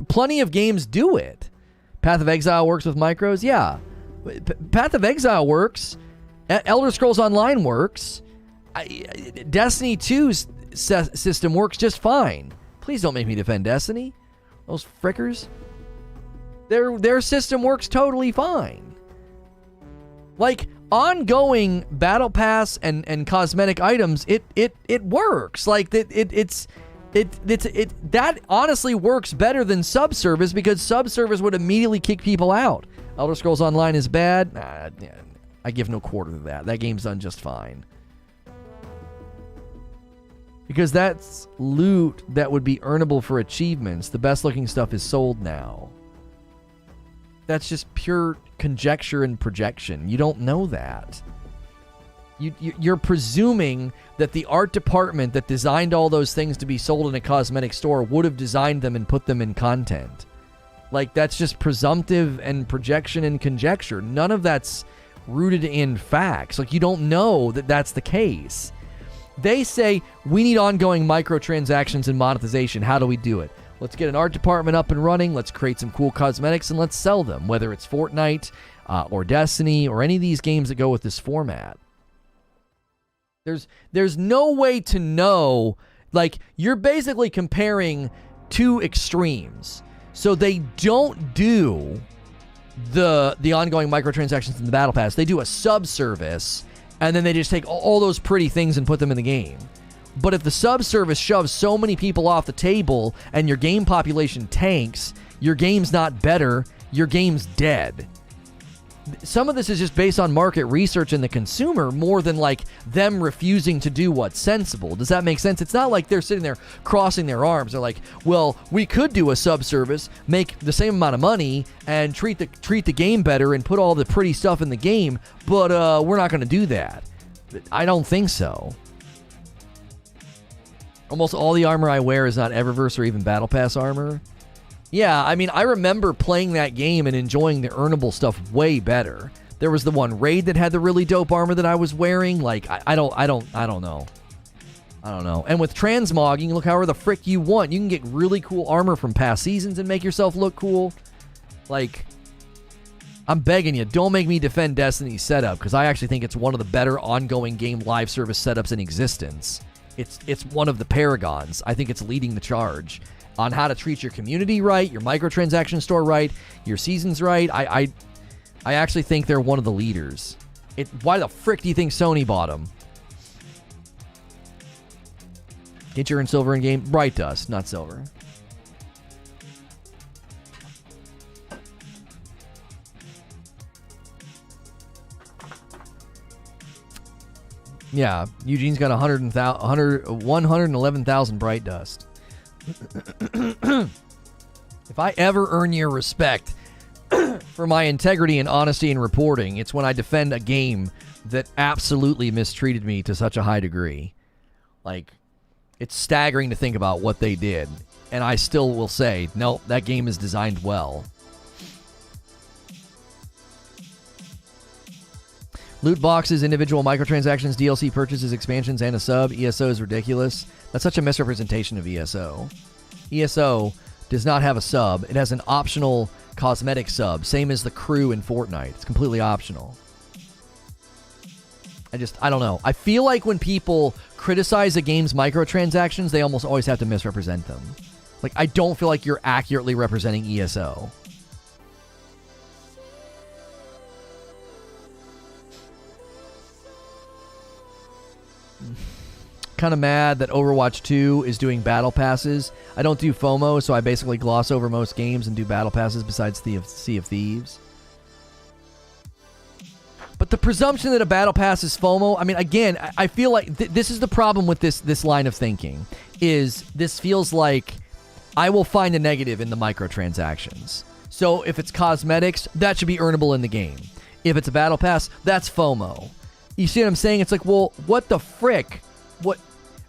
Plenty of games do it. Path of Exile works with micros? Yeah. Path of Exile works. Elder Scrolls Online works. Destiny 2's system works just fine. Please don't make me defend Destiny. Those frickers. Their system works totally fine. Like, ongoing battle pass and cosmetic items, it works. Like, that honestly works better than subservice, because subservice would immediately kick people out. Elder Scrolls Online is bad. I give no quarter to that. That game's done just fine. Because that's loot that would be earnable for achievements. The best looking stuff is sold now. That's just pure conjecture and projection. You don't know that. You're presuming that the art department that designed all those things to be sold in a cosmetic store would have designed them and put them in content. Like, that's just presumptive and projection and conjecture. None of that's rooted in facts. Like, you don't know that that's the case. They say, we need ongoing microtransactions and monetization. How do we do it? Let's get an art department up and running. Let's create some cool cosmetics and let's sell them, whether it's Fortnite or Destiny or any of these games that go with this format. There's no way to know. Like, you're basically comparing two extremes. So they don't do the ongoing microtransactions in the Battle Pass. They do a subservice, and then they just take all those pretty things and put them in the game. But if the subservice shoves so many people off the table and your game population tanks, your game's not better, your game's dead. Some of this is just based on market research and the consumer more than like them refusing to do what's sensible. Does that make sense? It's not like they're sitting there crossing their arms. They're like, well, we could do a subservice, make the same amount of money, and treat the game better and put all the pretty stuff in the game, but we're not going to do that. I don't think so. Almost all the armor I wear is not Eververse or even Battle Pass armor. Yeah, I mean, I remember playing that game and enjoying the earnable stuff way better. There was the one raid that had the really dope armor that I was wearing. Like, I don't know. I don't know. And with transmog, you can look however the frick you want. You can get really cool armor from past seasons and make yourself look cool. Like, I'm begging you, don't make me defend Destiny's setup, because I actually think it's one of the better ongoing game live service setups in existence. It's one of the paragons. I think it's leading the charge on how to treat your community right, your microtransaction store right, your seasons right. I actually think they're one of the leaders. Why the frick do you think Sony bought them? Get your in silver in game. Bright Dust, not silver. Yeah, Eugene's got 111,000 Bright Dust. If I ever earn your respect for my integrity and honesty in reporting, it's when I defend a game that absolutely mistreated me to such a high degree. Like, it's staggering to think about what they did. And I still will say, no, that game is designed well. Loot boxes, individual microtransactions, DLC purchases, expansions, and a sub. ESO is ridiculous. That's such a misrepresentation of ESO. ESO does not have a sub. It has an optional cosmetic sub, same as the crew in Fortnite. It's completely optional. I don't know. I feel like when people criticize a game's microtransactions, they almost always have to misrepresent them. Like, I don't feel like you're accurately representing ESO. Kind of mad that Overwatch 2 is doing battle passes. I don't do FOMO, so I basically gloss over most games and do battle passes besides Sea of Thieves. But the presumption that a battle pass is FOMO, I mean, again, I feel like this is the problem with this line of thinking, is this feels like I will find a negative in the microtransactions. So if it's cosmetics, that should be earnable in the game. If it's a battle pass, that's FOMO. You see what I'm saying? It's like, well, what the frick? What?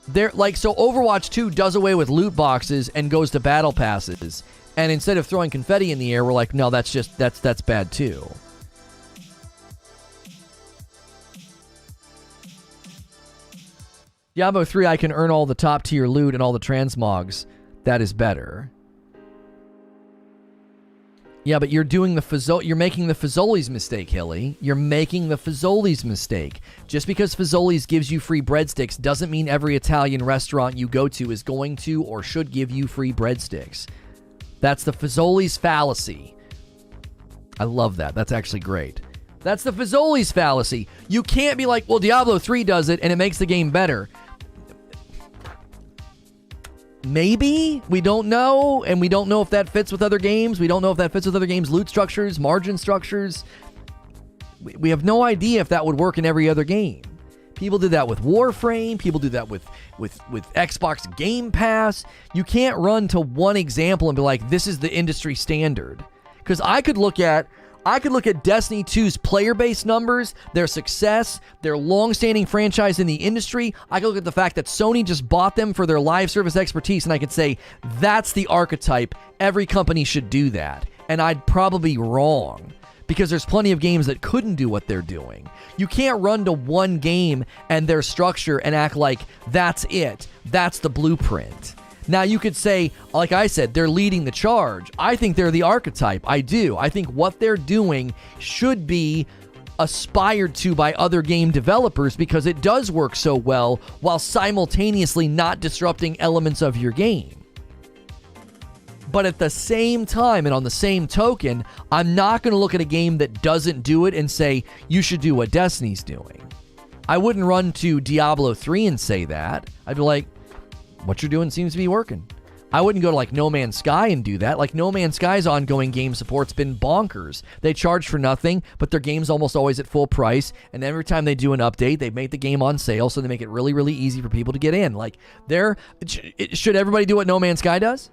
They're like, so Overwatch 2 does away with loot boxes and goes to battle passes. And instead of throwing confetti in the air, we're like, no, that's bad too. Diablo 3, I can earn all the top tier loot and all the transmogs. That is better. Yeah, but you're doing you're making the Fazoli's mistake, Hilly. You're making the Fazoli's mistake. Just because Fazoli's gives you free breadsticks doesn't mean every Italian restaurant you go to is going to or should give you free breadsticks. That's the Fazoli's fallacy. I love that. That's actually great. That's the Fazoli's fallacy. You can't be like, well, Diablo 3 does it and it makes the game better. Maybe. We don't know, and we don't know if that fits with other games. We don't know if that fits with other games' loot structures, margin structures. We have no idea if that would work in every other game. People did that with Warframe. People do that with Xbox Game Pass. You can't run to one example and be like, this is the industry standard. Because I could look at Destiny 2's player-based numbers, their success, their long-standing franchise in the industry. I could look at the fact that Sony just bought them for their live service expertise, and I could say, that's the archetype. Every company should do that. And I'd probably be wrong, because there's plenty of games that couldn't do what they're doing. You can't run to one game and their structure and act like that's it. That's the blueprint. Now, you could say, like I said, they're leading the charge. I think they're the archetype. I do. I think what they're doing should be aspired to by other game developers because it does work so well while simultaneously not disrupting elements of your game. But at the same time and on the same token, I'm not going to look at a game that doesn't do it and say, you should do what Destiny's doing. I wouldn't run to Diablo 3 and say that. I'd be like, what you're doing seems to be working. I wouldn't go to like No Man's Sky and do that. Like No Man's Sky's ongoing game support's been bonkers. They charge for nothing, but their game's almost always at full price. And every time they do an update, they make the game on sale, so they make it really, really easy for people to get in. Like, should everybody do what No Man's Sky does?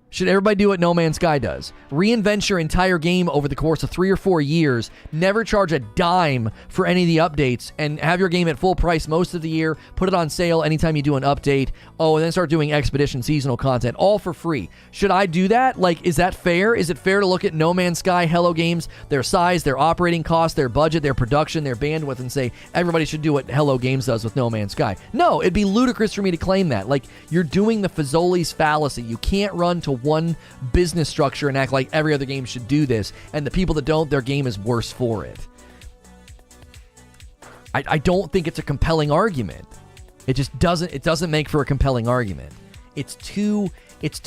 Should everybody do what No Man's Sky does? Reinvent your entire game over the course of 3 or 4 years, never charge a dime for any of the updates, and have your game at full price most of the year, put it on sale anytime you do an update, and then start doing Expedition seasonal content, all for free. Should I do that? Like, is that fair? Is it fair to look at No Man's Sky, Hello Games, their size, their operating costs, their budget, their production, their bandwidth, and say, everybody should do what Hello Games does with No Man's Sky? No, it'd be ludicrous for me to claim that. Like, you're doing the Fazoli's fallacy. You can't run to one business structure and act like every other game should do this, and the people that don't, their game is worse for it. I don't think it's a compelling argument. It just doesn't make for a compelling argument. It's too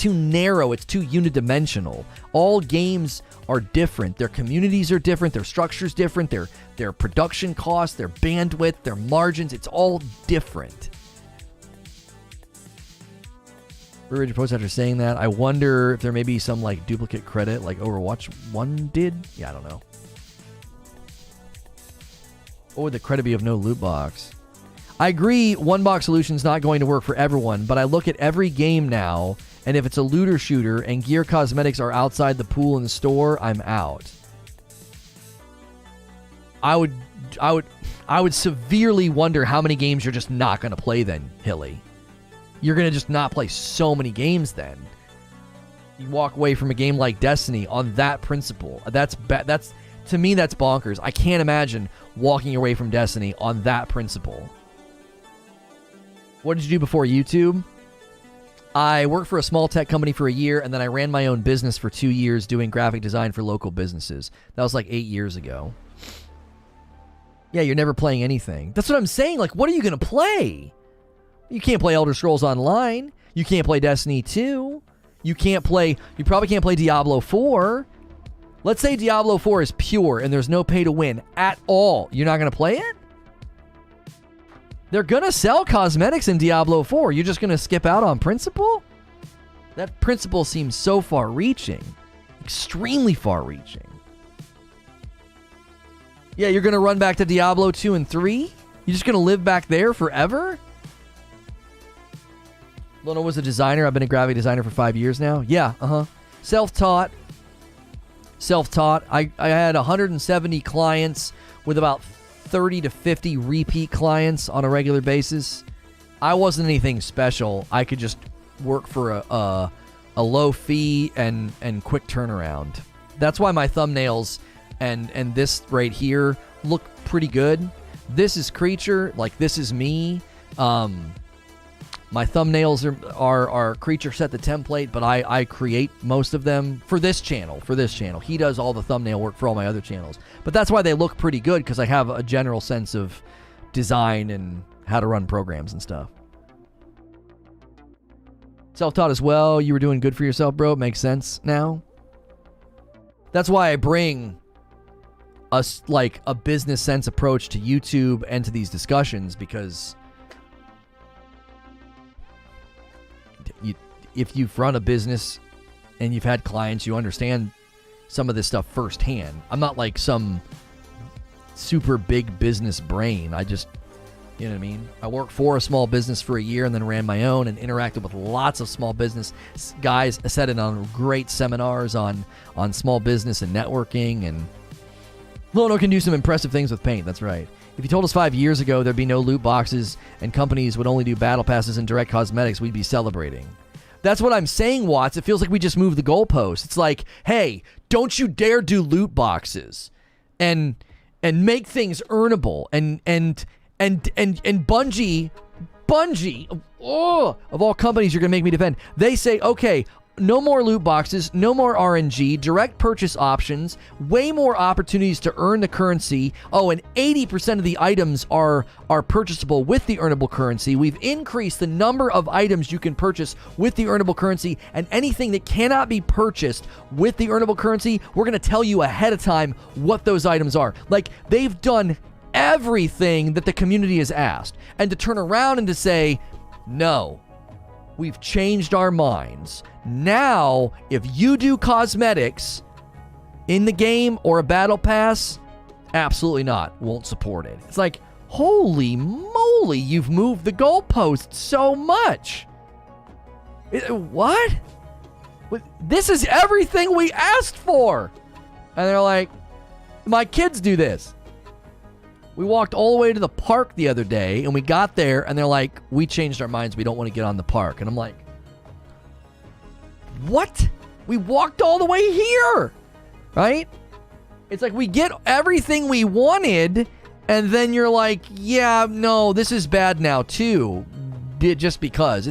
narrow, it's too unidimensional. All games are different. Their communities are different, their structure's different, their production costs, their bandwidth, their margins, it's all different. Richard post after saying that, I wonder if there may be some like duplicate credit like Overwatch 1 did. Yeah, I don't know. What would the credit be of no loot box? I agree, one box solution's not going to work for everyone, but I look at every game now, and if it's a looter shooter and gear cosmetics are outside the pool in the store, I'm out. I would severely wonder how many games you're just not going to play then, Hilly. You're going to just not play so many games then. You walk away from a game like Destiny on that principle. That's to me, that's bonkers. I can't imagine walking away from Destiny on that principle. What did you do before YouTube? I worked for a small tech company for a year, and then I ran my own business for 2 years doing graphic design for local businesses. That was like 8 years ago. Yeah, you're never playing anything. That's what I'm saying. Like, what are you going to play? You can't play Elder Scrolls Online. You can't play Destiny 2. You probably can't play Diablo 4. Let's say Diablo 4 is pure and there's no pay to win at all. You're not going to play it? They're going to sell cosmetics in Diablo 4. You're just going to skip out on principle? That principle seems so far-reaching. Extremely far-reaching. Yeah, you're going to run back to Diablo 2 and 3? You're just going to live back there forever? Lono was a designer. I've been a graphic designer for 5 years now. Yeah, Self-taught. I had 170 clients with about 30 to 50 repeat clients on a regular basis. I wasn't anything special. I could just work for a low fee and quick turnaround. That's why my thumbnails and this right here look pretty good. This is Creature, like this is me. My thumbnails are Creature set the template, but I create most of them for this channel. He does all the thumbnail work for all my other channels. But that's why they look pretty good, because I have a general sense of design and how to run programs and stuff. Self-taught as well. You were doing good for yourself, bro. It makes sense now. That's why I bring a business sense approach to YouTube and to these discussions, because if you've run a business and you've had clients, you understand some of this stuff firsthand. I'm not like some super big business brain. I just, you know what I mean? I worked for a small business for a year and then ran my own and interacted with lots of small business guys. I sat in on great seminars on small business and networking, and Lono can do some impressive things with paint. That's right. If you told us 5 years ago there'd be no loot boxes and companies would only do battle passes and direct cosmetics, we'd be celebrating. That's what I'm saying, Watts. It feels like we just moved the goalpost. It's like, hey, don't you dare do loot boxes and make things earnable. And Bungie, of all companies you're going to make me defend, they say, okay, no more loot boxes, no more RNG, direct purchase options, way more opportunities to earn the currency. Oh, and 80% of the items are purchasable with the earnable currency. We've increased the number of items you can purchase with the earnable currency, and anything that cannot be purchased with the earnable currency, we're going to tell you ahead of time what those items are. Like, they've done everything that the community has asked. And to turn around and to say, no, we've changed our minds. Now, if you do cosmetics in the game or a battle pass, absolutely not. Won't support it. It's like, holy moly, you've moved the goalposts so much. What? This is everything we asked for. And they're like, my kids do this. We walked all the way to the park the other day, and we got there, and they're like, we changed our minds. We don't want to get on the park. And I'm like, what? We walked all the way here, right? It's like we get everything we wanted, and then you're like, yeah, no, this is bad now, too. Just because.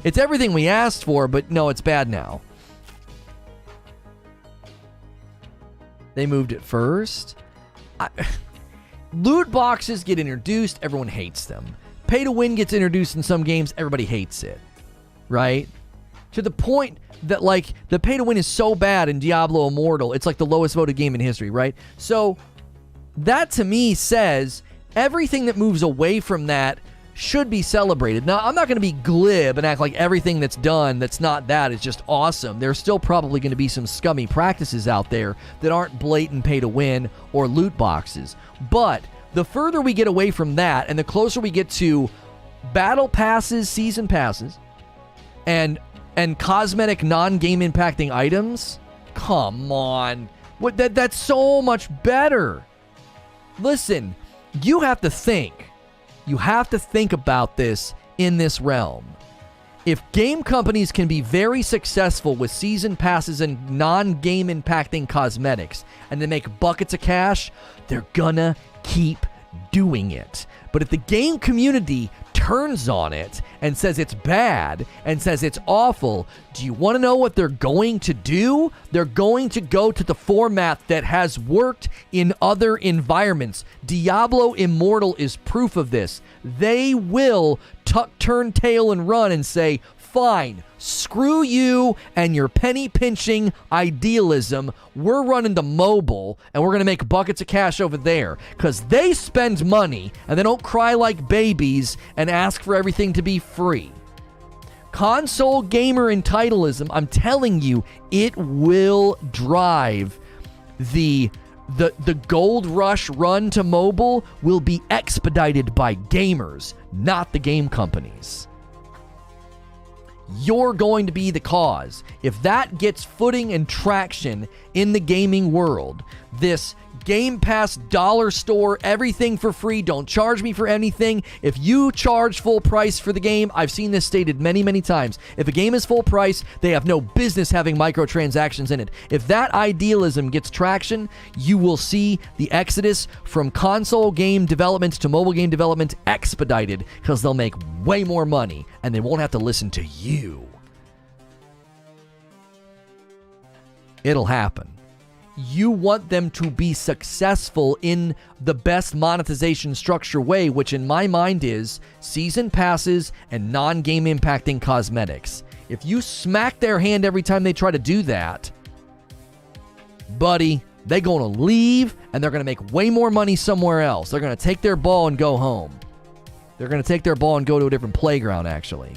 It's everything we asked for, but no, it's bad now. They moved it first. Loot boxes get introduced, everyone hates them. Pay to win gets introduced in some games, everybody hates it. Right? To the point that, like, the pay to win is so bad in Diablo Immortal, it's like the lowest voted game in history, right? So, that to me says everything that moves away from that should be celebrated. Now, I'm not going to be glib and act like everything that's done that's not that is just awesome. There's still probably going to be some scummy practices out there that aren't blatant pay to win or loot boxes. But the further we get away from that and the closer we get to battle passes, season passes, and cosmetic non-game impacting items, come on. That's so much better. Listen, you have to think. You have to think about this in this realm. If game companies can be very successful with season passes and non-game impacting cosmetics and they make buckets of cash, they're gonna keep doing it. But if the game community turns on it and says it's bad and says it's awful, do you want to know what they're going to do? They're going to go to the format that has worked in other environments. Diablo Immortal is proof of this. They will turn tail and run and say, fine, screw you and your penny-pinching idealism. We're running the mobile, and we're going to make buckets of cash over there. Because they spend money, and they don't cry like babies and ask for everything to be free. Console gamer entitleism, I'm telling you, it will drive the gold rush run to mobile will be expedited by gamers, not the game companies. You're going to be the cause. If that gets footing and traction in the gaming world, this Game Pass dollar store, everything for free, don't charge me for anything. If you charge full price for the game, I've seen this stated many, many times. If a game is full price, they have no business having microtransactions in it. If that idealism gets traction, you will see the exodus from console game development to mobile game development expedited because they'll make way more money and they won't have to listen to you. It'll happen. You want them to be successful in the best monetization structure way, which in my mind is season passes and non-game impacting cosmetics. If you smack their hand every time they try to do that, buddy, they're going to leave and they're going to make way more money somewhere else. They're going to take their ball and go home. They're going to take their ball and go to a different playground, actually.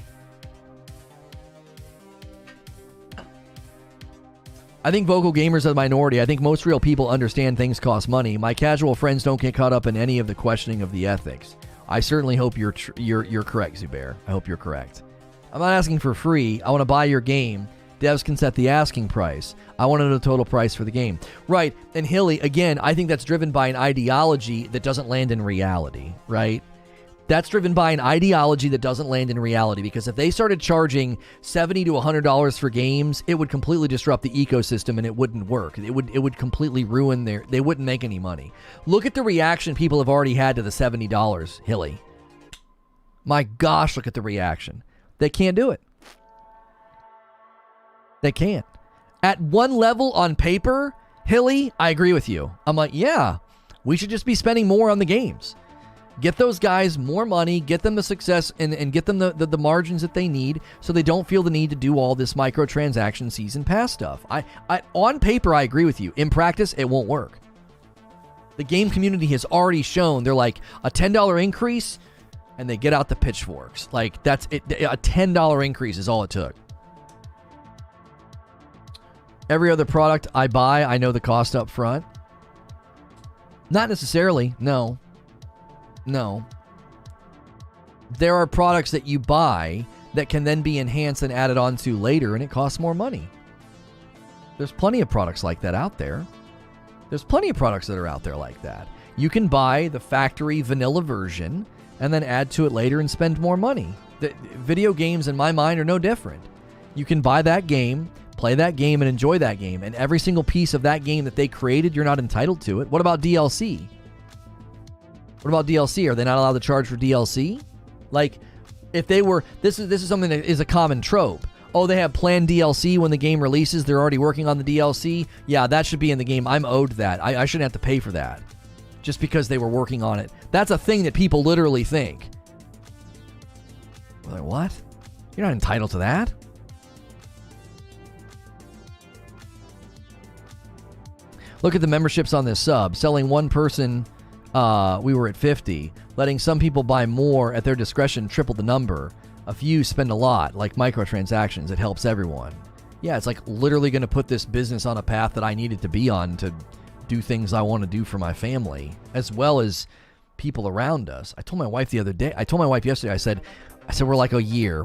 I think vocal gamers are the minority. I think most real people understand things cost money. My casual friends don't get caught up in any of the questioning of the ethics. I certainly hope you're correct, Zubair. I hope you're correct. I'm not asking for free. I want to buy your game. Devs can set the asking price. I want to know the total price for the game. Right. And Hilly, again, I think that's driven by an ideology that doesn't land in reality, right? That's driven by an ideology that doesn't land in reality, because if they started charging $70 to $100 for games, it would completely disrupt the ecosystem and it wouldn't work. It would completely ruin they wouldn't make any money. Look at the reaction people have already had to the $70, Hilly. My gosh, look at the reaction. They can't do it. They can't. At one level on paper, Hilly, I agree with you. I'm like, yeah, we should just be spending more on the games. Get those guys more money, get them the success, and get them the margins that they need so they don't feel the need to do all this microtransaction season pass stuff. On paper, I agree with you. In practice, it won't work. The game community has already shown they're like a $10 increase, and they get out the pitchforks. Like, that's it. A $10 increase is all it took. Every other product I buy, I know the cost up front. Not necessarily, no. No. There are products that you buy that can then be enhanced and added onto later, and it costs more money. There's plenty of products like that out there. There's plenty of products that are out there like that. You can buy the factory vanilla version and then add to it later and spend more money. The video games, in my mind, are no different. You can buy that game, play that game, and enjoy that game, and every single piece of that game that they created, you're not entitled to it. What about DLC? What about DLC? Are they not allowed to charge for DLC? Like, if they were... This is something that is a common trope. Oh, they have planned DLC when the game releases. They're already working on the DLC. Yeah, that should be in the game. I'm owed that. I shouldn't have to pay for that just because they were working on it. That's a thing that people literally think. Like, what? You're not entitled to that? Look at the memberships on this sub. Selling one person, we were at 50. Letting some people buy more at their discretion, triple the number. A few spend a lot, like microtransactions. It helps everyone. Yeah, it's like literally going to put this business on a path that I needed to be on to do things I want to do for my family, as well as people around us. I told my wife yesterday, I said, we're like a year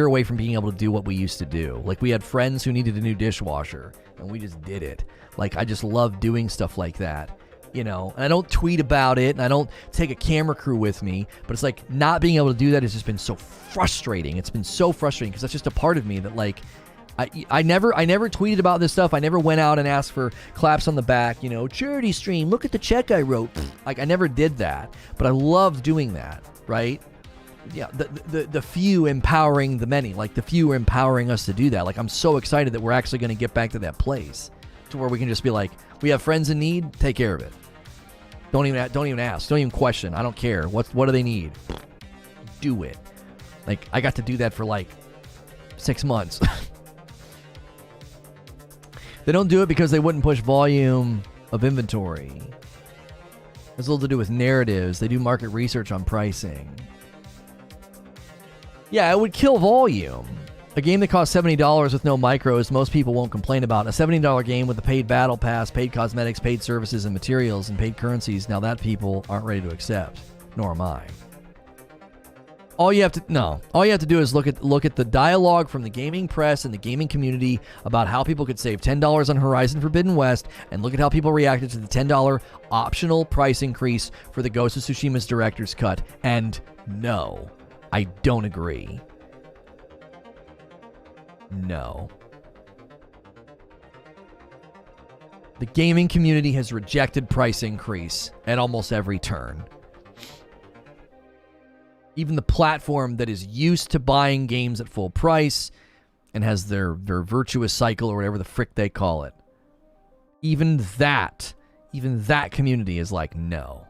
away from being able to do what we used to do. Like, we had friends who needed a new dishwasher, and we just did it. Like, I just love doing stuff like that. You know, and I don't tweet about it, and I don't take a camera crew with me, but it's like not being able to do that has just been so frustrating. It's been so frustrating because that's just a part of me that, like, I never tweeted about this stuff. I never went out and asked for claps on the back, you know, charity stream, look at the check I wrote. Like, I never did that, but I loved doing that, right? Yeah, the few empowering the many, like the few are empowering us to do that. Like, I'm so excited that we're actually going to get back to that place to where we can just be like, we have friends in need, take care of it. Don't even ask. Don't even question. I don't care. What do they need? Do it. Like, I got to do that for like 6 months. They don't do it because they wouldn't push volume of inventory. It's a little to do with narratives. They do market research on pricing. Yeah, it would kill volume. A game that costs $70 with no micros, most people won't complain about. A $70 game with a paid battle pass, paid cosmetics, paid services and materials, and paid currencies, now that people aren't ready to accept. Nor am I. All you have to do is look at the dialogue from the gaming press and the gaming community about how people could save $10 on Horizon Forbidden West, and look at how people reacted to the $10 optional price increase for the Ghost of Tsushima's Director's Cut. And no, I don't agree. No. The gaming community has rejected price increase at almost every turn. Even the platform that is used to buying games at full price and has their virtuous cycle or whatever the frick they call it. Even that community is like, no.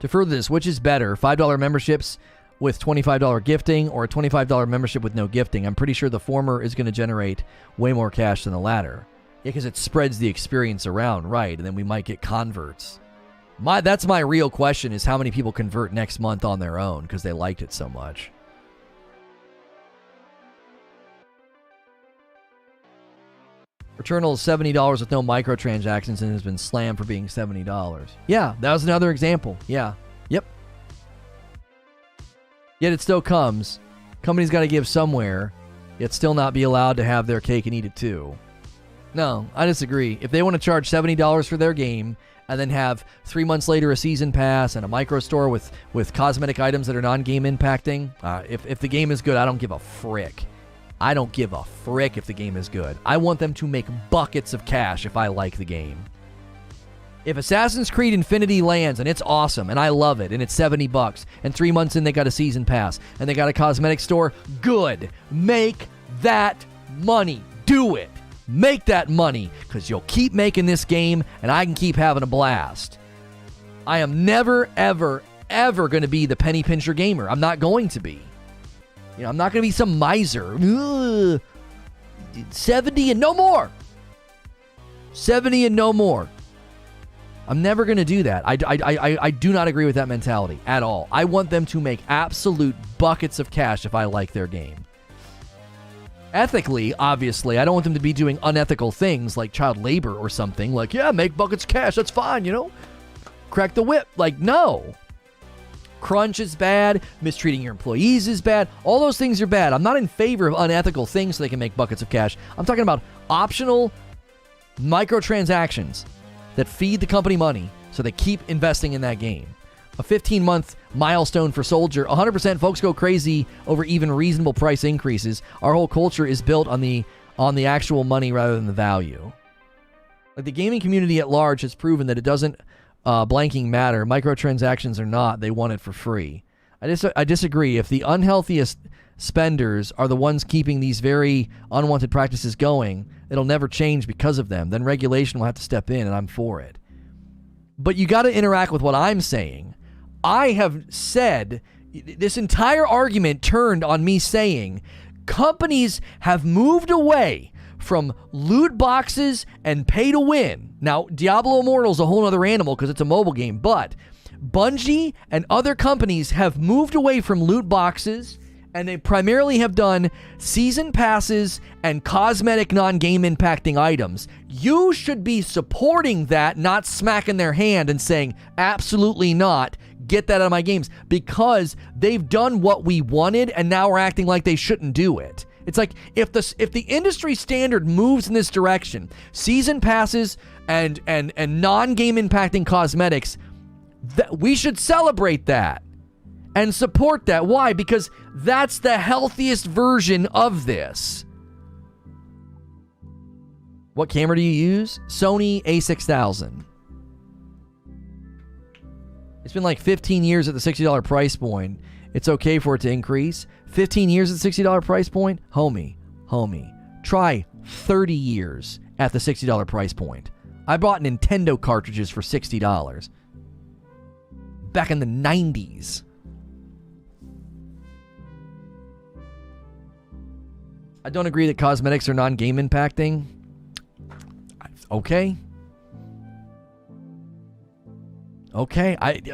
To further this, which is better, $5 memberships with $25 gifting or a $25 membership with no gifting? I'm pretty sure the former is going to generate way more cash than the latter. Yeah, because it spreads the experience around, right? And then we might get converts. That's my real question, is how many people convert next month on their own because they liked it so much. Returnal is $70 with no microtransactions and has been slammed for being $70. Yeah, that was another example. Yeah. Yep. Yet it still comes. Company's got to give somewhere, yet still not be allowed to have their cake and eat it too. No, I disagree. If they want to charge $70 for their game and then have 3 months later a season pass and a micro store with cosmetic items that are non-game impacting, if the game is good, I don't give a frick. I don't give a frick if the game is good. I want them to make buckets of cash if I like the game. If Assassin's Creed Infinity lands and it's awesome and I love it and it's $70 and 3 months in they got a season pass and they got a cosmetic store, good. Make that money. Do it. Make that money, because you'll keep making this game, and I can keep having a blast. I am never, ever, ever going to be the penny pincher gamer. I'm not going to be. You know, I'm not going to be some miser. Ugh. 70 and no more. 70 and no more. I'm never going to do that. I do not agree with that mentality at all. I want them to make absolute buckets of cash if I like their game. Ethically, obviously, I don't want them to be doing unethical things like child labor or something. Like, yeah, make buckets of cash. That's fine, you know? Crack the whip. Like, no. Crunch is bad. Mistreating your employees is bad. All those things are bad. I'm not in favor of unethical things so they can make buckets of cash. I'm talking about optional microtransactions that feed the company money so they keep investing in that game. A 15-month milestone for Soldier. 100% folks go crazy over even reasonable price increases. Our whole culture is built on the actual money rather than the value. Like, the gaming community at large has proven that it doesn't blanking matter. Microtransactions or not, they want it for free. I disagree. If the unhealthiest spenders are the ones keeping these very unwanted practices going, it'll never change because of them. Then regulation will have to step in, and I'm for it. But you got to interact with what I'm saying. I have said, this entire argument turned on me saying companies have moved away from loot boxes and pay to win. Now, Diablo Immortal is a whole other animal because it's a mobile game, but Bungie and other companies have moved away from loot boxes, and they primarily have done season passes and cosmetic non-game impacting items. You should be supporting that, not smacking their hand and saying, absolutely not, get that out of my games, because they've done what we wanted and now we're acting like they shouldn't do it. It's like, if the industry standard moves in this direction, season passes and non-game impacting cosmetics, we should celebrate that and support that. Why? Because that's the healthiest version of this. What camera do you use? Sony a6000. It's been like 15 years at the $60 price point. It's okay for it to increase. 15 years at the $60 price point? Homie. Try 30 years at the $60 price point. I bought Nintendo cartridges for $60. Back in the 90s. I don't agree that cosmetics are non-game impacting. Okay.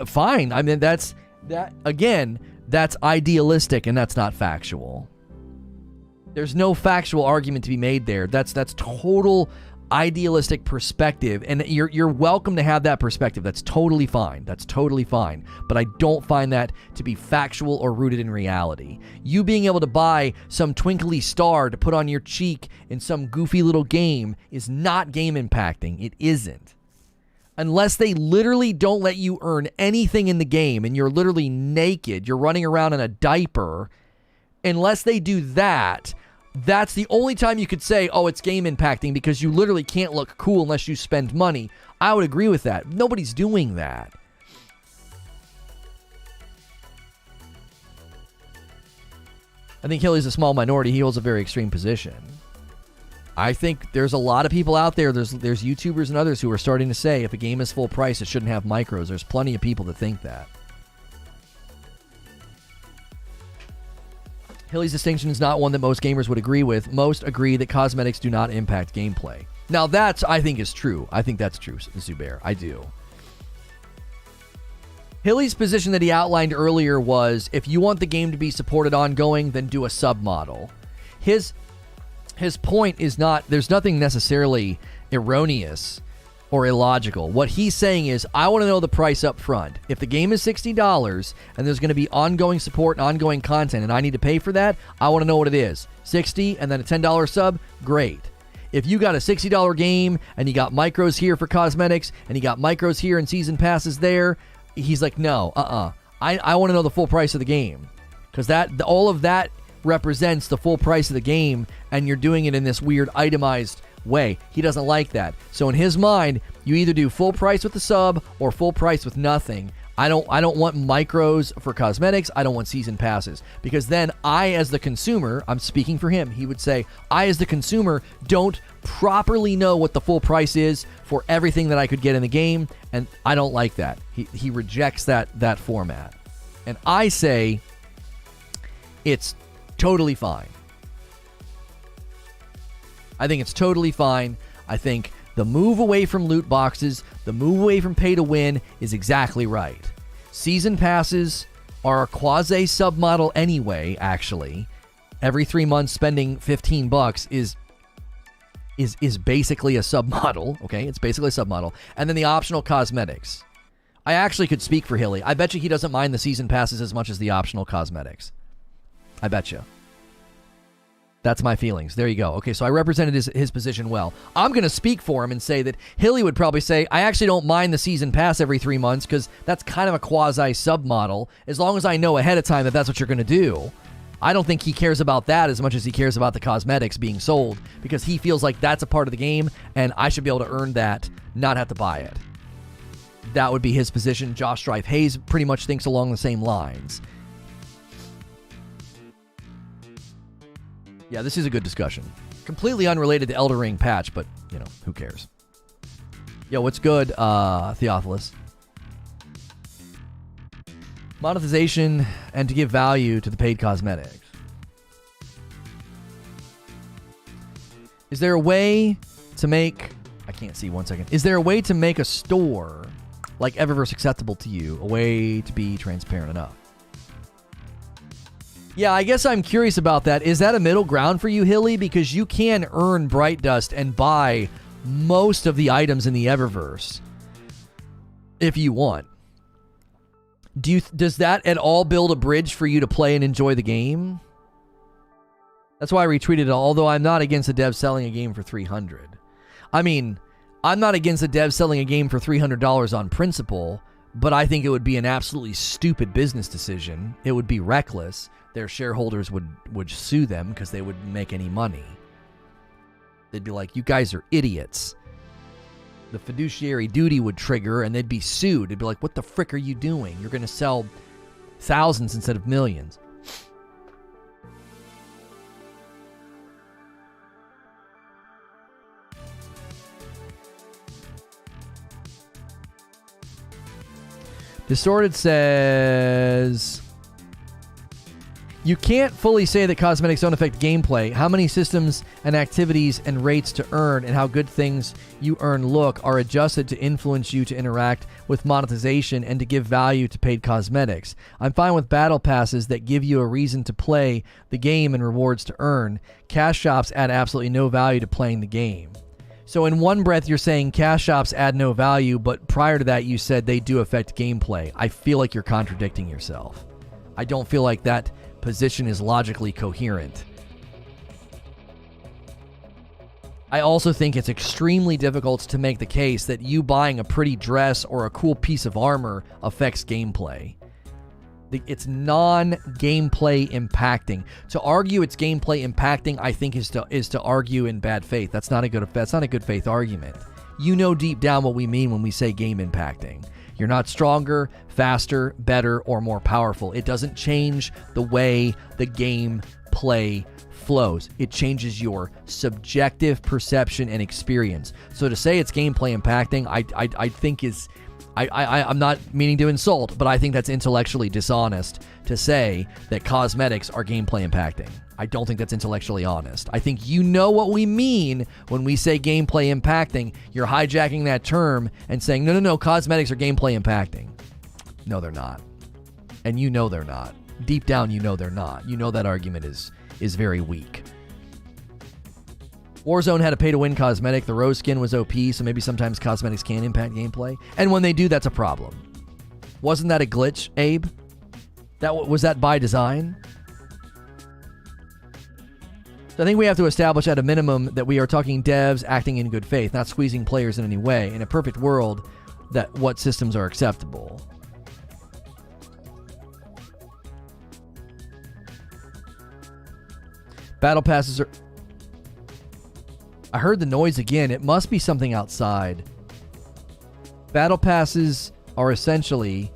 Fine. I mean, that's idealistic and that's not factual. There's no factual argument to be made there. That's total idealistic perspective, and you're welcome to have that perspective. That's totally fine. But I don't find that to be factual or rooted in reality. You being able to buy some twinkly star to put on your cheek in some goofy little game is not game impacting. It isn't. Unless they literally don't let you earn anything in the game and you're literally naked, you're running around in a diaper, unless they do that, that's the only time you could say, oh, it's game impacting, because you literally can't look cool unless you spend money. I would agree with that. Nobody's doing that. I think Hilly's a small minority. He holds a very extreme position. I think there's a lot of people out there, there's YouTubers and others who are starting to say if a game is full price, it shouldn't have micros. There's plenty of people that think that. Hilly's distinction is not one that most gamers would agree with. Most agree that cosmetics do not impact gameplay. Now that's, I think, is true. I think that's true, Zubair. I do. Hilly's position that he outlined earlier was, if you want the game to be supported ongoing, then do a sub-model. His point is not, there's nothing necessarily erroneous or illogical. What he's saying is, I want to know the price up front. If the game is $60 and there's going to be ongoing support and ongoing content and I need to pay for that, I want to know what it is. $60 and then a $10 sub, great. If you got a $60 game and you got micros here for cosmetics and you got micros here and season passes there, he's like, no, I want to know the full price of the game. Because all of that represents the full price of the game, and you're doing it in this weird itemized way. He doesn't like that. So in his mind, you either do full price with the sub or full price with nothing. I don't want micros for cosmetics. I don't want season passes, because then I, as the consumer, I'm speaking for him, he would say, I, as the consumer, don't properly know what the full price is for everything that I could get in the game, and I don't like that. He rejects that format. And I say it's totally fine. I think it's totally fine. I think the move away from loot boxes, the move away from pay to win is exactly right. Season passes are a quasi submodel anyway, actually. Every 3 months spending $15 is basically a submodel, okay? It's basically a submodel. And then the optional cosmetics. I actually could speak for Hilly. I bet you he doesn't mind the season passes as much as the optional cosmetics. I bet you. That's my feelings. There you go. Okay, so I represented his position well. I'm going to speak for him and say that Hilly would probably say, I actually don't mind the season pass every 3 months because that's kind of a quasi-submodel, as long as I know ahead of time that that's what you're going to do. I don't think he cares about that as much as he cares about the cosmetics being sold, because he feels like that's a part of the game, and I should be able to earn that, not have to buy it. That would be his position. Josh Strife Hayes pretty much thinks along the same lines. Yeah, this is a good discussion. Completely unrelated to Elden Ring patch, but, you know, who cares? Yo, what's good, Theophilus? Monetization and to give value to the paid cosmetics. Is there a way to make... I can't see, 1 second. Is there a way to make a store like Eververse acceptable to you? A way to be transparent enough? Yeah, I guess I'm curious about that. Is that a middle ground for you, Hilly? Because you can earn Bright Dust and buy most of the items in the Eververse if you want. Does that at all build a bridge for you to play and enjoy the game? That's why I retweeted it, although I'm not against a dev selling a game for $300. I mean, I'm not against a dev selling a game for $300 on principle, but I think it would be an absolutely stupid business decision. It would be reckless. Their shareholders would sue them because they wouldn't make any money. They'd be like, you guys are idiots. The fiduciary duty would trigger and they'd be sued. They'd be like, what the frick are you doing? You're going to sell thousands instead of millions. Distorted says... You can't fully say that cosmetics don't affect gameplay. How many systems and activities and rates to earn and how good things you earn look are adjusted to influence you to interact with monetization and to give value to paid cosmetics. I'm fine with battle passes that give you a reason to play the game and rewards to earn. Cash shops add absolutely no value to playing the game. So in one breath, you're saying cash shops add no value, but prior to that, you said they do affect gameplay. I feel like you're contradicting yourself. I don't feel like that position is logically coherent. I also think it's extremely difficult to make the case that you buying a pretty dress or a cool piece of armor affects gameplay. It's non-gameplay impacting. To argue it's gameplay impacting, I think is to argue in bad faith. That's not a good faith argument. You know deep down what we mean when we say game impacting. You're not stronger, faster, better, or more powerful. It doesn't change the way the game play flows. It changes your subjective perception and experience. So to say it's gameplay impacting, I think is... I'm not meaning to insult, but I think that's intellectually dishonest to say that cosmetics are gameplay impacting. I don't think that's intellectually honest. I think you know what we mean when we say gameplay impacting. You're hijacking that term and saying, no, cosmetics are gameplay impacting. No, they're not. And you know they're not. Deep down, you know they're not. You know that argument is very weak. Warzone had a pay-to-win cosmetic. The rose skin was OP, so maybe sometimes cosmetics can impact gameplay. And when they do, that's a problem. Wasn't that a glitch, Abe? Was that by design? So I think we have to establish at a minimum that we are talking devs acting in good faith, not squeezing players in any way. In a perfect world, that what systems are acceptable. Battle passes are... I heard the noise again. It must be something outside. Battle passes are essentially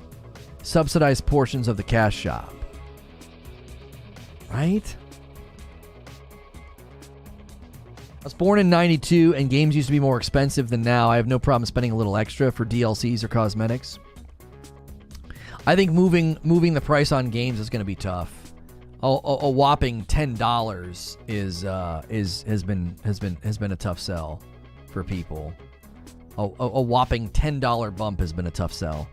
subsidized portions of the cash shop. Right? I was born in 92, and games used to be more expensive than now. I have no problem spending a little extra for DLCs or cosmetics. I think moving the price on games is going to be tough. A whopping $10 has been a tough sell for people. A whopping $10 bump has been a tough sell.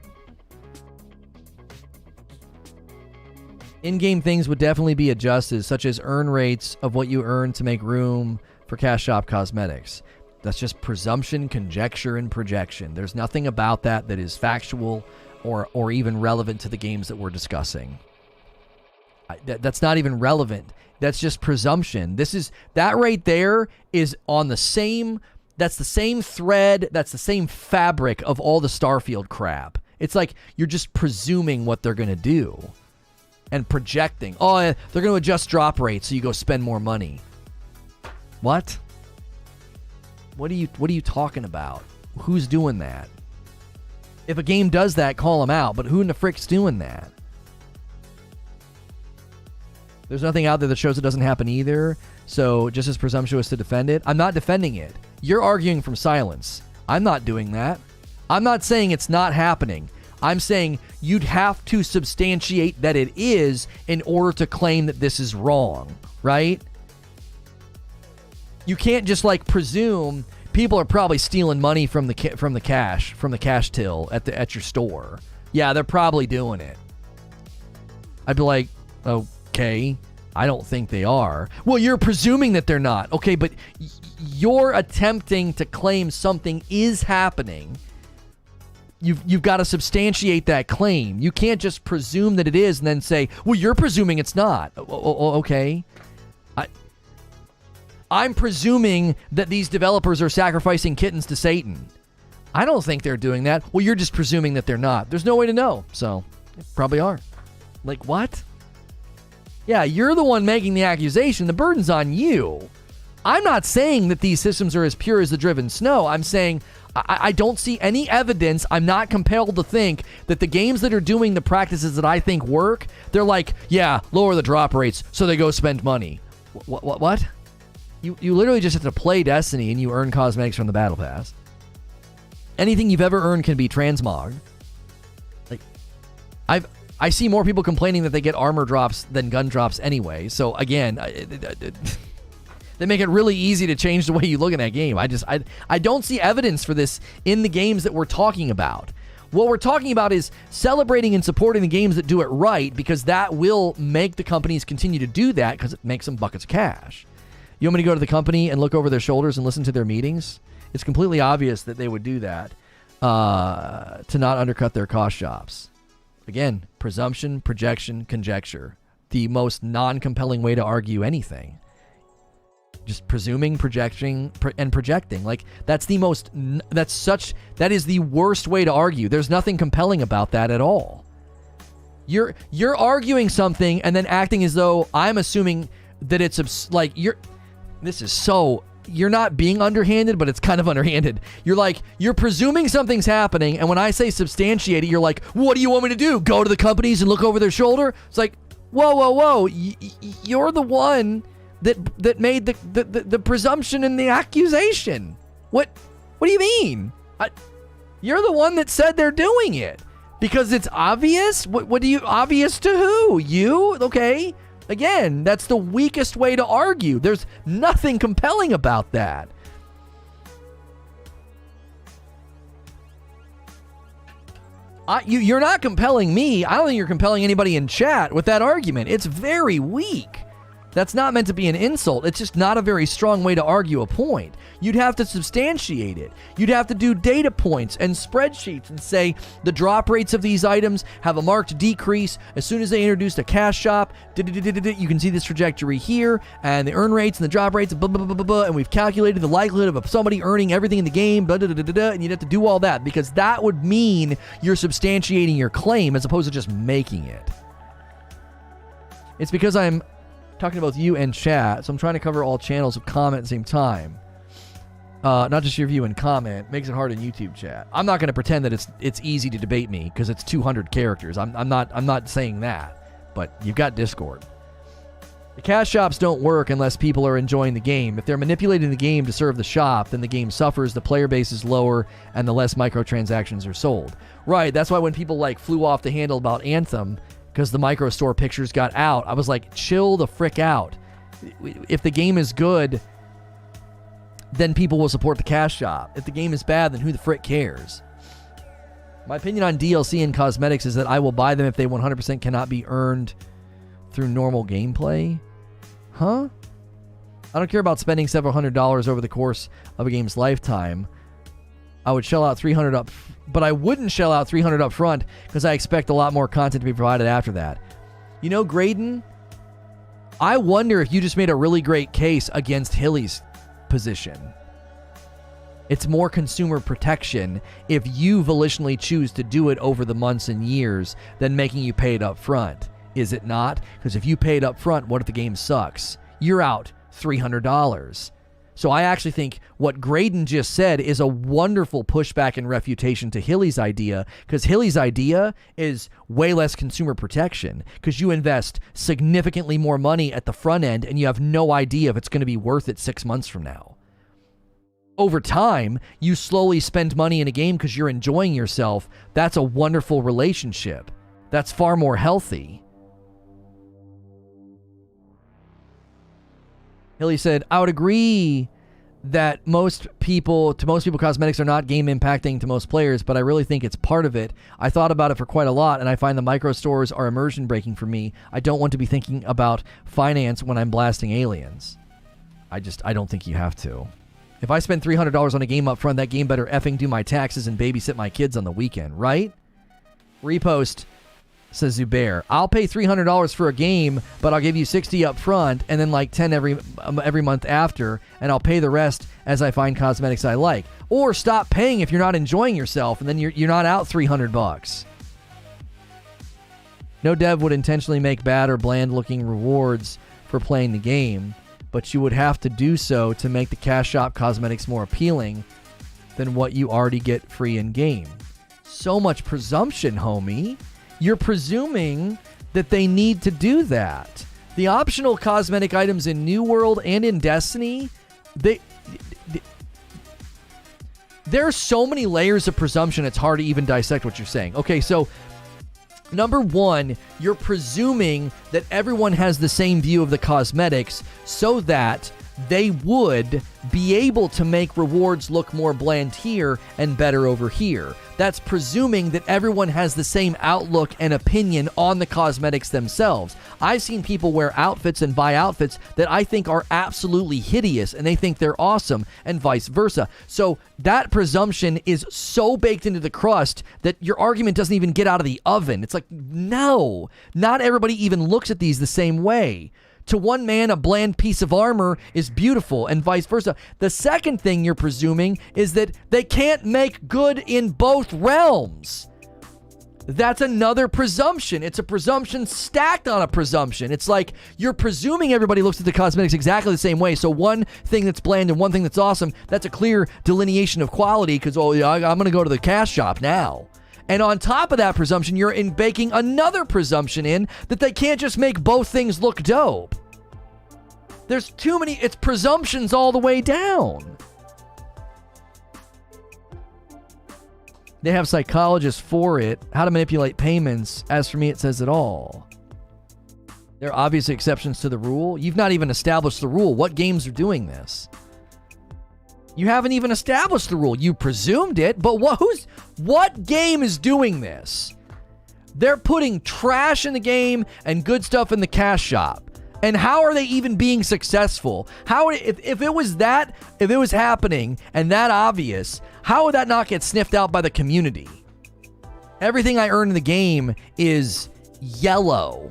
In-game things would definitely be adjusted, such as earn rates of what you earn to make room for cash shop cosmetics. That's just presumption, conjecture, and projection. There's nothing about that that is factual or even relevant to the games that we're discussing. That's not even relevant. That's just presumption. That right there is on the same. That's the same thread. That's the same fabric of all the Starfield crap. It's like you're just presuming what they're going to do and projecting. Oh, they're going to adjust drop rates, so you go spend more money. What? What are you talking about? Who's doing that? If a game does that, call them out. But who in the frick's doing that? There's nothing out there that shows it doesn't happen either. So just as presumptuous to defend it. I'm not defending it. You're arguing from silence. I'm not doing that. I'm not saying it's not happening. I'm saying you'd have to substantiate that it is in order to claim that this is wrong, right? You can't just like presume people are probably stealing money from the cash till at your store. Yeah, they're probably doing it. I'd be like, okay, I don't think they are. Well, you're presuming that they're not. Okay, but you're attempting to claim something is happening. You've got to substantiate that claim. You can't just presume that it is and then say, well, you're presuming it's not. Okay. I'm presuming that these developers are sacrificing kittens to Satan. I don't think they're doing that. Well, you're just presuming that they're not. There's no way to know. So, probably are. Like, what? Yeah, you're the one making the accusation. The burden's on you. I'm not saying that these systems are as pure as the driven snow. I'm saying I don't see any evidence. I'm not compelled to think that the games that are doing the practices that I think work, they're like, yeah, lower the drop rates so they go spend money. What? You literally just have to play Destiny and you earn cosmetics from the Battle Pass. Anything you've ever earned can be transmogged. Like, I see more people complaining that they get armor drops than gun drops anyway. So again, they make it really easy to change the way you look at that game. I don't see evidence for this in the games that we're talking about. What we're talking about is celebrating and supporting the games that do it right, because that will make the companies continue to do that because it makes them buckets of cash. You want me to go to the company and look over their shoulders and listen to their meetings? It's completely obvious that they would do that to not undercut their cost shops. Again, presumption, projection, conjecture. The most non-compelling way to argue anything. Just presuming, projecting, and projecting. Like, that is the worst way to argue. There's nothing compelling about that at all. You're arguing something and then acting as though I'm assuming that it's like you're not being underhanded, but it's kind of underhanded. You're presuming something's happening, and when I say substantiate it, you're like, what do you want me to do? Go to the companies and look over their shoulder? It's like, whoa. You're the one that made the presumption and the accusation. What do you mean? You're the one that said they're doing it. Because it's obvious? What do you, obvious to who? You? Okay. Again, that's the weakest way to argue. There's nothing compelling about that. You're not compelling me. I don't think you're compelling anybody in chat with that argument. It's very weak. That's not meant to be an insult. It's just not a very strong way to argue a point. You'd have to substantiate it. You'd have to do data points and spreadsheets and say the drop rates of these items have a marked decrease as soon as they introduced a cash shop. You can see this trajectory here, and the earn rates and the drop rates, blah, blah, blah, blah, blah, and we've calculated the likelihood of somebody earning everything in the game, blah, blah, blah, blah, blah, and you'd have to do all that because that would mean you're substantiating your claim as opposed to just making it. It's because I'm talking about you and chat, so I'm trying to cover all channels of comment at the same time. not just your view and comment, makes it hard in YouTube chat. I'm not going to pretend that it's easy to debate me because it's 200 characters. I'm not saying that, but you've got Discord. The cash shops don't work unless people are enjoying the game. If they're manipulating the game to serve the shop, then the game suffers, the player base is lower, and the less microtransactions are sold. Right, that's why when people like flew off the handle about Anthem because the micro store pictures got out, I was like, chill the frick out. If the game is good, then people will support the cash shop. If the game is bad, then who the frick cares? My opinion on DLC and cosmetics is that I will buy them if they 100% cannot be earned through normal gameplay. Huh? I don't care about spending several $100s over the course of a game's lifetime. I would shell out $300 up, but I wouldn't shell out $300 up front because I expect a lot more content to be provided after that. You know, Graydon, I wonder if you just made a really great case against Hilly's position. It's more consumer protection if you volitionally choose to do it over the months and years than making you pay it up front. Is it not? Because if you pay it up front, what if the game sucks? You're out $300. So I actually think what Graydon just said is a wonderful pushback and refutation to Hilly's idea, because Hilly's idea is way less consumer protection because you invest significantly more money at the front end and you have no idea if it's going to be worth it 6 months from now. Over time, you slowly spend money in a game because you're enjoying yourself. That's a wonderful relationship. That's far more healthy. Hilly said, I would agree that most people cosmetics are not game impacting to most players, but I really think it's part of it. I thought about it for quite a lot, and I find the micro stores are immersion breaking for me. I don't want to be thinking about finance when I'm blasting aliens. I don't think you have to. If I spend $300 on a game up front, that game better effing do my taxes and babysit my kids on the weekend, right? Repost, says Zubair. I'll pay $300 for a game, but I'll give you $60 up front and then like $10 every month after, and I'll pay the rest as I find cosmetics I like. Or stop paying if you're not enjoying yourself, and then you're not out $300. No dev would intentionally make bad or bland-looking rewards for playing the game, but you would have to do so to make the cash shop cosmetics more appealing than what you already get free in-game. So much presumption, homie. You're presuming that they need to do that. The optional cosmetic items in New World and in Destiny, there are so many layers of presumption, it's hard to even dissect what you're saying. Okay, so number one, you're presuming that everyone has the same view of the cosmetics so that they would be able to make rewards look more bland here and better over here. That's presuming that everyone has the same outlook and opinion on the cosmetics themselves. I've seen people wear outfits and buy outfits that I think are absolutely hideous and they think they're awesome, and vice versa. So that presumption is so baked into the crust that your argument doesn't even get out of the oven. It's like, no, not everybody even looks at these the same way. To one man, a bland piece of armor is beautiful, and vice versa. The second thing you're presuming is that they can't make good in both realms. That's another presumption. It's a presumption stacked on a presumption. It's like you're presuming everybody looks at the cosmetics exactly the same way. So one thing that's bland and one thing that's awesome, that's a clear delineation of quality because, oh, yeah, I'm going to go to the cash shop now. And on top of that presumption, you're baking another presumption in that they can't just make both things look dope. There's too many, it's presumptions all the way down. They have psychologists for it, how to manipulate payments. As for me, it says it all. There are obvious exceptions to the rule. You've not even established the rule. What games are doing this? You haven't even established the rule. You presumed it, but what game is doing this? They're putting trash in the game and good stuff in the cash shop. And how are they even being successful? If it was happening and that obvious, how would that not get sniffed out by the community? Everything I earn in the game is yellow.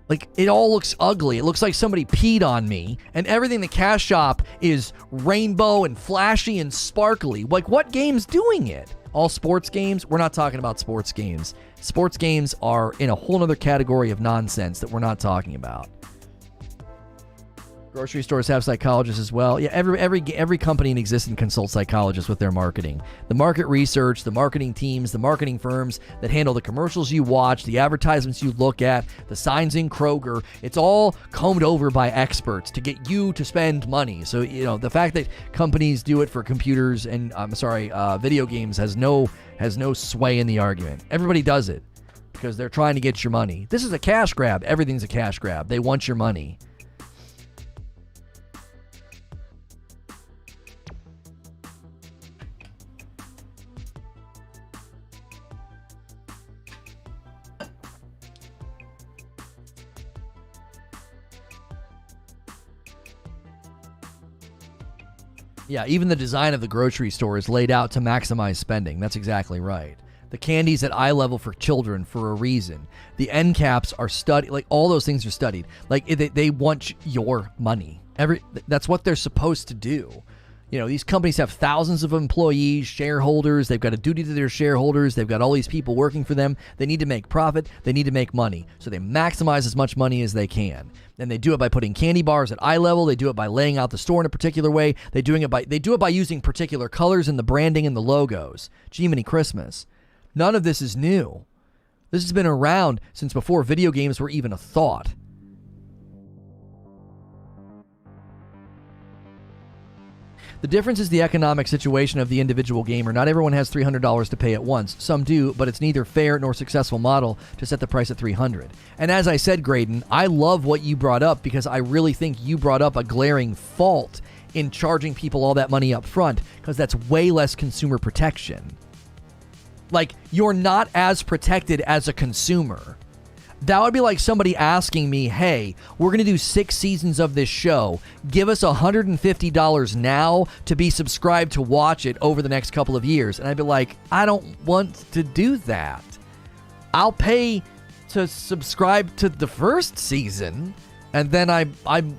Like, it all looks ugly. It looks like somebody peed on me. And everything in the cash shop is rainbow and flashy and sparkly. Like, what game's doing it? All sports games? We're not talking about sports games. Sports games are in a whole other category of nonsense that we're not talking about. Grocery stores have psychologists as well. Yeah, every company in existence consults psychologists with their marketing. The market research, the marketing teams, the marketing firms that handle the commercials you watch, the advertisements you look at, the signs in Kroger, it's all combed over by experts to get you to spend money. So, the fact that companies do it for computers and, video games has no sway in the argument. Everybody does it because they're trying to get your money. This is a cash grab. Everything's a cash grab. They want your money. Yeah, even the design of the grocery store is laid out to maximize spending. That's exactly right. The candy's at eye level for children for a reason. The end caps are studied. Like, all those things are studied. Like, they want your money. That's what they're supposed to do. These companies have thousands of employees, shareholders. They've got a duty to their shareholders. They've got all these people working for them. They need to make profit. They need to make money. So they maximize as much money as they can. And they do it by putting candy bars at eye level. They do it by laying out the store in a particular way. They do it by using particular colors in the branding and the logos. Jiminy Christmas. None of this is new. This has been around since before video games were even a thought. The difference is the economic situation of the individual gamer. Not everyone has $300 to pay at once. Some do, but it's neither fair nor successful model to set the price at $300. And as I said, Graydon, I love what you brought up because I really think you brought up a glaring fault in charging people all that money up front, because that's way less consumer protection. Like, you're not as protected as a consumer. That would be like somebody asking me, hey, we're going to do 6 seasons of this show. Give us $150 now to be subscribed to watch it over the next couple of years. And I'd be like, I don't want to do that. I'll pay to subscribe to the first season, and then I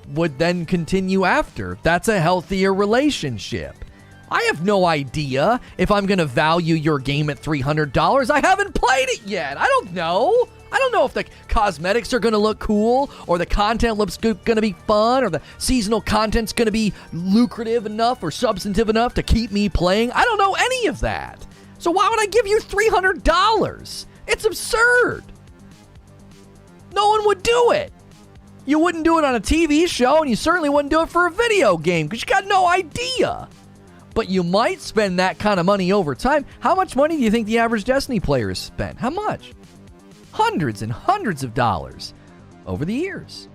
would then continue after. That's a healthier relationship. I have no idea if I'm going to value your game at $300. I haven't played it yet. I don't know. I don't know if the cosmetics are going to look cool, or the content looks going to be fun, or the seasonal content's going to be lucrative enough or substantive enough to keep me playing. I don't know any of that. So why would I give you $300? It's absurd. No one would do it. You wouldn't do it on a TV show, and you certainly wouldn't do it for a video game because you got no idea. But you might spend that kind of money over time. How much money do you think the average Destiny player has spent? How much? Hundreds and hundreds of dollars over the years.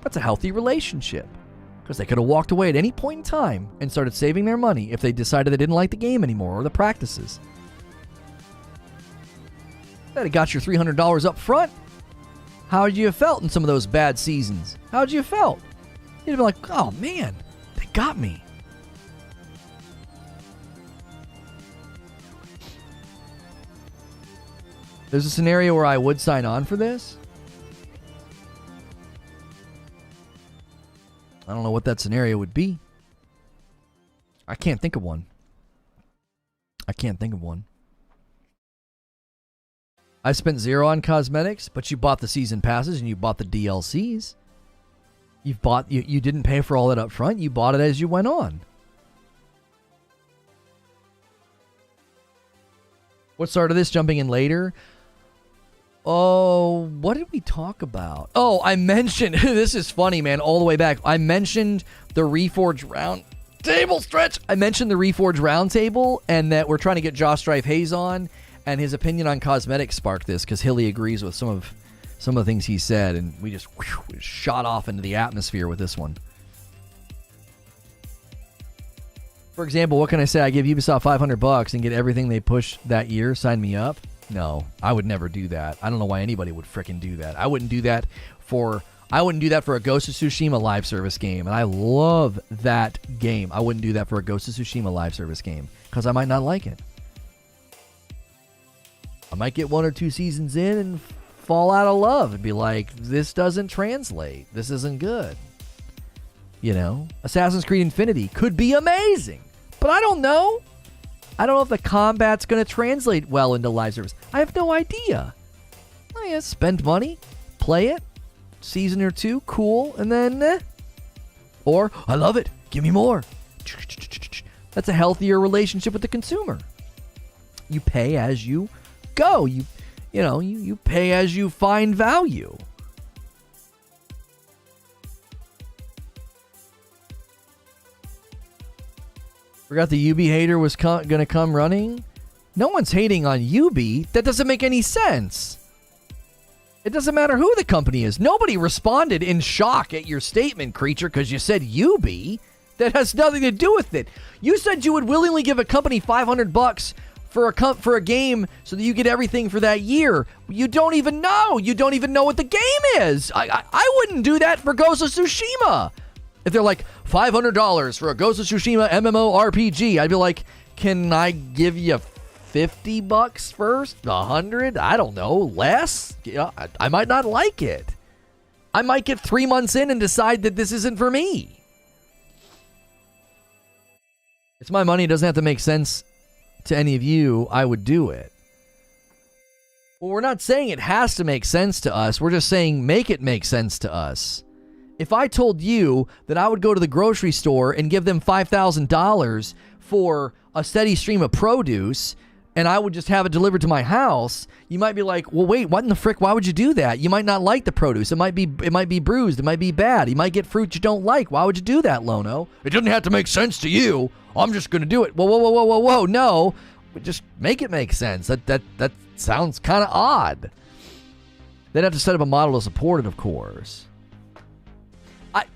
That's a healthy relationship, because they could have walked away at any point in time and started saving their money if they decided they didn't like the game anymore or the practices. That got your $300 up front. How would you have felt in some of those bad seasons? How would you have felt? You'd have been like, oh man, they got me. There's a scenario where I would sign on for this. I don't know what that scenario would be. I can't think of one. I spent $0 on cosmetics, but you bought the season passes and you bought the DLCs. You didn't pay for all that up front. You bought it as you went on. What started this? Jumping in later? Oh, what did we talk about? Oh, I mentioned, this is funny, man, all the way back. I mentioned the Reforge round table stretch. I mentioned the Reforge round table, and that we're trying to get Josh Strife Hayes on, and his opinion on cosmetics sparked this, because Hilly agrees with some of the things he said, and we just shot off into the atmosphere with this one. For example, what can I say? I give Ubisoft $500 and get everything they push that year. Sign me up. No, I would never do that. I don't know why anybody would frickin' do that. I wouldn't do that for a Ghost of Tsushima live service game, and I love that game. I wouldn't do that for a Ghost of Tsushima live service game because I might not like it. I might get 1 or 2 seasons in and fall out of love and be like, this doesn't translate. This isn't good. You know, Assassin's Creed Infinity could be amazing, but I don't know. I don't know if the combat's going to translate well into live service. I have no idea. Oh yeah, spend money, play it, season or 2, cool, and then Or, I love it, give me more. That's a healthier relationship with the consumer. You pay as you go. You pay as you find value. Forgot the UB hater was going to come running? No one's hating on UB. That doesn't make any sense. It doesn't matter who the company is. Nobody responded in shock at your statement, creature, because you said UB. That has nothing to do with it. You said you would willingly give a company $500 for a game so that you get everything for that year. You don't even know. You don't even know what the game is. I wouldn't do that for Ghost of Tsushima. If they're like, $500 for a Ghost of Tsushima MMORPG, I'd be like, can I give you $50 first? $100? I don't know. Less? Yeah, I might not like it. I might get 3 months in and decide that this isn't for me. It's my money. It doesn't have to make sense to any of you. I would do it. Well, we're not saying it has to make sense to us. We're just saying make it make sense to us. If I told you that I would go to the grocery store and give them $5,000 for a steady stream of produce, and I would just have it delivered to my house, you might be like, well, wait, what in the frick? Why would you do that? You might not like the produce. It might be bruised. It might be bad. You might get fruit you don't like. Why would you do that, Lono? It doesn't have to make sense to you. I'm just going to do it. Whoa. No, just make it make sense. That sounds kind of odd. They'd have to set up a model to support it, of course.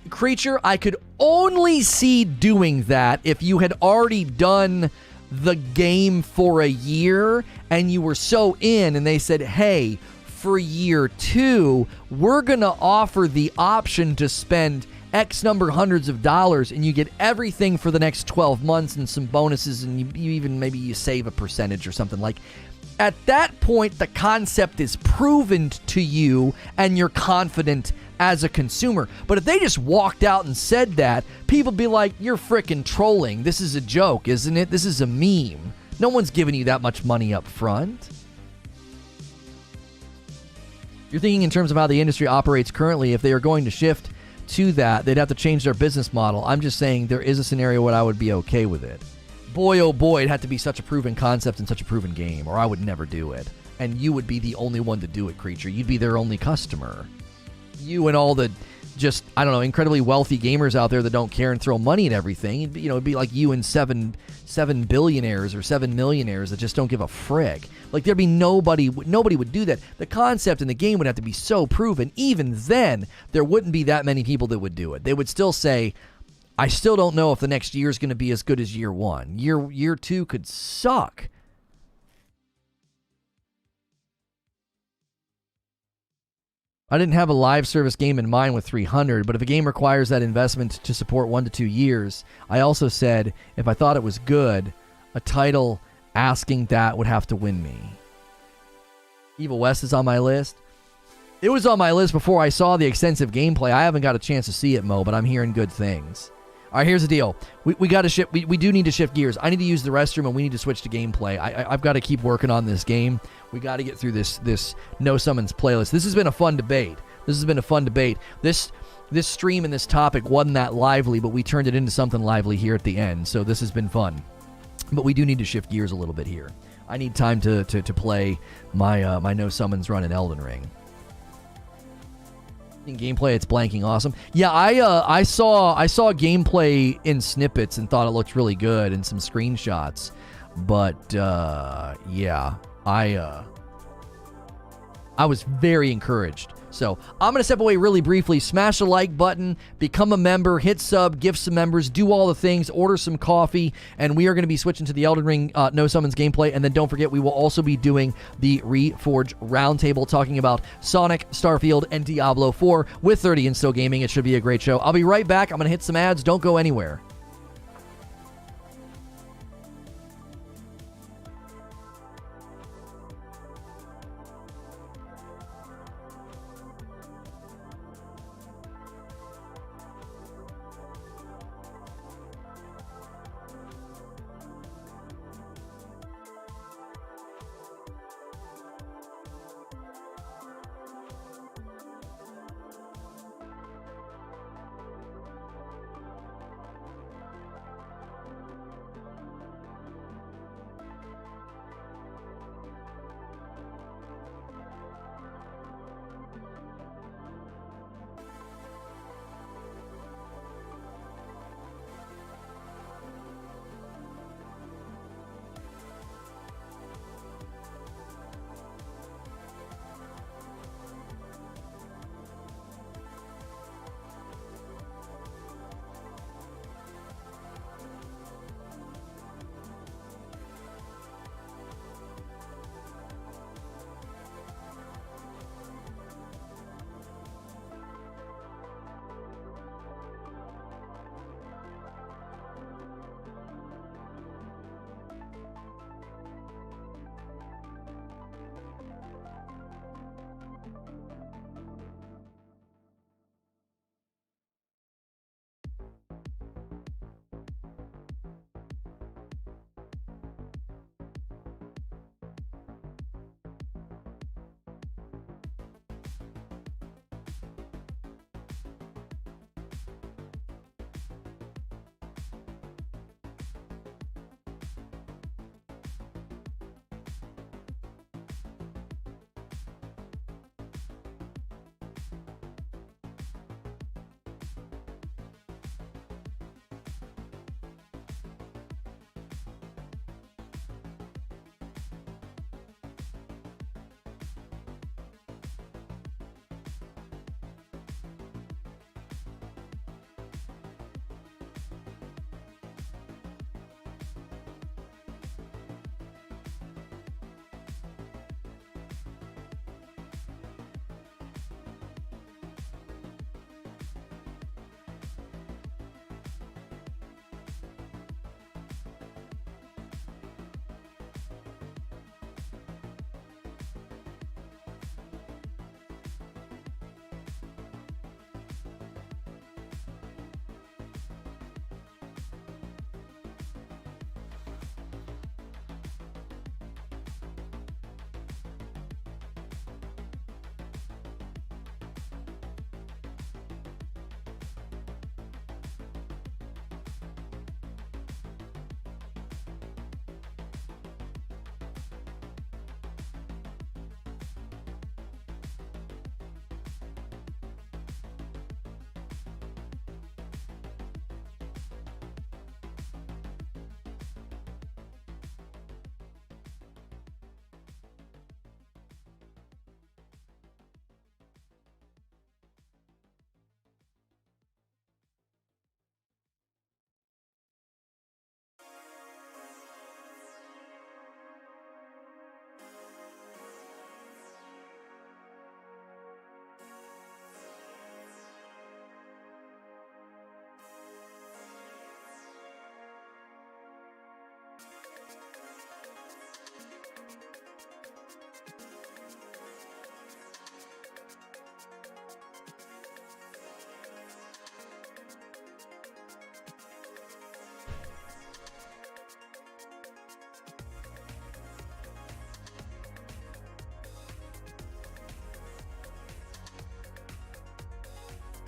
Creature, I could only see doing that if you had already done the game for a year and you were so in and they said, hey, for year 2, we're going to offer the option to spend X number hundreds of dollars and you get everything for the next 12 months and some bonuses, and you even maybe you save a percentage or something. Like, at that point, the concept is proven to you and you're confident as a consumer. But if they just walked out and said that, people be like, you're frickin' trolling. This is a joke, isn't it? This is a meme. No one's giving you that much money up front. You're thinking in terms of how the industry operates currently. If they are going to shift to that, they'd have to change their business model. I'm just saying there is a scenario where I would be okay with it. Boy, oh boy, it'd have to be such a proven concept and such a proven game, or I would never do it. And you would be the only one to do it, creature. You'd be their only customer. You and all the just, I don't know, incredibly wealthy gamers out there that don't care and throw money at everything. It'd be like you and seven billionaires or 7 millionaires that just don't give a frick. Like, there'd be nobody would do that. The concept in the game would have to be so proven. Even then, there wouldn't be that many people that would do it. They would still say, I still don't know if the next year is going to be as good as year 1. Year 2 could suck. I didn't have a live service game in mind with 300, but if a game requires that investment to support 1 to 2 years, I also said if I thought it was good, a title asking that would have to win me. Evil West is on my list. It was on my list before I saw the extensive gameplay. I haven't got a chance to see it, Mo, but I'm hearing good things. All right, here's the deal. We got to shift. We do need to shift gears. I need to use the restroom, and we need to switch to gameplay. I've got to keep working on this game. We got to get through this No Summons playlist. This has been a fun debate. This stream and this topic wasn't that lively, but we turned it into something lively here at the end. So this has been fun. But we do need to shift gears a little bit here. I need time to play my No Summons run in Elden Ring. In gameplay, it's blanking awesome. Yeah, I saw gameplay in snippets and thought it looked really good and some screenshots. But yeah, I was very encouraged. So I'm going to step away really briefly. Smash the like button, become a member, hit sub, gift some members, do all the things, order some coffee, and we are going to be switching to the Elden Ring No Summons gameplay. And then don't forget, we will also be doing the Reforge Roundtable, talking about Sonic, Starfield, and Diablo 4 with 30 Insto Gaming. It should be a great show. I'll be right back. I'm going to hit some ads. Don't go anywhere.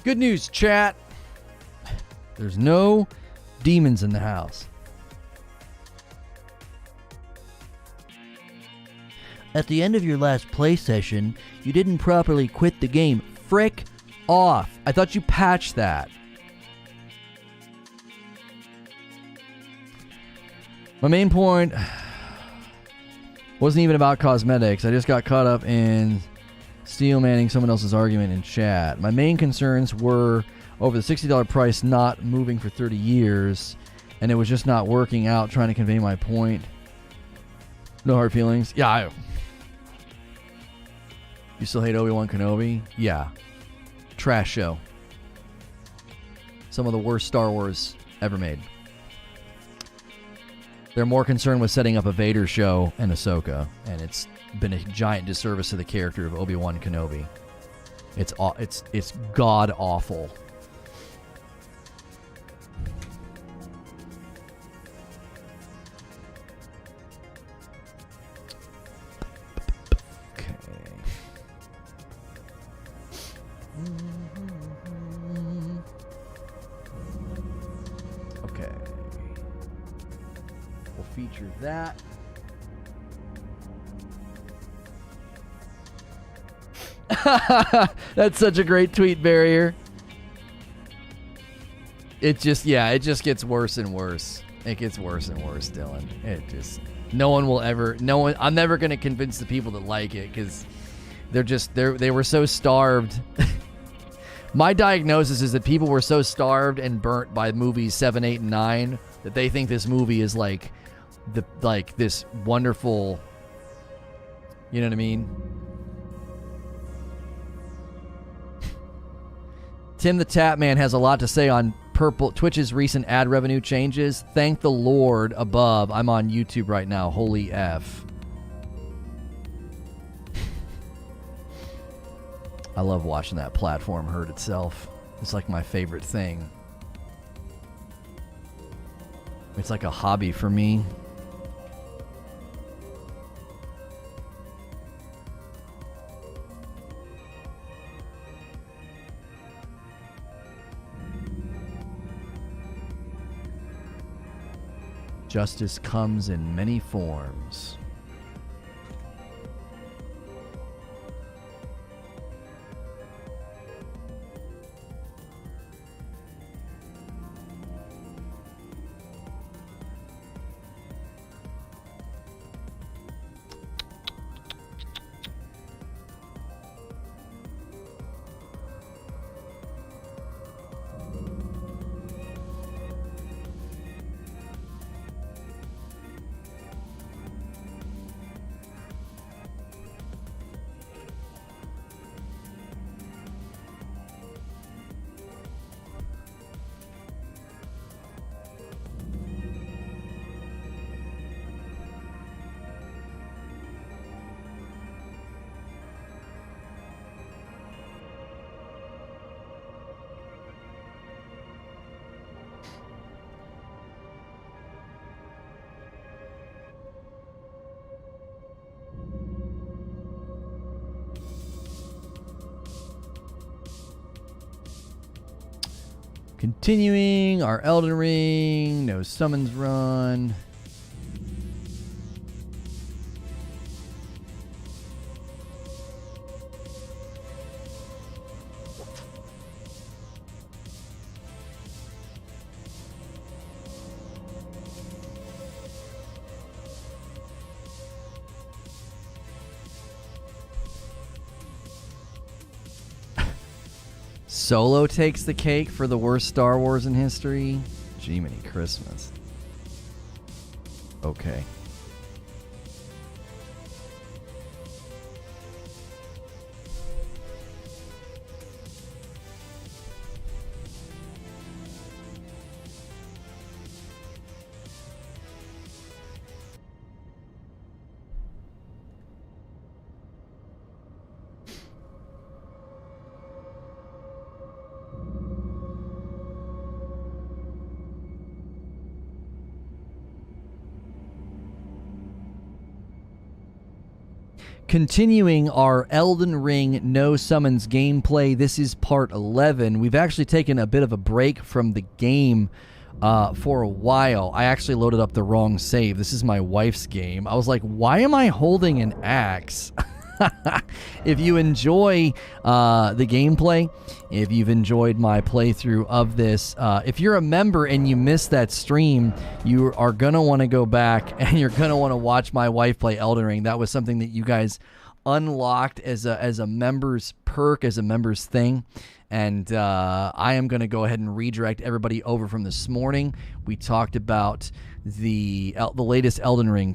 Good news, chat. There's no demons in the house. At the end of your last play session, you didn't properly quit the game. Frick off. I thought you patched that. My main point wasn't even about cosmetics. I just got caught up in steel manning someone else's argument in chat. My main concerns were over the $60 price not moving for 30 years, and it was just not working out trying to convey my point. No hard feelings. Yeah, you still hate Obi-Wan Kenobi? Yeah. Trash show. Some of the worst Star Wars ever made. They're more concerned with setting up a Vader show and Ahsoka, and it's been a giant disservice to the character of Obi-Wan Kenobi. It's god awful. Okay. We'll feature that. That's such a great tweet barrier. It just gets worse and worse. It gets worse and worse, Dylan. I'm never going to convince the people that like it because they were so starved. My diagnosis is that people were so starved and burnt by movies 7, 8, and 9 that they think this movie is like this wonderful, you know what I mean? Tim the Tapman has a lot to say on Twitch's recent ad revenue changes. Thank the Lord above. I'm on YouTube right now. Holy F. I love watching that platform hurt itself. It's like my favorite thing. It's like a hobby for me. Justice comes in many forms. Continuing our Elden Ring, no summons run. Solo takes the cake for the worst Star Wars in history. Jiminy Christmas. Okay. Continuing our Elden Ring No Summons gameplay, this is part 11. We've actually taken a bit of a break from the game for a while. I actually loaded up the wrong save. This is my wife's game. I was like, why am I holding an axe? If you enjoy the gameplay, if you've enjoyed my playthrough of this, if you're a member and you missed that stream, you are going to want to go back and you're going to want to watch my wife play Elden Ring. That was something that you guys unlocked as a member's perk, as a member's thing. And I am going to go ahead and redirect everybody over from this morning. We talked about the latest Elden Ring